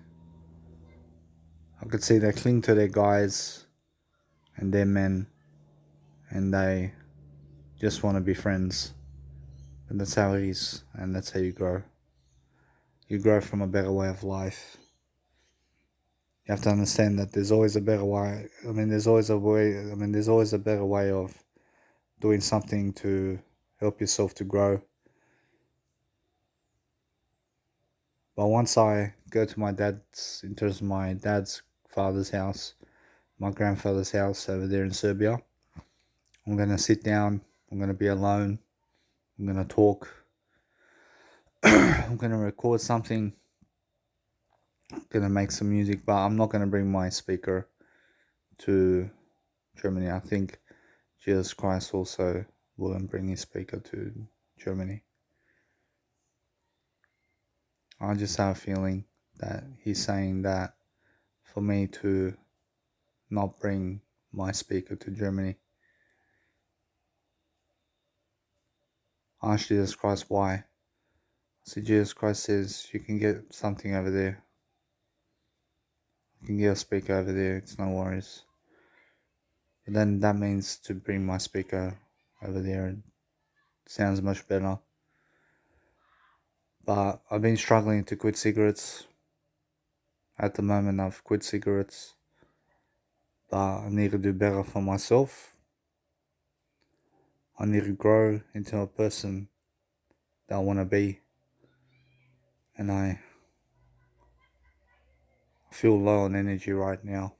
I could see they cling to their guys and their men, and they just want to be friends. And that's how it is, and that's how you grow. You grow from a better way of life. You have to understand that there's always a better way. I mean, there's always a way. I mean, there's always a better way of doing something to help yourself to grow. But once I go to my dad's, in terms of my dad's father's house, my grandfather's house over there in Serbia, I'm going to sit down, I'm going to be alone, I'm going to talk, I'm going to record something, I'm going to make some music, but I'm not going to bring my speaker to Germany. I think Jesus Christ also wouldn't bring his speaker to Germany. I just have a feeling that he's saying that for me to not bring my speaker to Germany. I asked Jesus Christ why. So Jesus Christ says you can get something over there. You can get a speaker over there, it's no worries. But then that means to bring my speaker over there. It sounds much better. But I've been struggling to quit cigarettes. At the moment, I've quit cigarettes, but I need to do better for myself. I need to grow into a person that I want to be, and I feel low on energy right now.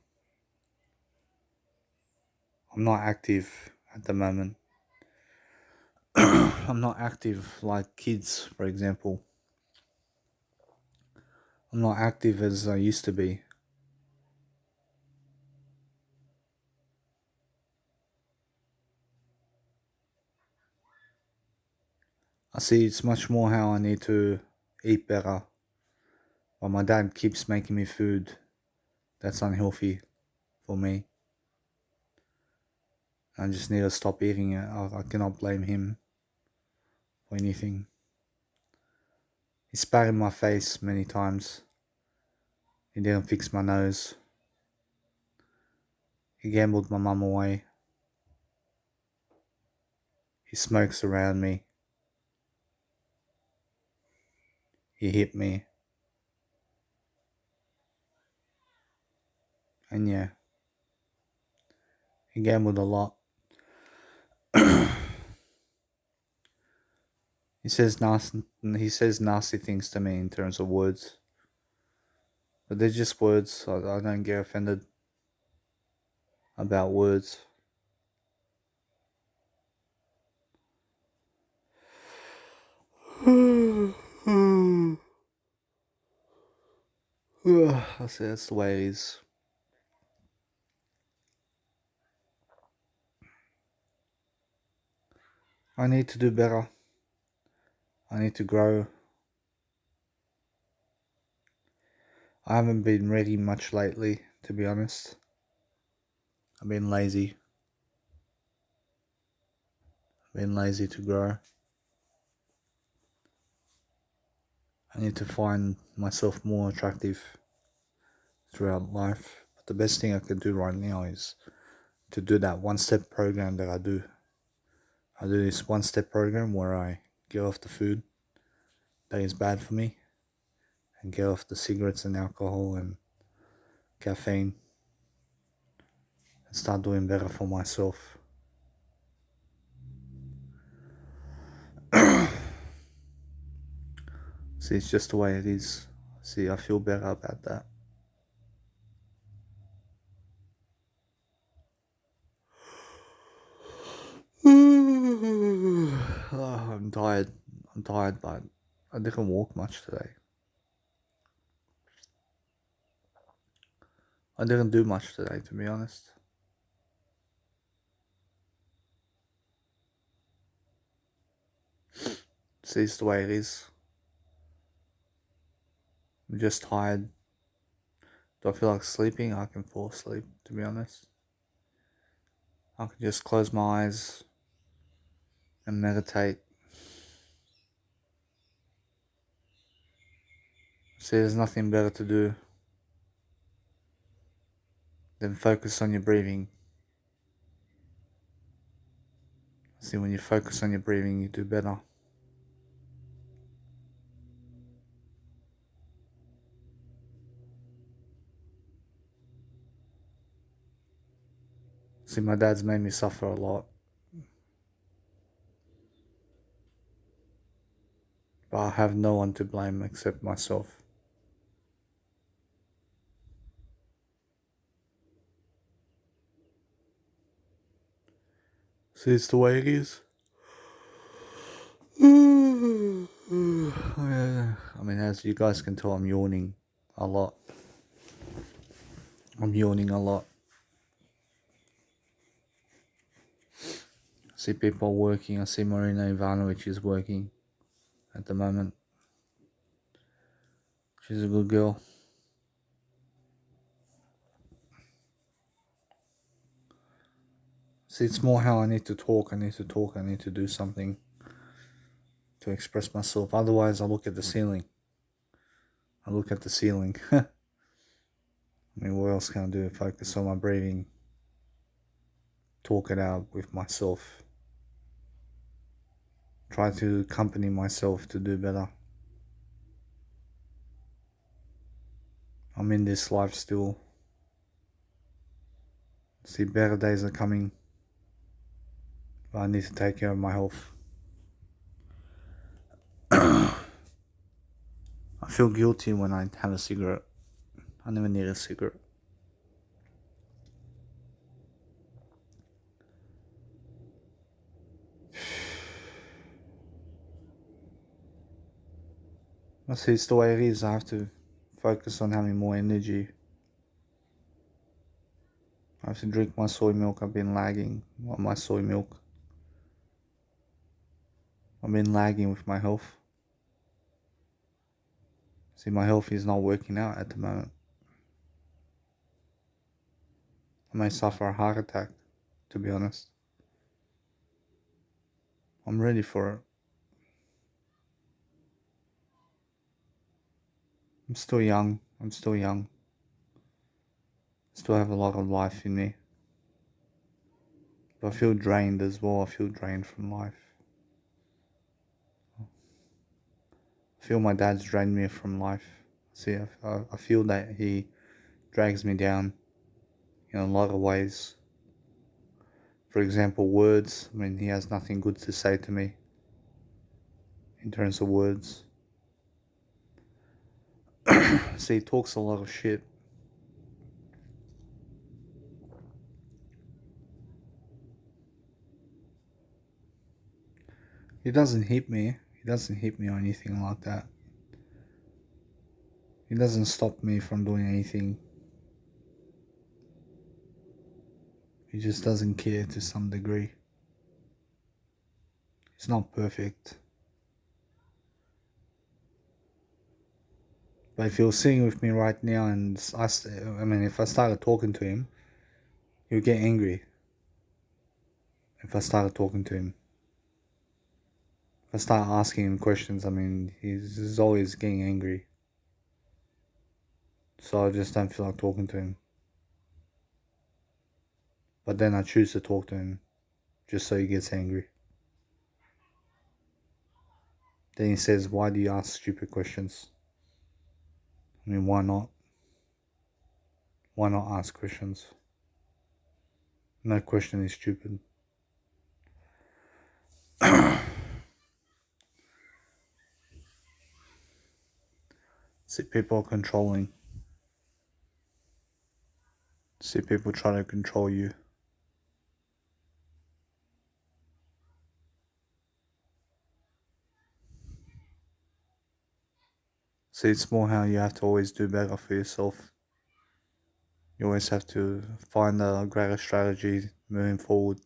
I'm not active at the moment. I'm not active like kids, for example. I'm not active as I used to be. I see it's much more how I need to eat better. But my dad keeps making me food that's unhealthy for me. I just need to stop eating it. I cannot blame him for anything. He spat in my face many times. He didn't fix my nose. He gambled my mum away. He smokes around me. He hit me. And yeah, he gambled a lot. He says nasty things to me in terms of words. But they're just words. I don't get offended about words. I say that's the way it is. I need to do better. I need to grow. I haven't been reading much lately, to be honest. I've been lazy. I've been lazy to grow. I need to find myself more attractive throughout life. But the best thing I can do right now is to do that one-step program that I do. I do this one-step program where I get off the food that is bad for me and get off the cigarettes and alcohol and caffeine and start doing better for myself. See, it's just the way it is. See, I feel better about that. Oh, I'm tired. I'm tired, but I didn't walk much today. I didn't do much today, to be honest. See, it's the way it is. I'm just tired. Do I feel like sleeping? I can fall asleep, to be honest. I can just close my eyes and meditate. See, there's nothing better to do than focus on your breathing. See, when you focus on your breathing, you do better. See, my dad's made me suffer a lot. But I have no one to blame except myself. See, it's the way it is. I mean, as you guys can tell, I'm yawning a lot. I'm yawning a lot. I see people working. I see Marina Ivanovic is working at the moment. She's a good girl. See, it's more how I need to talk. I need to do something to express myself. Otherwise, I look at the ceiling. I mean, what else can I do? Focus on my breathing. Talk it out with myself. Try to accompany myself to do better. I'm in this life still. See, better days are coming, but I need to take care of my health. I feel guilty when I have a cigarette. I never need a cigarette. I see, it's the way it is. I have to focus on having more energy. I have to drink my soy milk. I've been lagging on my soy milk. I've been lagging with my health. See, my health is not working out at the moment. I may suffer a heart attack, to be honest. I'm ready for it. I'm still young. Still have a lot of life in me. But I feel drained as well. I feel drained from life. I feel my dad's drained me from life. See, I feel that he drags me down in a lot of ways. For example, words. I mean, he has nothing good to say to me in terms of words. See, he talks a lot of shit. He doesn't hit me. He doesn't hit me or anything like that. He doesn't stop me from doing anything. He just doesn't care to some degree. He's not perfect. But if he was sitting with me right now and if I started talking to him, he would get angry. If I started talking to him. If I start asking him questions, he's always getting angry. So I just don't feel like talking to him. But then I choose to talk to him just so he gets angry. Then he says, why do you ask stupid questions? Why not? Why not ask questions? No question is stupid. See, people are controlling. See, people try to control you. See, it's more how you have to always do better for yourself. You always have to find a greater strategy moving forward.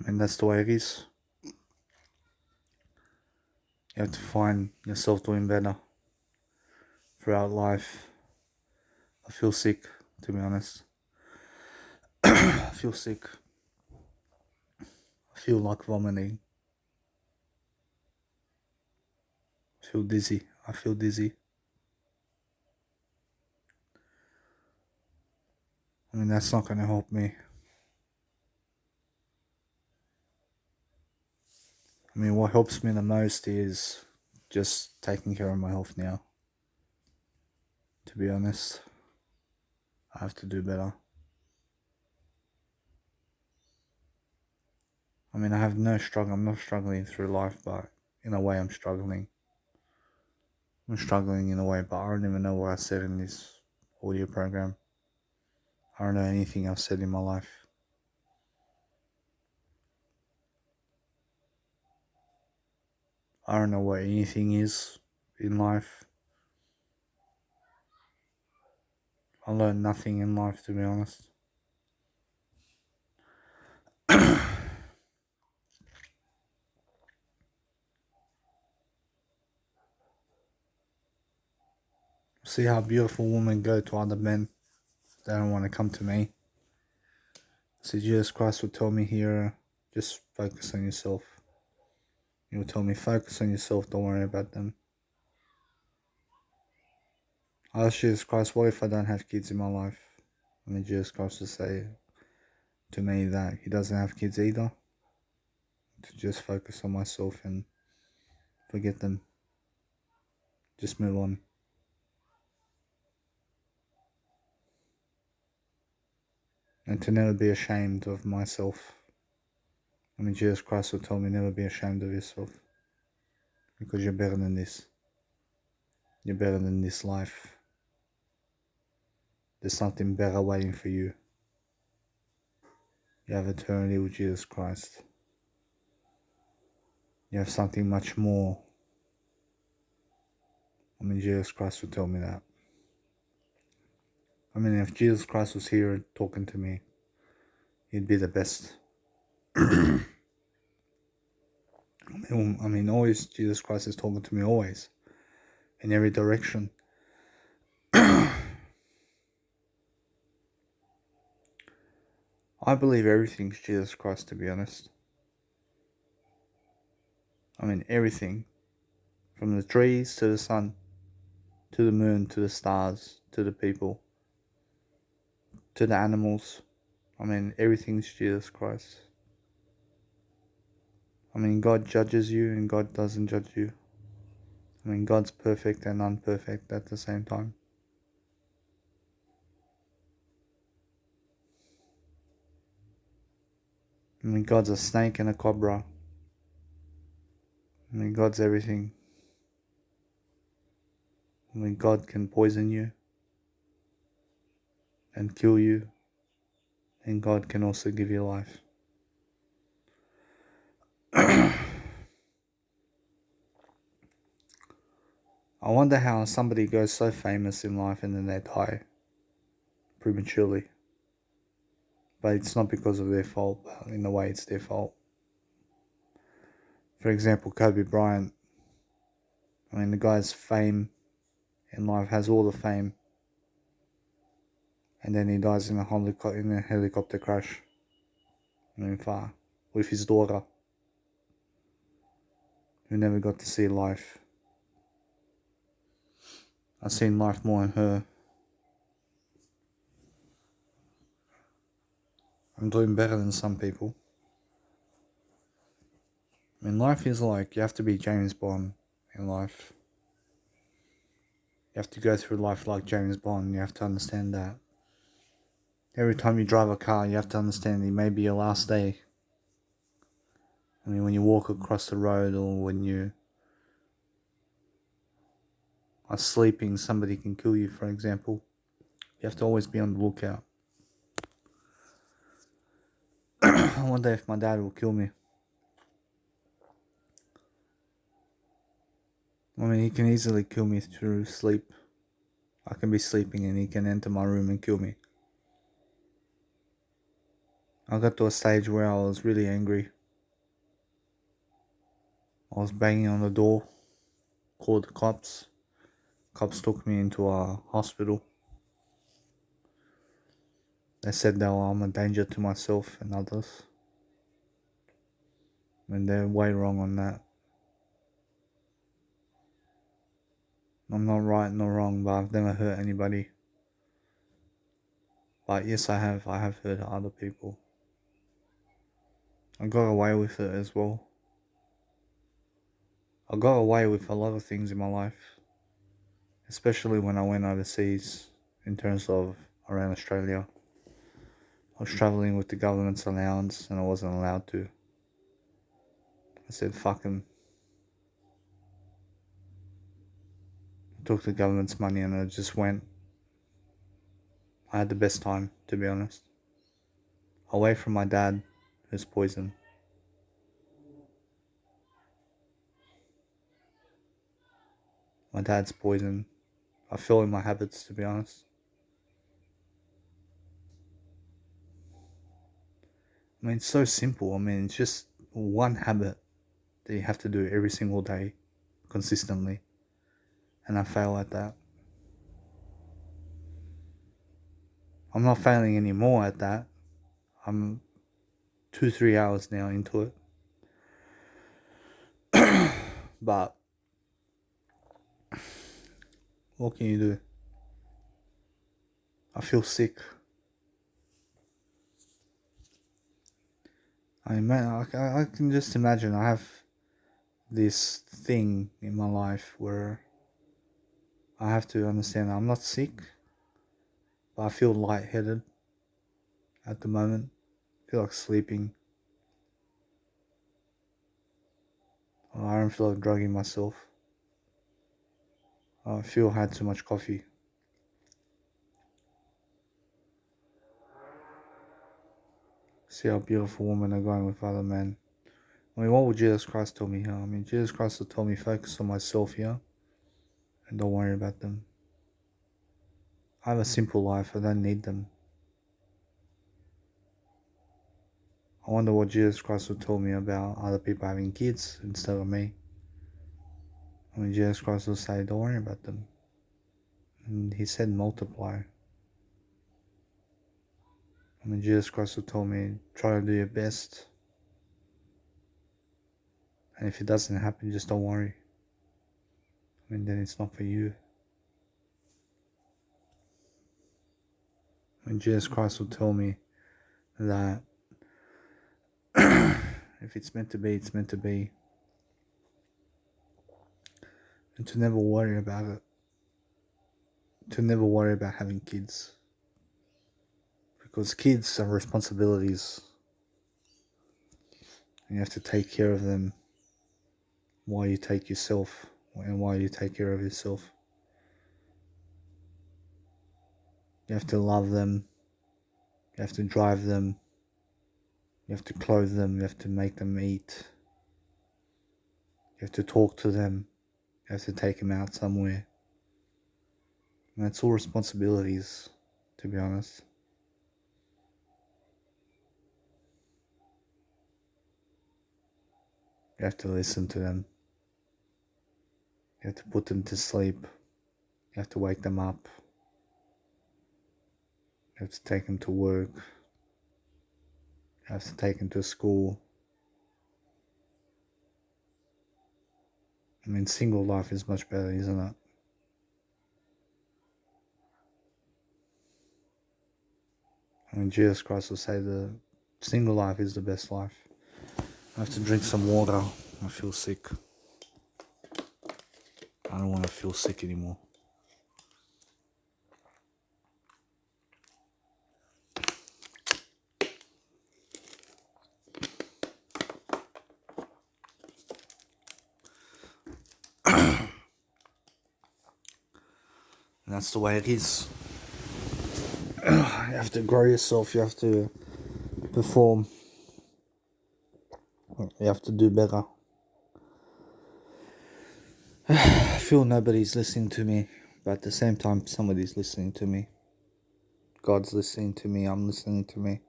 That's the way it is. You have to find yourself doing better throughout life. I feel sick, to be honest. I feel sick. I feel like vomiting. I feel dizzy. That's not going to help me. What helps me the most is just taking care of my health now. To be honest, I have to do better. I have no struggle. I'm not struggling through life, but in a way I'm struggling. I'm struggling in a way, but I don't even know what I said in this audio program. I don't know anything I've said in my life. I don't know what anything is in life. I learned nothing in life, to be honest. See how beautiful women go to other men. They don't want to come to me. See, Jesus Christ will tell me here, just focus on yourself. He will tell me, focus on yourself, don't worry about them. I ask Jesus Christ, what if I don't have kids in my life? Jesus Christ will say to me that he doesn't have kids either. to just focus on myself and forget them. Just move on. And to never be ashamed of myself. I mean, Jesus Christ will tell me never be ashamed of yourself. Because you're better than this. You're better than this life. There's something better waiting for you. You have eternity with Jesus Christ. You have something much more. I mean, Jesus Christ will tell me that. I mean, if Jesus Christ was here talking to me, he'd be the best. I mean, always Jesus Christ is talking to me, always. In every direction. I believe everything's Jesus Christ, to be honest. I mean, everything. From the trees to the sun, to the moon, to the stars, to the people, to the animals. I mean, everything's Jesus Christ. I mean, God judges you and God doesn't judge you. I mean, God's perfect and unperfect at the same time. I mean, God's a snake and a cobra. I mean, God's everything. I mean, God can poison you and kill you, and God can also give you life. I wonder how somebody goes so famous in life and then they die prematurely. But it's not because of their fault, but in a way it's their fault. For example, Kobe Bryant. I mean, the guy's fame in life, has all the fame, and then he dies in a helicopter crash. I mean, far with his daughter, who never got to see life. I've seen life more in her. I'm doing better than some people. I mean, life is like, you have to be James Bond in life. You have to go through life like James Bond. You have to understand that. Every time you drive a car, you have to understand it may be your last day. I mean, when you walk across the road or when you are sleeping, somebody can kill you, for example. You have to always be on the lookout. I wonder if my dad will kill me. I mean, he can easily kill me through sleep. I can be sleeping and he can enter my room and kill me. I got to a stage where I was really angry. I was banging on the door, called the cops. Cops took me into a hospital. They said that I'm a danger to myself and others. And they're way wrong on that. I'm not right nor wrong, but I've never hurt anybody. But yes, I have hurt other people. I got away with it as well. I got away with a lot of things in my life. Especially when I went overseas, in terms of around Australia. I was travelling with the government's allowance and I wasn't allowed to. I said, fuck him. I took the government's money and I just went. I had the best time, to be honest. Away from my dad, who's poison. My dad's poison. I fell in my habits, to be honest. I mean, it's so simple. I mean, it's just one habit that you have to do every single day, consistently. And I fail at that. I'm not failing anymore at that. I'm 2-3 hours now into it. But what can you do? I feel sick. I mean, I can just imagine I have this thing in my life where I have to understand I'm not sick, but I feel lightheaded at the moment. I feel like sleeping. I don't feel like drugging myself. I feel I had too much coffee. See how beautiful women are going with other men. I mean, what would Jesus Christ tell me here? I mean, Jesus Christ would tell me focus on myself here and don't worry about them. I have a simple life. I don't need them. I wonder what Jesus Christ would tell me about other people having kids instead of me. I mean, Jesus Christ will say, don't worry about them. And he said multiply. I mean, Jesus Christ will tell me, try to do your best. And if it doesn't happen, just don't worry. I mean, then it's not for you. I mean, Jesus Christ will tell me that if it's meant to be, it's meant to be. And to never worry about it. To never worry about having kids. Because kids are responsibilities. And you have to take care of them while you take yourself and while you take care of yourself. You have to love them. You have to drive them. You have to clothe them. You have to make them eat. You have to talk to them. You have to take them out somewhere. And that's all responsibilities, to be honest. You have to listen to them. You have to put them to sleep. You have to wake them up. You have to take them to work. You have to take them to school. I mean, single life is much better, isn't it? I mean, Jesus Christ will say the single life is the best life. I have to drink some water. I feel sick. I don't want to feel sick anymore. And that's the way it is. You have to grow yourself. You have to perform. You have to do better. I feel nobody's listening to me, but at the same time, somebody's listening to me. God's listening to me. I'm listening to me.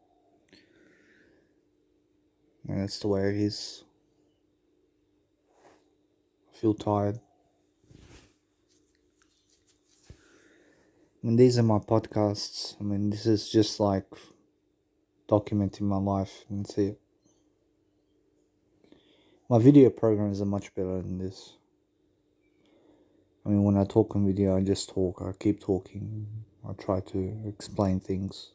And that's the way it is. I feel tired. I mean, these are my podcasts. I mean, this is just like documenting my life, and see it. My video programs are much better than this. I mean, when I talk on video, I just talk. I keep talking. I try to explain things.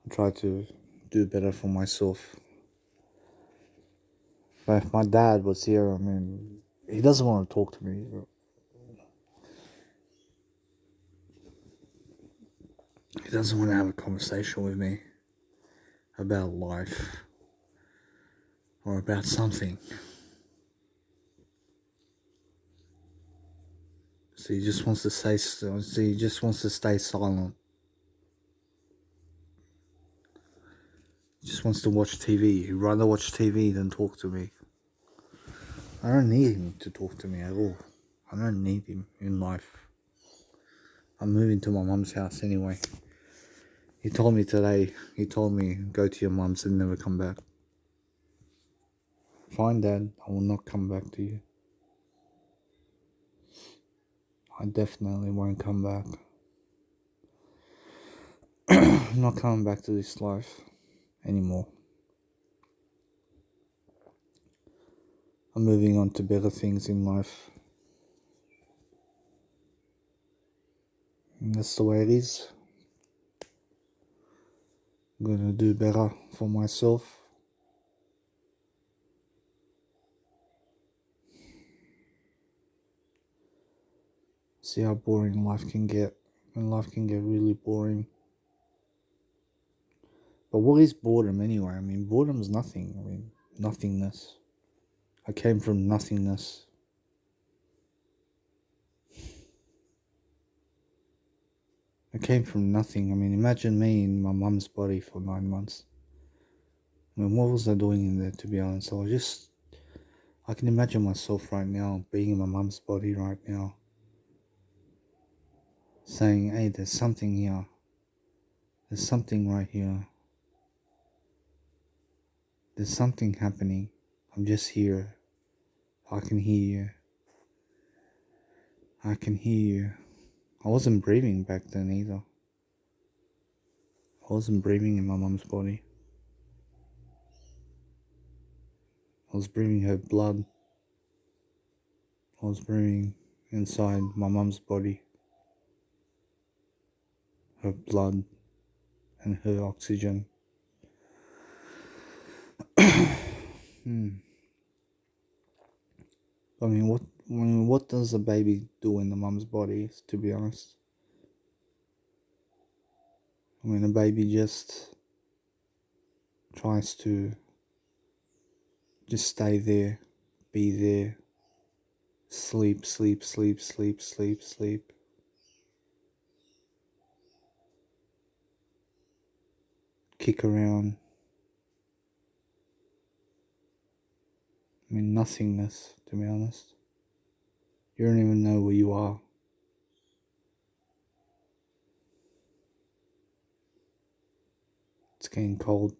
I try to do better for myself. But if my dad was here, I mean, he doesn't want to talk to me. He doesn't want to have a conversation with me about life or about something. So he just wants to say. So he just wants to stay silent. He just wants to watch TV. He'd rather watch TV than talk to me. I don't need him to talk to me at all. I don't need him in life. I'm moving to my mum's house anyway. He told me today, go to your mum's and never come back. Fine, Dad, I will not come back to you. I definitely won't come back. I'm not coming back to this life anymore. I'm moving on to better things in life. And that's the way it is. I'm gonna do better for myself. See how boring life can get. And life can get really boring. But what is boredom anyway? I mean, boredom's nothing. I mean, nothingness. I came from nothingness. I came from nothing. I mean, imagine me in my mum's body for 9 months. I mean, what was I doing in there, to be honest? I can imagine myself right now, being in my mum's body right now, saying, hey, there's something here. There's something right here. There's something happening. I'm just here. I can hear you. I can hear you. I wasn't breathing back then either. I wasn't breathing in my mum's body. I was breathing her blood. I was breathing inside my mum's body. Her blood and her oxygen. I mean, what does a baby do in the mum's body, to be honest? I mean, a baby just tries to just stay there, be there, sleep, sleep, sleep, sleep, sleep, sleep. Kick around. I mean, nothingness, to be honest. You don't even know where you are. It's getting cold.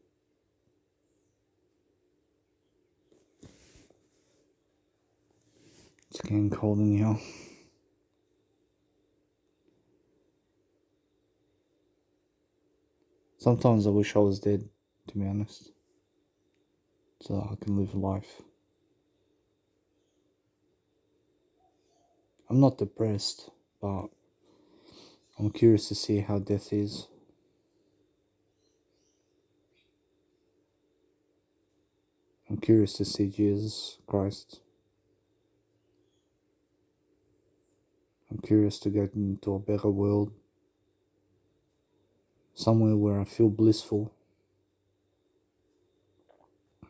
It's getting cold in here. Sometimes I wish I was dead, to be honest, so I can live life. I'm not depressed, but I'm curious to see how death is. I'm curious to see Jesus Christ. I'm curious to get into a better world. Somewhere where I feel blissful. I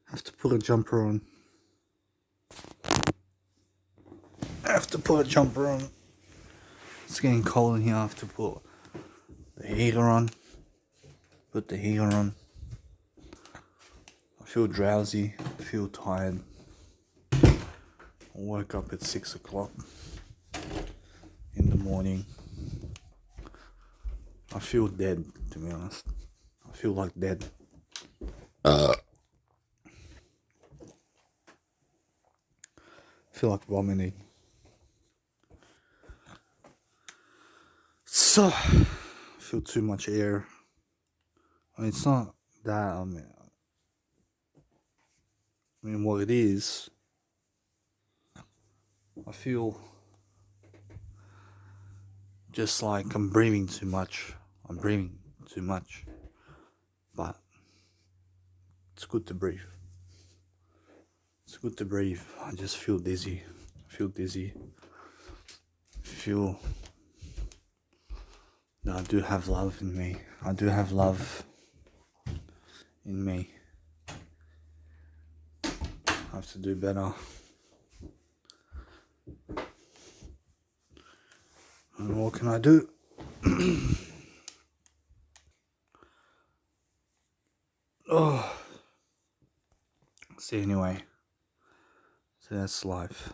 have to put a jumper on. It's getting cold in here. I have to put the heater on. Put the heater on. I feel drowsy. I feel tired. I woke up at 6 o'clock in the morning. I feel dead, to be honest. I feel like dead. I feel like vomiting. So, I feel too much air. I mean, it's not that, I mean what it is, I feel just like I'm breathing too much. But it's good to breathe. I just feel dizzy. Feel that I do have love in me. I have to do better. And what can I do? Oh. See, anyway. So that's life.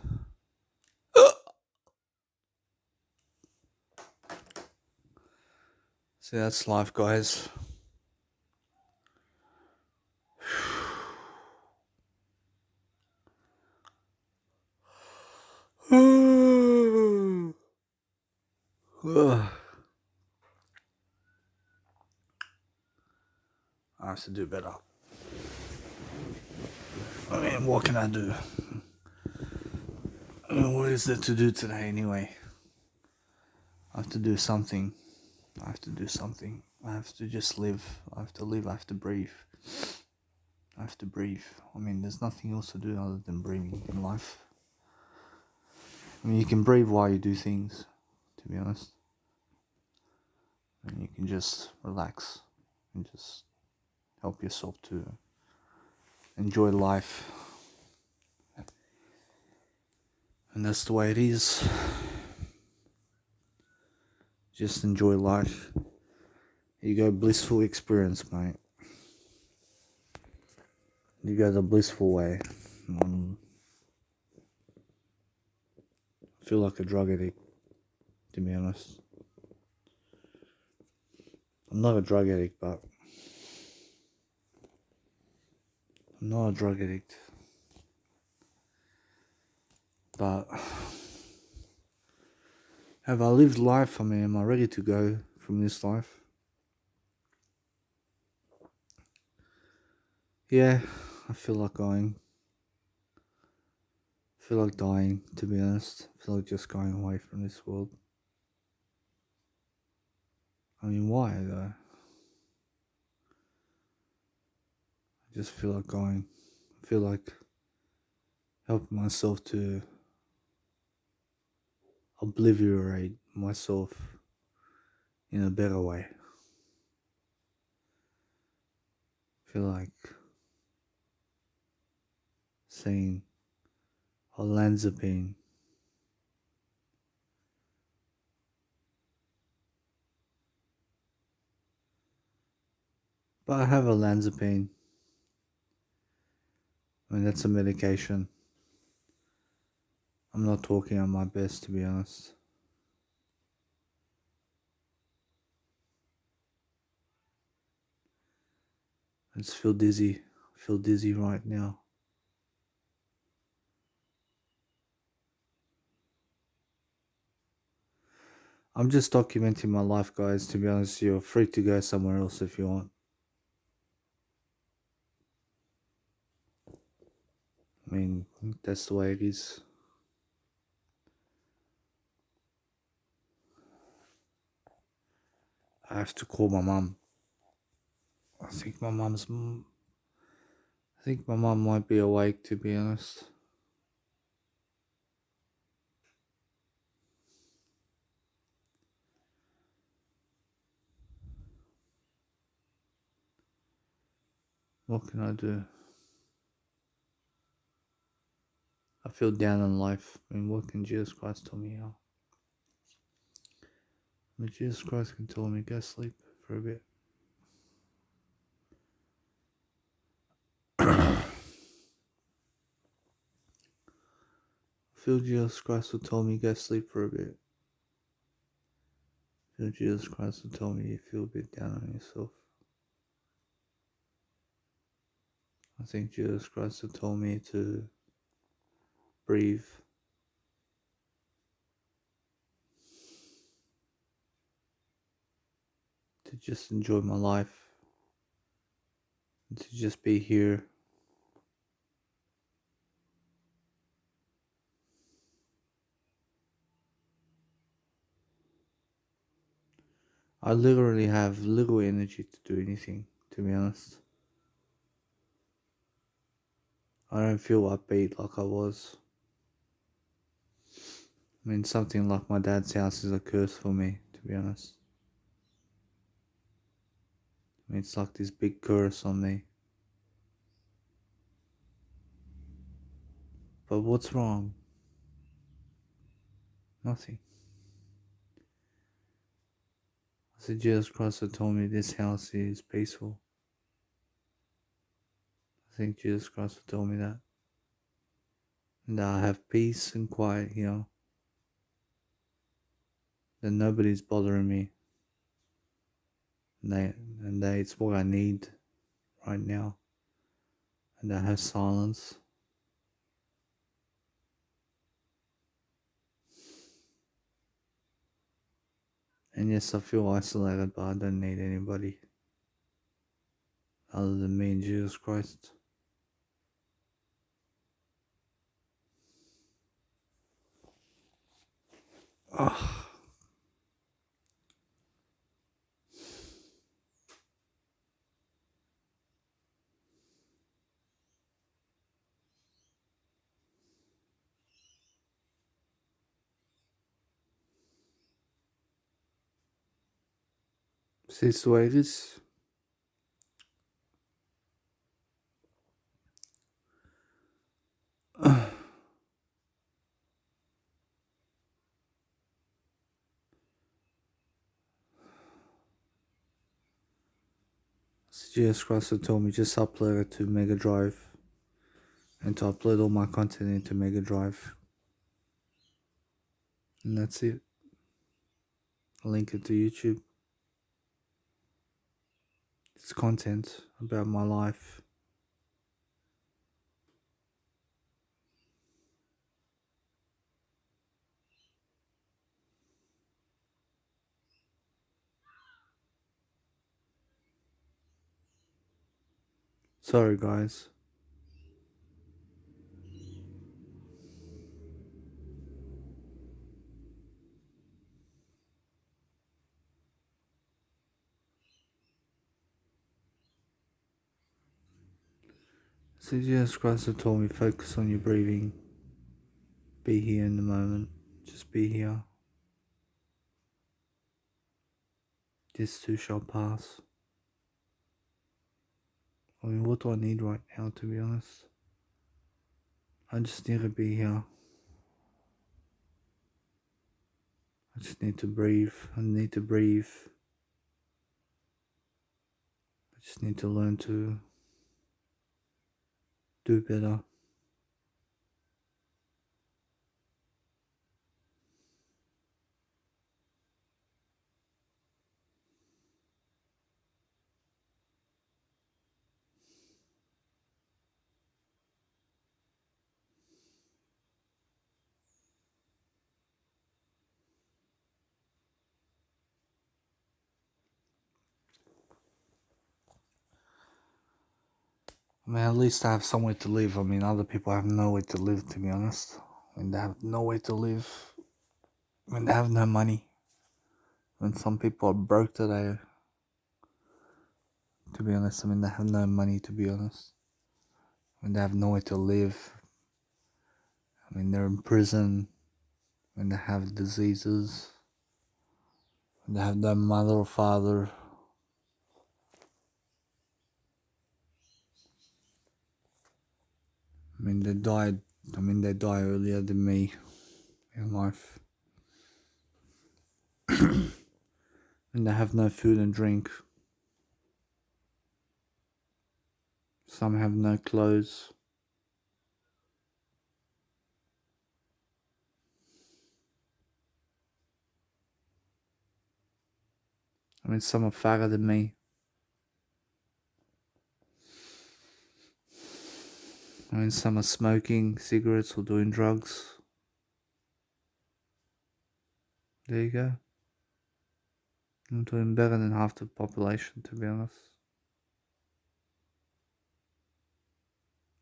So that's life, guys. I have to do better. I mean, what can I do? I mean, what is there to do today anyway? I have to do something. I have to just live. I have to breathe. I mean, there's nothing else to do other than breathing in life. I mean, you can breathe while you do things, to be honest. And you can just relax and just help yourself to enjoy life. And that's the way it is. Just enjoy life. You go blissful experience, mate. You go the blissful way. I feel like a drug addict, to be honest. I'm not a drug addict, but I'm not a drug addict. But have I lived life? I mean, am I ready to go from this life? Yeah, I feel like going. I feel like dying, to be honest. I feel like just going away from this world. I mean, why though? I just feel like going. I feel like helping myself to obliterate myself in a better way. I feel like saying olanzapine. But I have olanzapine. I mean, that's a medication. I'm not talking on my best, to be honest. I just feel dizzy. I feel dizzy right now. I'm just documenting my life, guys. To be honest, you're free to go somewhere else if you want. I mean, that's the way it is. I have to call my mum. I think my mum might be awake, to be honest. What can I do? I feel down on life. I mean, what can Jesus Christ tell me how? I mean, Jesus Christ can tell me go sleep for a bit. I feel Jesus Christ will tell me go sleep for a bit. I feel Jesus Christ will tell me you feel a bit down on yourself. I think Jesus Christ will tell me to breathe. To just enjoy my life. And to just be here. I literally have little energy to do anything, to be honest. I don't feel upbeat like I was. I mean, something like my dad's house is a curse for me, to be honest. I mean, it's like this big curse on me. But what's wrong? Nothing. I said, Jesus Christ had told me this house is peaceful. I think Jesus Christ had told me that. And I have peace and quiet here. That nobody's bothering me. And it's what I need right now. And I have silence. And yes, I feel isolated, but I don't need anybody other than me and Jesus Christ. Oh. See, it's the way it is. GS Crosser told me just upload it to Mega Drive and to upload all my content into Mega Drive. And that's it. I'll link it to YouTube. It's content about my life. Sorry guys. CGS Crosser told me focus on your breathing. Be here in the moment. Just be here. This too shall pass. I mean, what do I need right now, to be honest? I just need to be here. I just need to breathe. I need to breathe. I just need to learn to do better. I mean, at least I have somewhere to live. I mean, other people have nowhere to live, to be honest. When they have nowhere to live, when they have no money, when some people are broke today, to be honest, I mean, they have no money, to be honest. When they have nowhere to live, I mean, they're in prison, when they have diseases, when they have no mother or father. I mean, they die earlier than me in life. And they have no food and drink. Some have no clothes. I mean, some are fatter than me. I mean, some are smoking cigarettes or doing drugs. There you go. I'm doing better than half the population, to be honest.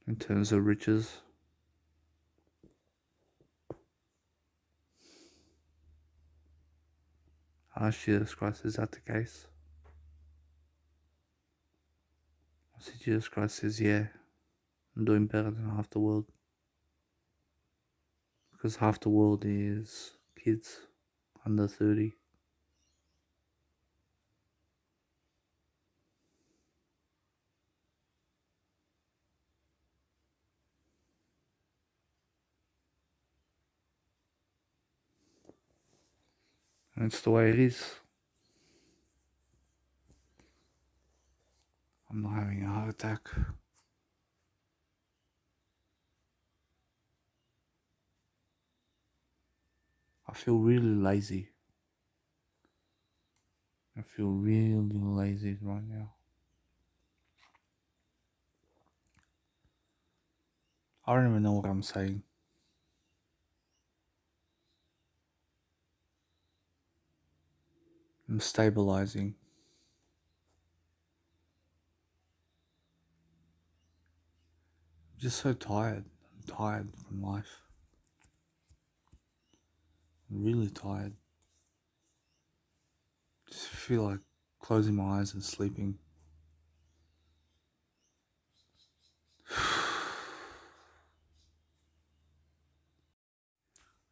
In terms of riches. Jesus Christ, is that the case? I see Jesus Christ says, yeah, I'm doing better than half the world. Because half the world is kids under 30. And it's the way it is. I'm not having a heart attack. I feel really lazy. I feel really lazy right now. I don't even know what I'm saying. I'm stabilizing. I'm just so tired. I'm tired from life. I'm really tired. Just feel like closing my eyes and sleeping.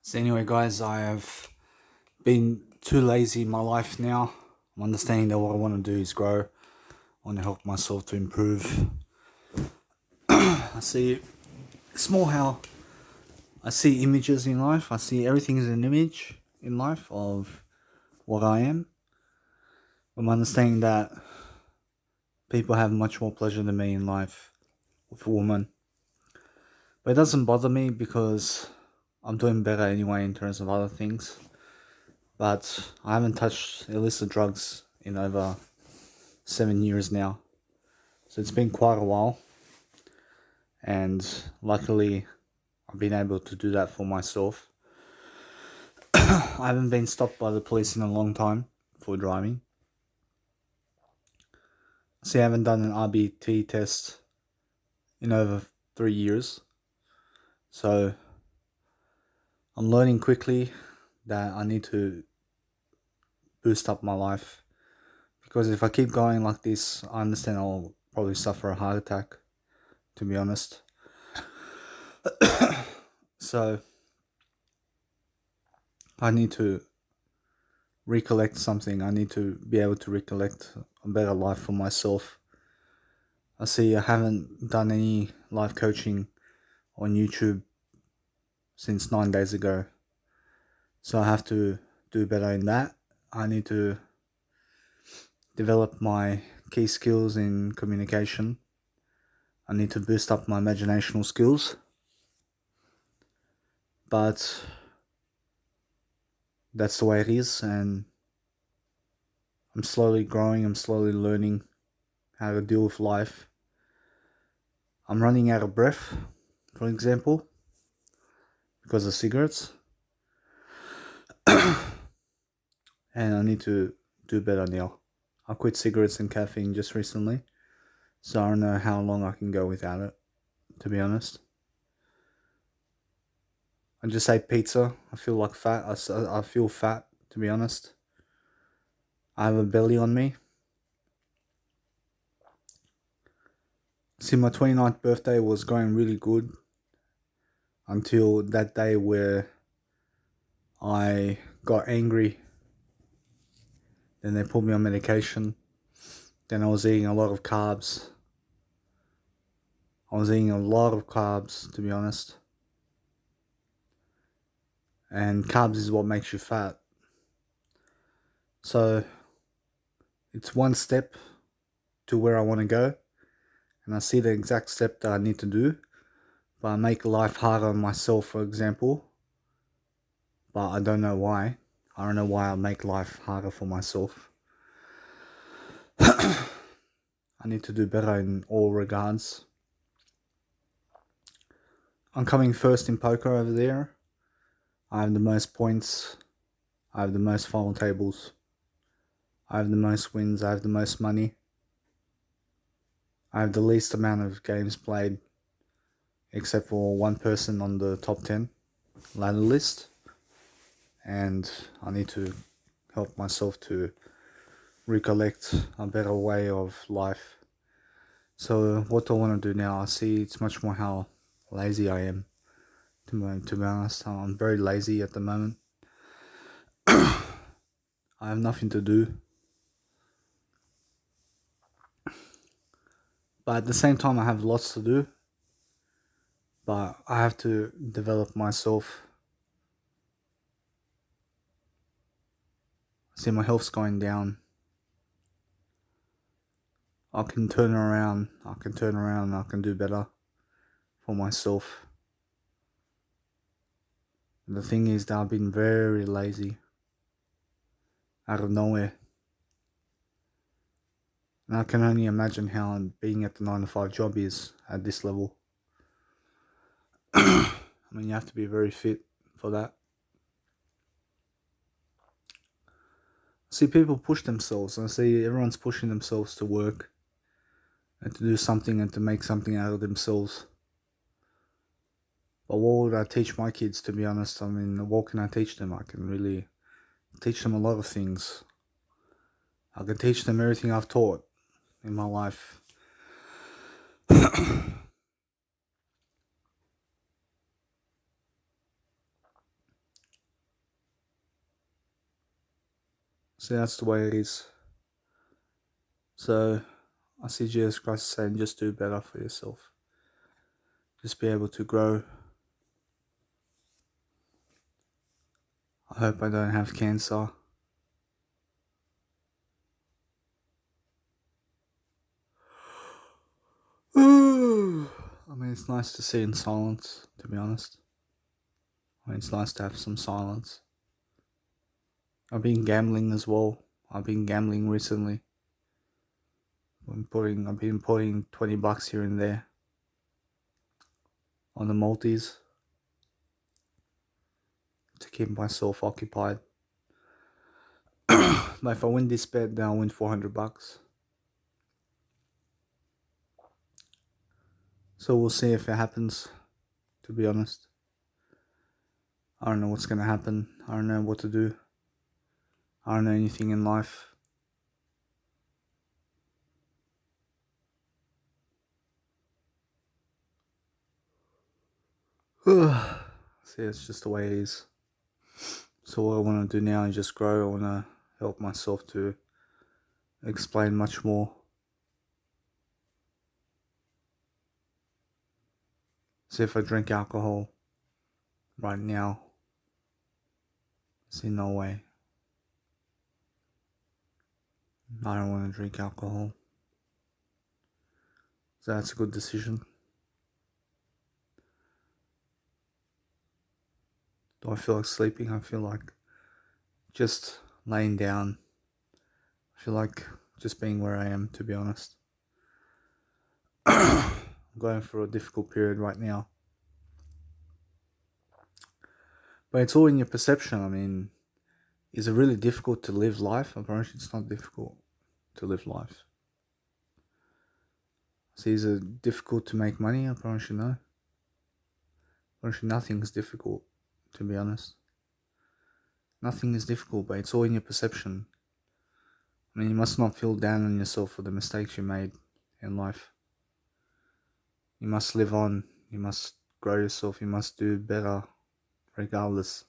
So anyway guys, I have been too lazy in my life now. I'm understanding that what I want to do is grow. I want to help myself to improve. I see small how I see images in life. I see everything is an image in life of what I am. I'm understanding that people have much more pleasure than me in life with a woman. But it doesn't bother me because I'm doing better anyway in terms of other things. But I haven't touched illicit drugs in over 7 years now. So it's been quite a while. And luckily, I've been able to do that for myself. I haven't been stopped by the police in a long time for driving. See, I haven't done an RBT test in over 3 years. So I'm learning quickly that I need to boost up my life. Because if I keep going like this, I understand I'll probably suffer a heart attack, to be honest. So I need to recollect something. I need to be able to recollect a better life for myself. I see I haven't done any life coaching on YouTube since 9 days ago. So I have to do better in that. I need to develop my key skills in communication. I need to boost up my imaginational skills. But that's the way it is, and I'm slowly growing, I'm slowly learning how to deal with life. I'm running out of breath, for example, because of cigarettes. And I need to do better now. I quit cigarettes and caffeine just recently, so I don't know how long I can go without it, to be honest. I just ate pizza. I feel like fat. I feel fat, to be honest. I have a belly on me. See, my 29th birthday was going really good until that day where I got angry. Then they put me on medication. Then I was eating a lot of carbs. To be honest. And carbs is what makes you fat. So it's one step to where I want to go. And I see the exact step that I need to do. But I make life harder on myself, for example. But I don't know why. I don't know why I make life harder for myself. I need to do better in all regards. I'm coming first in poker over there. I have the most points. I have the most final tables. I have the most wins. I have the most money. I have the least amount of games played, except for one person on the top 10 ladder list. And I need to help myself to recollect a better way of life. So what do I want to do now? I see it's much more how lazy I am. To be honest, I'm very lazy at the moment. I have nothing to do. But at the same time, I have lots to do. But I have to develop myself. See, my health's going down. I can turn around. I can do better for myself. And the thing is that I've been very lazy. Out of nowhere. And I can only imagine how being at the 9 to 5 job is at this level. I mean, you have to be very fit for that. See, people push themselves. I see everyone's pushing themselves to work and to do something and to make something out of themselves. But what would I teach my kids, to be honest? I mean, what can I teach them? I can really teach them a lot of things. I can teach them everything I've taught in my life. So that's the way it is. So I see Jesus Christ saying, just do better for yourself. Just be able to grow. I hope I don't have cancer. I mean, it's nice to sit in silence, to be honest. I mean, it's nice to have some silence. I've been gambling as well. I've been gambling recently. I've been putting $20 here and there on the multis to keep myself occupied. But if I win this bet, then I'll win $400. So we'll see if it happens, to be honest. I don't know what's going to happen. I don't know what to do. I don't know anything in life. See, it's just the way it is. So what I want to do now is just grow. I want to help myself to explain much more. See, if I drink alcohol right now, see, no way. I don't want to drink alcohol. So that's a good decision. Do I feel like sleeping? I feel like just laying down. I feel like just being where I am, to be honest. I'm going through a difficult period right now. But it's all in your perception. I mean, is it really difficult to live life? Apparently it's not difficult to live life. See, is it difficult to make money? Apparently no. Apparently nothing's difficult, to be honest. Nothing is difficult, but it's all in your perception. I mean, you must not feel down on yourself for the mistakes you made in life. You must live on. You must grow yourself. You must do better, regardless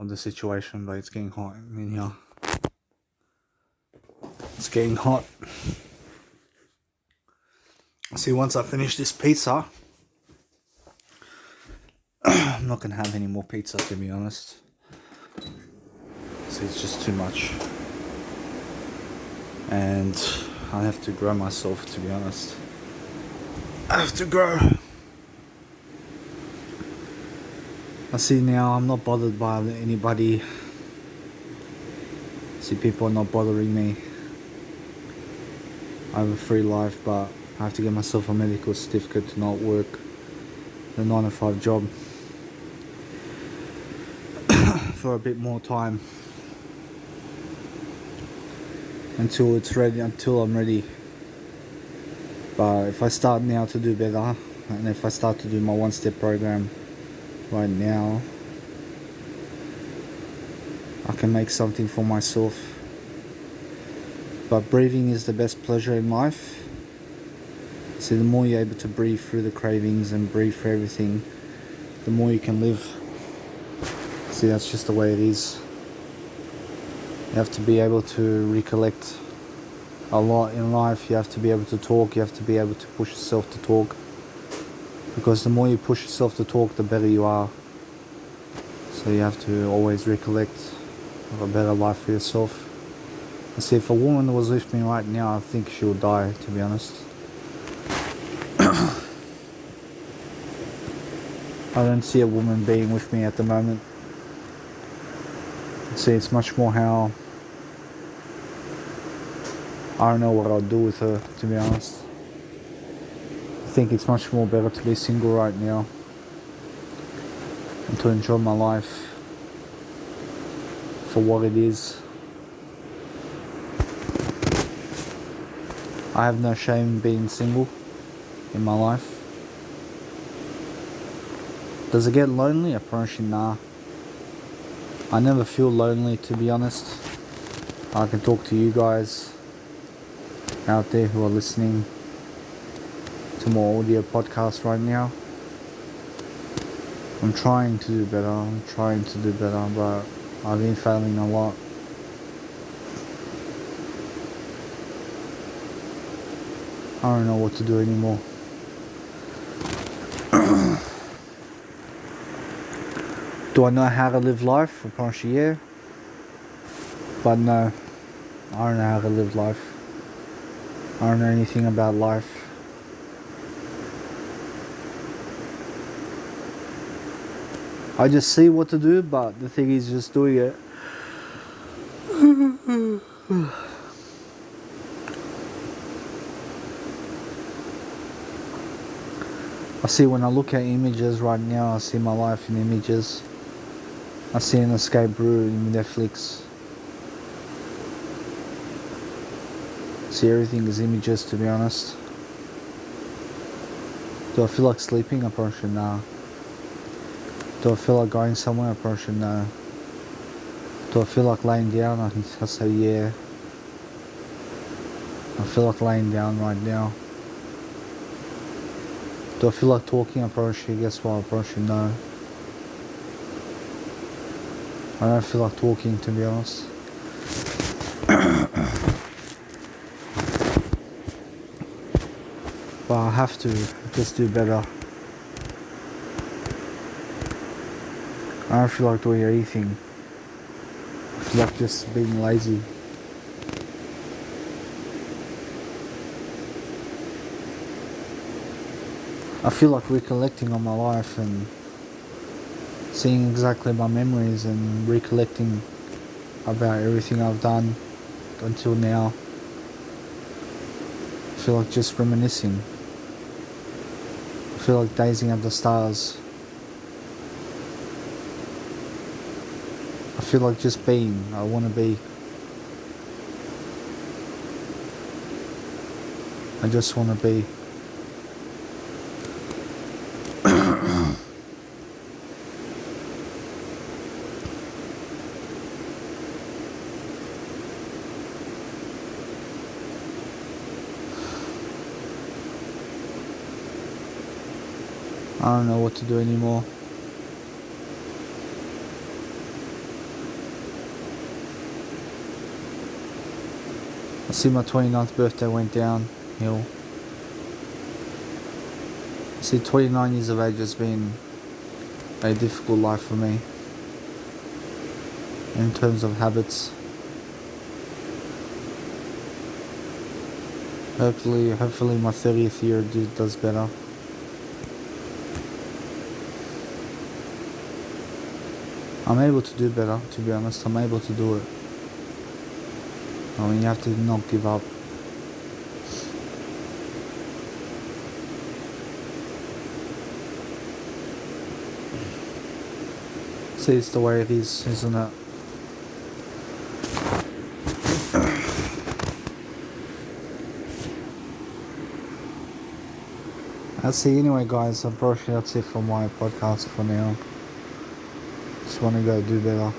of the situation. But it's getting hot in here. It's getting hot. See, once I finish this pizza, I'm not gonna have any more pizza, to be honest. See, it's just too much. And I have to grow myself, to be honest. I have to grow. I see now I'm not bothered by anybody. See, people are not bothering me. I have a free life, but I have to get myself a medical certificate to not work the 9 to 5 job for a bit more time until it's ready, until I'm ready. But if I start now to do better, and if I start to do my one-step program right now, I can make something for myself. But breathing is the best pleasure in life. See, the more you're able to breathe through the cravings and breathe through everything, the more you can live. See, that's just the way it is. You have to be able to recollect a lot in life. You have to be able to talk. You have to be able to push yourself to talk. Because the more you push yourself to talk, the better you are. So you have to always recollect a better life for yourself. I see, if a woman was with me right now, I think she would die, to be honest. I don't see a woman being with me at the moment. See, it's much more how I don't know what I'll do with her, to be honest. I think it's much more better to be single right now and to enjoy my life for what it is. I have no shame in being single in my life. Does it get lonely? Apparently nah. I never feel lonely, to be honest. I can talk to you guys out there who are listening to my audio podcast right now. I'm trying to do better, but I've been failing a lot. I don't know what to do anymore. Do I know how to live life? Apparently, yeah. But no, I don't know how to live life. I don't know anything about life. I just see what to do, but the thing is just doing it. I see when I look at images right now, I see my life in images. I see an escape route in Netflix. See everything is images, to be honest. Do I feel like sleeping? I probably should know. Do I feel like going somewhere? I probably should know. Do I feel like laying down? I say yeah. I feel like laying down right now. Do I feel like talking? I probably should. Guess what? I probably should know. I don't feel like talking, to be honest. But I have to just do better. I don't feel like doing anything. I feel like just being lazy. I feel like recollecting on my life and seeing exactly my memories and recollecting about everything I've done until now. I feel like just reminiscing. I feel like gazing at the stars. I feel like just being. I want to be. I just want to be. I don't know what to do anymore. I see my 29th birthday went downhill. I see 29 years of age has been a difficult life for me in terms of habits. Hopefully my 30th year does better. I'm able to do better, to be honest. I'm able to do it. I mean, you have to not give up. See, it's the way it is, isn't it? That's it anyway, guys. Unfortunately, that's it for my podcast for now. Just want to go do better.